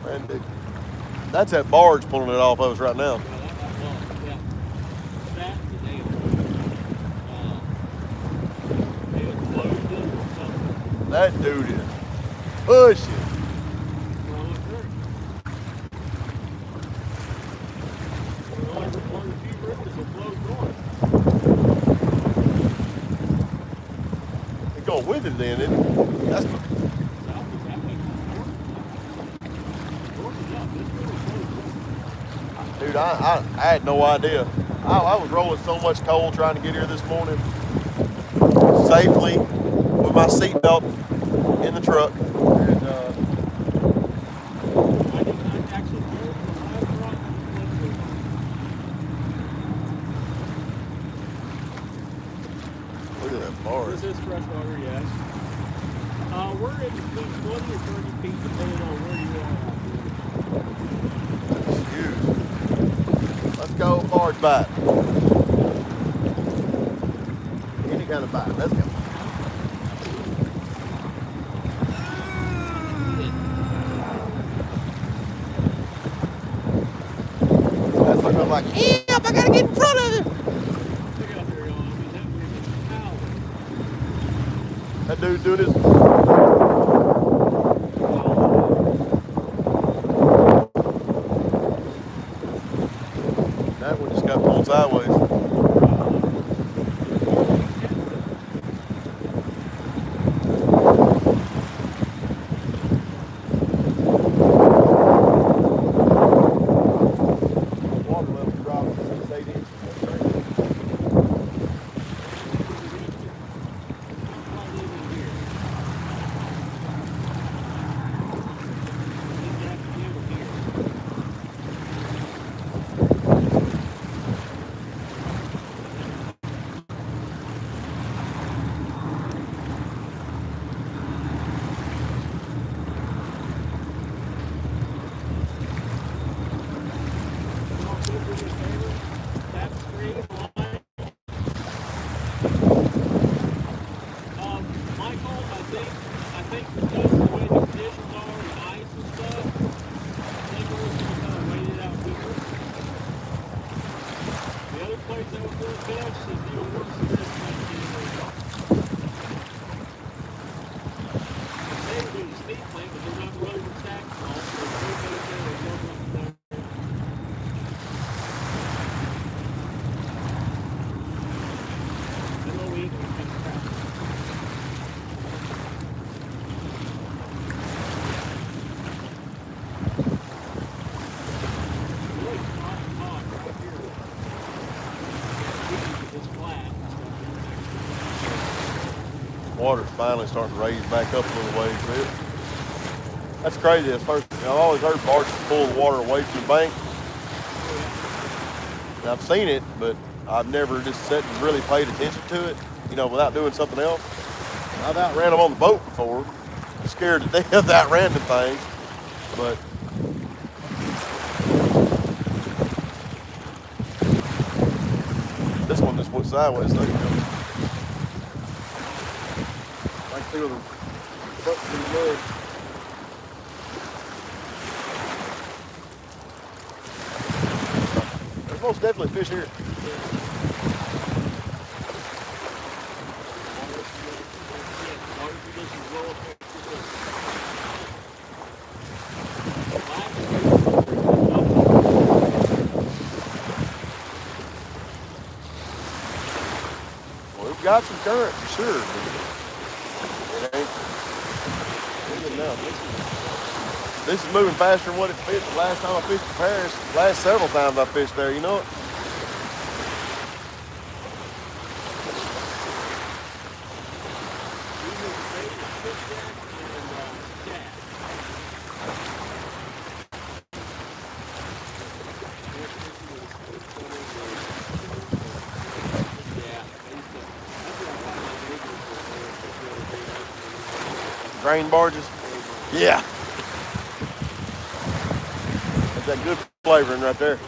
Man, that's that barge pulling it off of us right now. That dude is pushing. He's going with it then, isn't it? That's dude, I had no idea. I was rolling so much coal trying to get here this morning safely with my seatbelt in the truck. And, look at that bar. This is freshwater, yes. We're in between 20 or 30 feet depending on where you are. That's huge. Let's go barge bite. Any kind of bite. Let's go. That's like I'm like, help! I gotta get in front of him. That dude doing his. That one just got sideways. Water level dropped 6-8 inches. Water's finally starting to raise back up a little ways. That's crazy. That's first. I've always heard barges pull the water away from the bank. And I've seen it, but I've never just sat and really paid attention to it, without doing something else. I've outran them on the boat before. Scared to death outran the things. But this one just went sideways, so I can feel the butt in the mud. There's most definitely fish here. Well, we've got some current for sure. It ain't good enough. This is moving faster than what it fished the last time I fished in Paris. Last several times I fished there, you know it? Grain barges? Yeah. That's that good flavoring right there.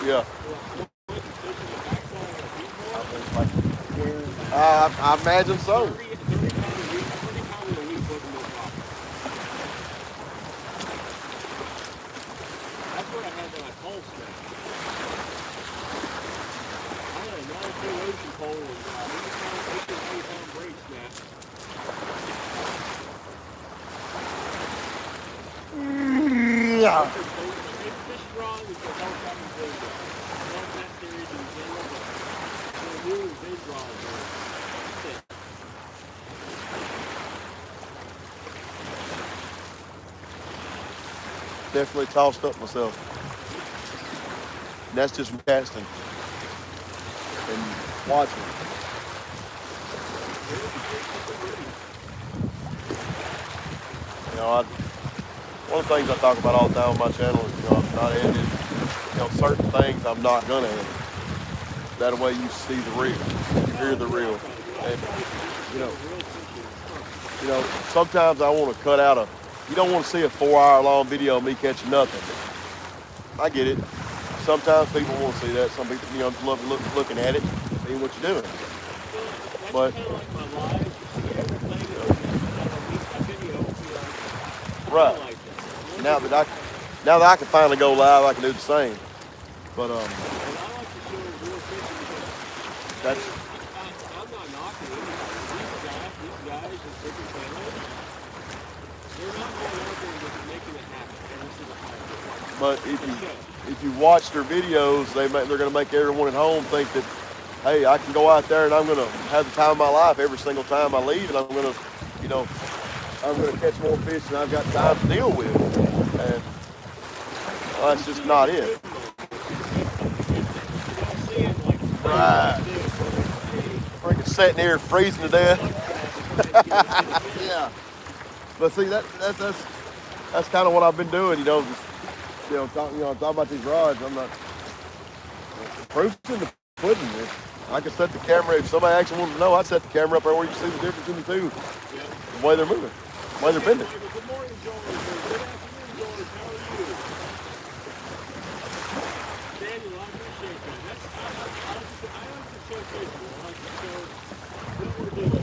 Yeah. I imagine so. Yeah. Definitely tossed up myself. And that's just from casting and watching. One of the things I talk about all the time on my channel is, I'm not edited. Certain things I'm not gonna edit. That way you see the reel, you hear the reel, and you know, sometimes I want to cut out a. You don't want to see a 4 hour long video of me catching nothing. I get it. Sometimes people want to see that. Some people, love looking at it, seeing what you're doing. But right now that I can finally go live, I can do the same. But that's. I'm not knocking anybody. These guys are freaking talented. They're not going out there and making it happen every single time. But if you watch their videos, they're going to make everyone at home think that, hey, I can go out there and I'm going to have the time of my life every single time I leave, and I'm going to, I'm going to catch more fish than I've got time to deal with. And that's just not it. Right. Freaking sitting here freezing to death. Yeah. But see, that's kind of what I've been doing, talking about these rods. I'm not. The proof's in the pudding. I can set the camera. If somebody actually wants to know, I'd set the camera up there where you can see the difference in the two, the way they're moving, the way they're bending. Good morning, George. Good afternoon, George. How are you? Daniel, I appreciate that. I like to show Facebook. I like to show what we're doing.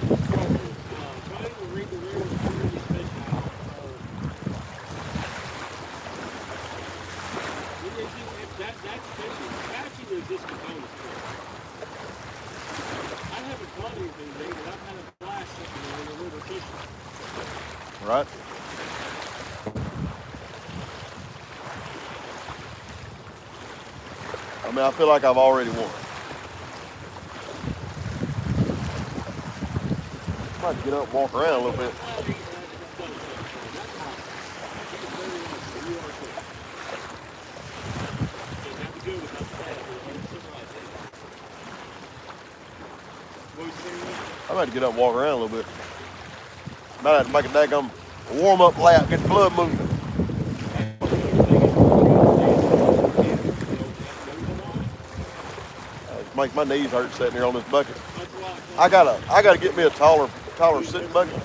Trying to read the real fish out. That's fishing. Catching is just a bonus. I haven't caught anything today, but I've had a blast sitting there in the river fishing. Right. I mean, I feel like I've already won. I might get up and walk around a little bit. I might get up and walk around a little bit. Might have to make a daggum warm-up lap, get the blood moving. Make my knees hurt sitting here on this bucket. I gotta get me a taller sitting bucket.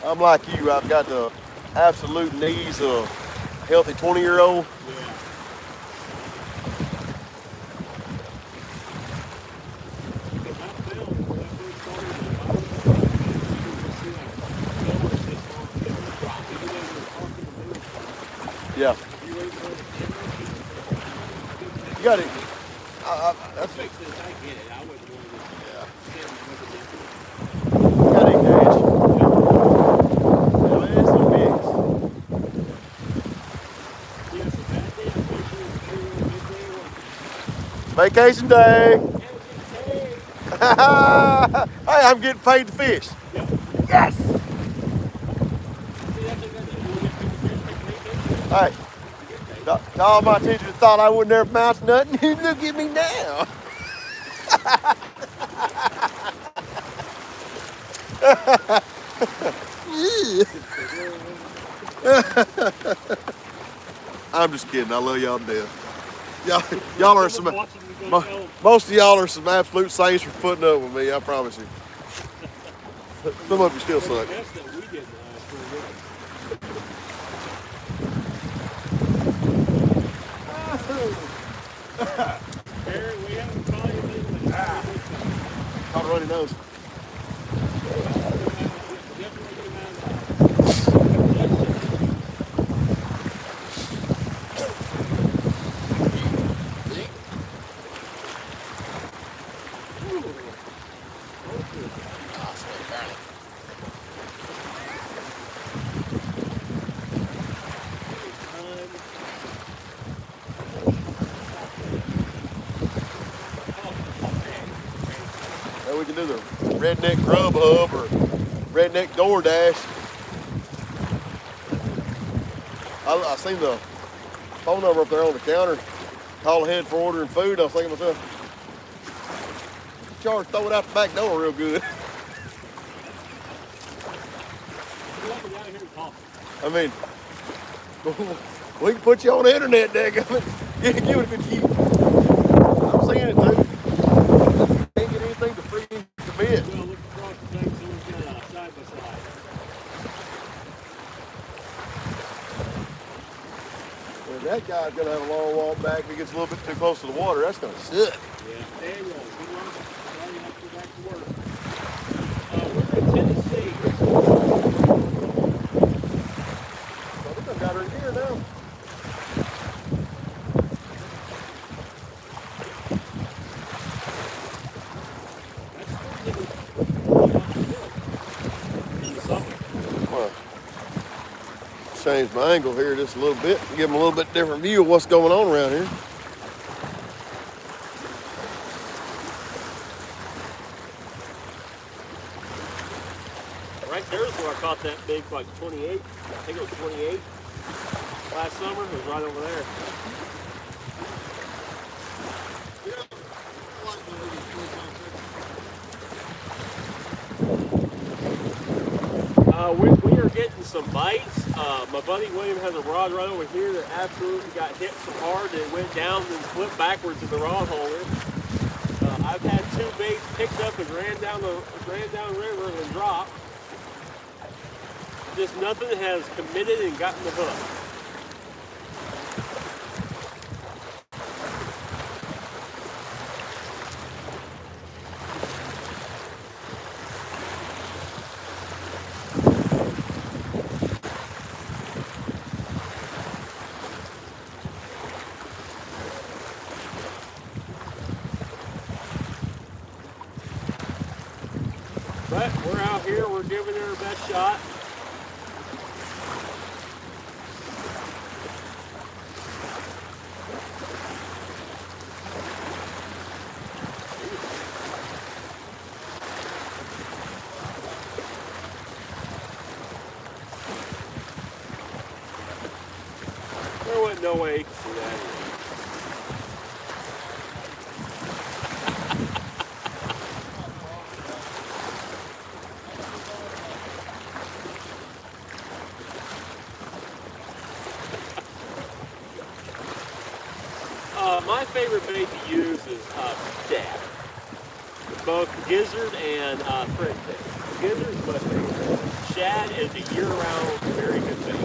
I'm like you. I've got the absolute knees of a healthy 20-year-old. Yeah. You got it. That's makes sense. I get it. I wouldn't want to. Yeah. You got to engage. Yeah, it is some bigs. Vacation day. Hey, I'm getting paid to fish. Yes. Hey. To all my teachers thought I would never amount to nothing. Look at me now. I'm just kidding. I love y'all to death. Y'all are some. Most of y'all are some absolute saints for putting up with me. I promise you. Some of you still suck. We haven't caught anything. Caught a runny nose. We can do the Redneck Grub Hub or Redneck DoorDash. I seen the phone number up there on the counter. Call ahead for ordering food. I was thinking to myself, charge, throw it out the back door real good. I mean, We can put you on the internet, dadgummit. Give it a good keep. I'm seeing it too. Can't get anything to freeze the bit. Well, look across the thing, so we've got side by side. Well, that guy's gonna have a long walk back if he gets a little bit too close to the water. That's gonna suck. Yeah. Daniel, good luck. Now you have to go back to work. We're in Tennessee. Well, we done got her in here now. In the summer. Well, change my angle here just a little bit, give them a little bit different view of what's going on around here. Right there's where I caught that big, like 28. I think it was 28 last summer. It was right over there. We are getting some bites. My buddy William has a rod right over here that absolutely got hit so hard that it went down and flipped backwards in the rod holder. I've had 2 baits picked up and ran down the river and dropped. Just nothing has committed and gotten the hook. But we're out here, we're giving it our best shot. There wasn't no way you could see that. My favorite bait to use is shad. Both gizzard and frig bait. Gizzard is my favorite. Shad is a year-round very good bait.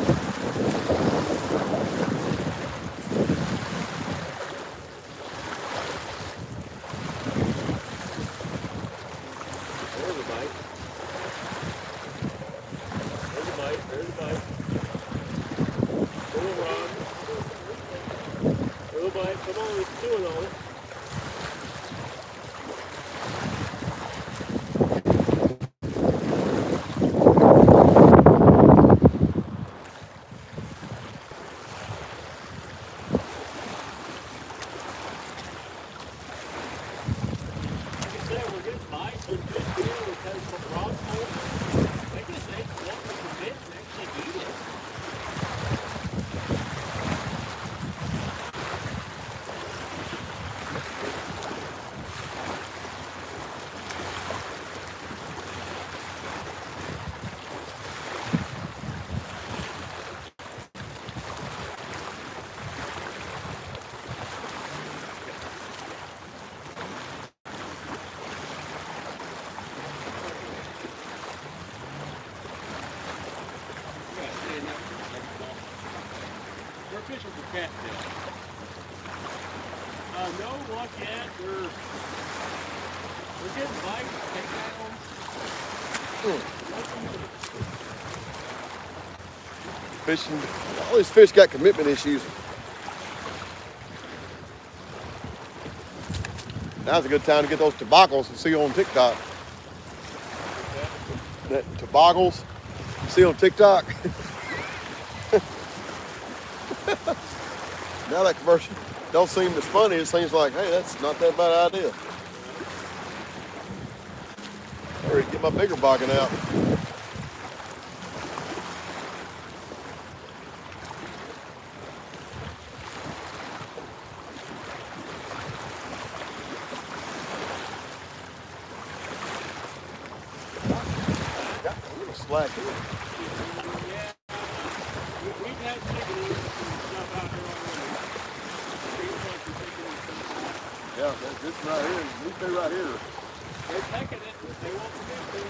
There's a bite. There's a bite. There's a bite. Little rod. Little bite. Come on, there's 2 on it. We're fishing for catfish. No luck yet. We're getting bites, takedowns. Fishing, all these fish got commitment issues. Now's a good time to get those tobaggles and see on TikTok. That tobaggles, see on TikTok. Now that commercial don't seem as funny. It seems like, hey, that's not that bad idea. I'm ready to get my bigger boggin out. Got a little slack here. Yeah. We've had chicken and stuff This right here, these two right here. They're taking it. They won't forget to.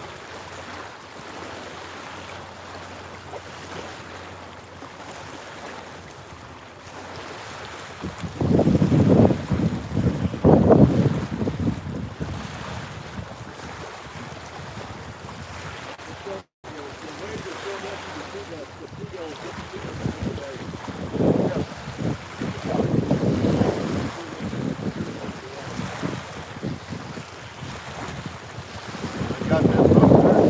Got that boat there,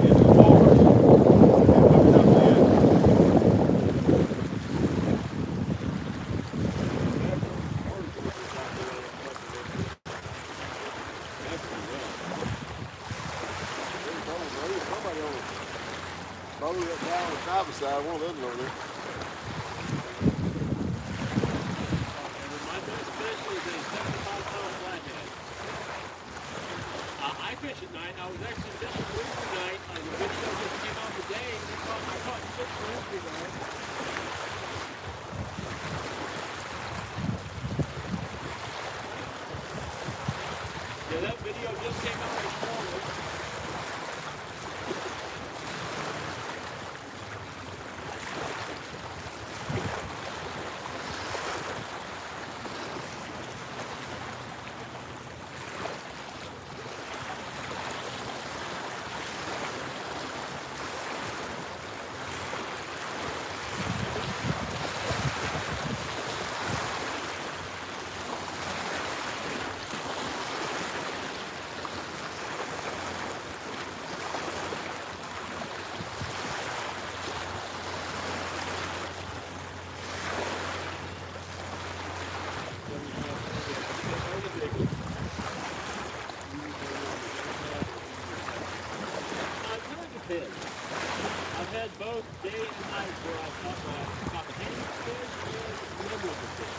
it's forward. And look up in. Somebody on the boat up down on the side by side, one of those over there. My best fish is a 75-pound flathead. I fish at night. I was actually fishing Wednesday night. The video just came out today. I caught 6 Wednesday night. Yeah, that video just came out this morning. I've had both day and night where I've caught the hand fish and the number of the fish.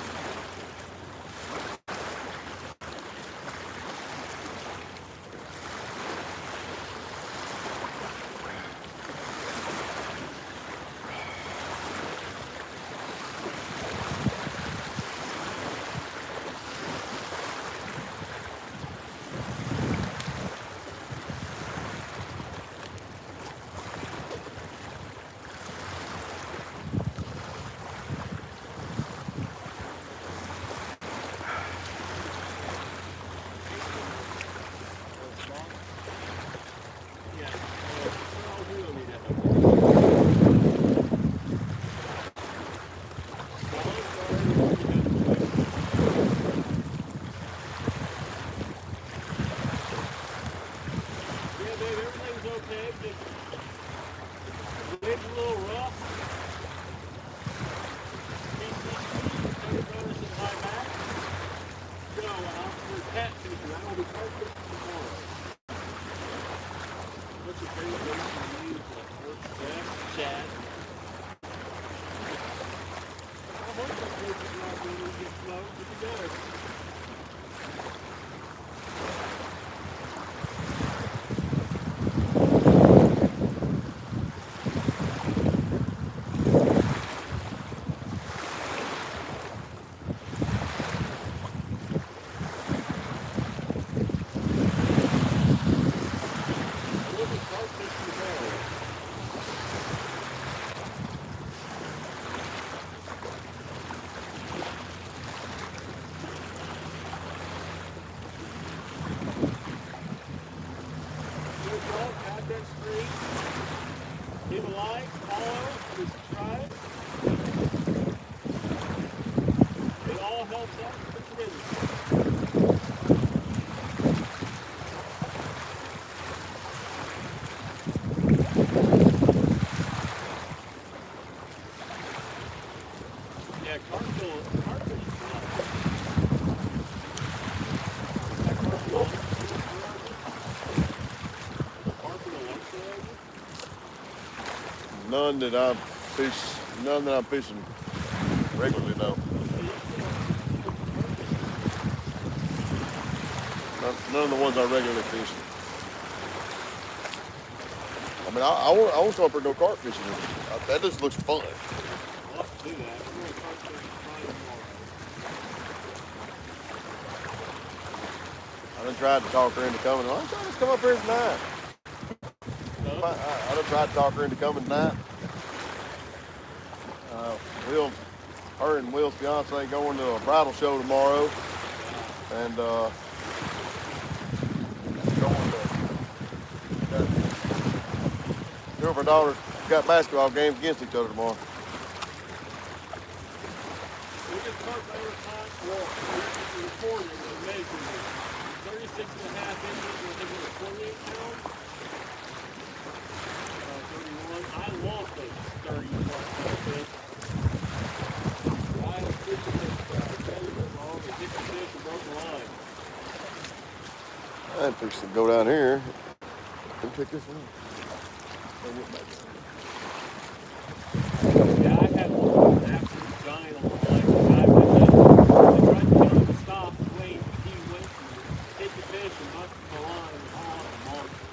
Leave a like, follow, and subscribe. It all helps out the community. Yeah, cartfish is fun. That cartfish None that I'm fishing regularly, no. None of the ones I regularly fish. I mean, I want to start for no carp fishing. That just looks fun. I'll have to do that. I'm going to cartfish Friday tomorrow. I done tried to talk her into coming. Well, I'm trying to come up here tonight. I done tried to talk her into coming tonight. Will, her and Will's fiance going to a bridal show tomorrow, and going to two of her daughters got basketball games against each other tomorrow. We just put over time for recording and measuring it. 36 and a half inches, I think it was 28 pounds. 31. I love those 30 plus fish. I have fish that long and hit the fish and broke the line. I'm fixing to go down here and pick this one up. Yeah, I had one absolute giant on the line. I tried to tell him to stop and wait. He went and hit the fish and knocked the line all out of the monster.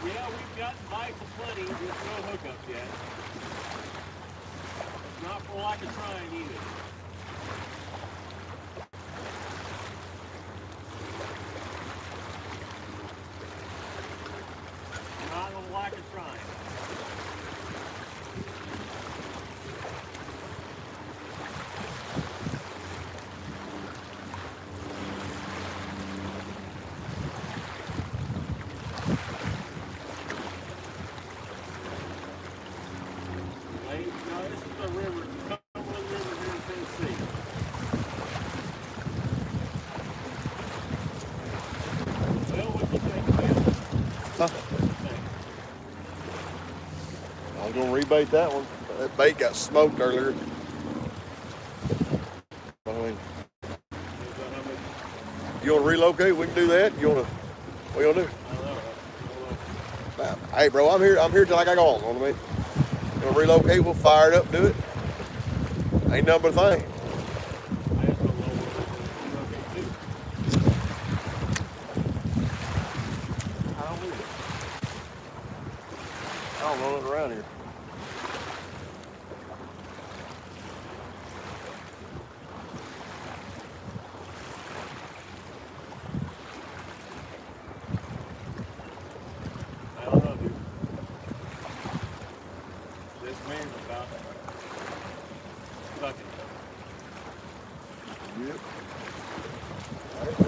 Yeah, we've gotten bites aplenty with no hookup yet. It's not for lack of trying either. Not for lack of trying. No, this is the river, the Cumberland River here in Tennessee. Well, what do you think, man? Huh? I was gonna rebait that one. That bait got smoked earlier. I mean, you wanna relocate? We can do that. You wanna? What you gonna do? I don't know. Hey, bro, I'm here till I got on. You know what I mean? You wanna relocate? We'll fire it up, do it. Ain't nothing but a thing. I just don't know what to do. I don't know nothing around here. I don't know, dude. This wind's about fucking. Yep.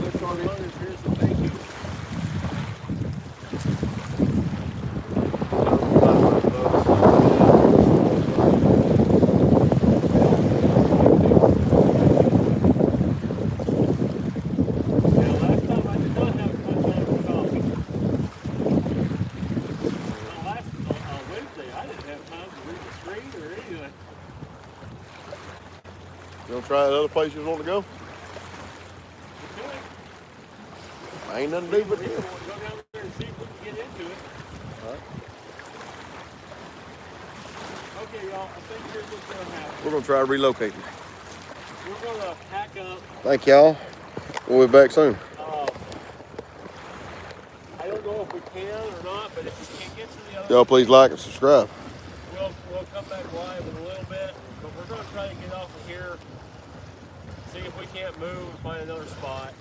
Let's go on here's the thank you. You want to try that other place you want to go? Ain't nothing to do but Go down right. Okay, y'all, I think here's what's gonna happen. We're gonna try relocating. We're gonna pack up. Thank y'all. We'll be back soon. I don't know if we can or not, but if we can't get to the other, Y'all please like and subscribe. we'll come back live in a little bit. But we're gonna try to get off of here, see if we can't move and find another spot.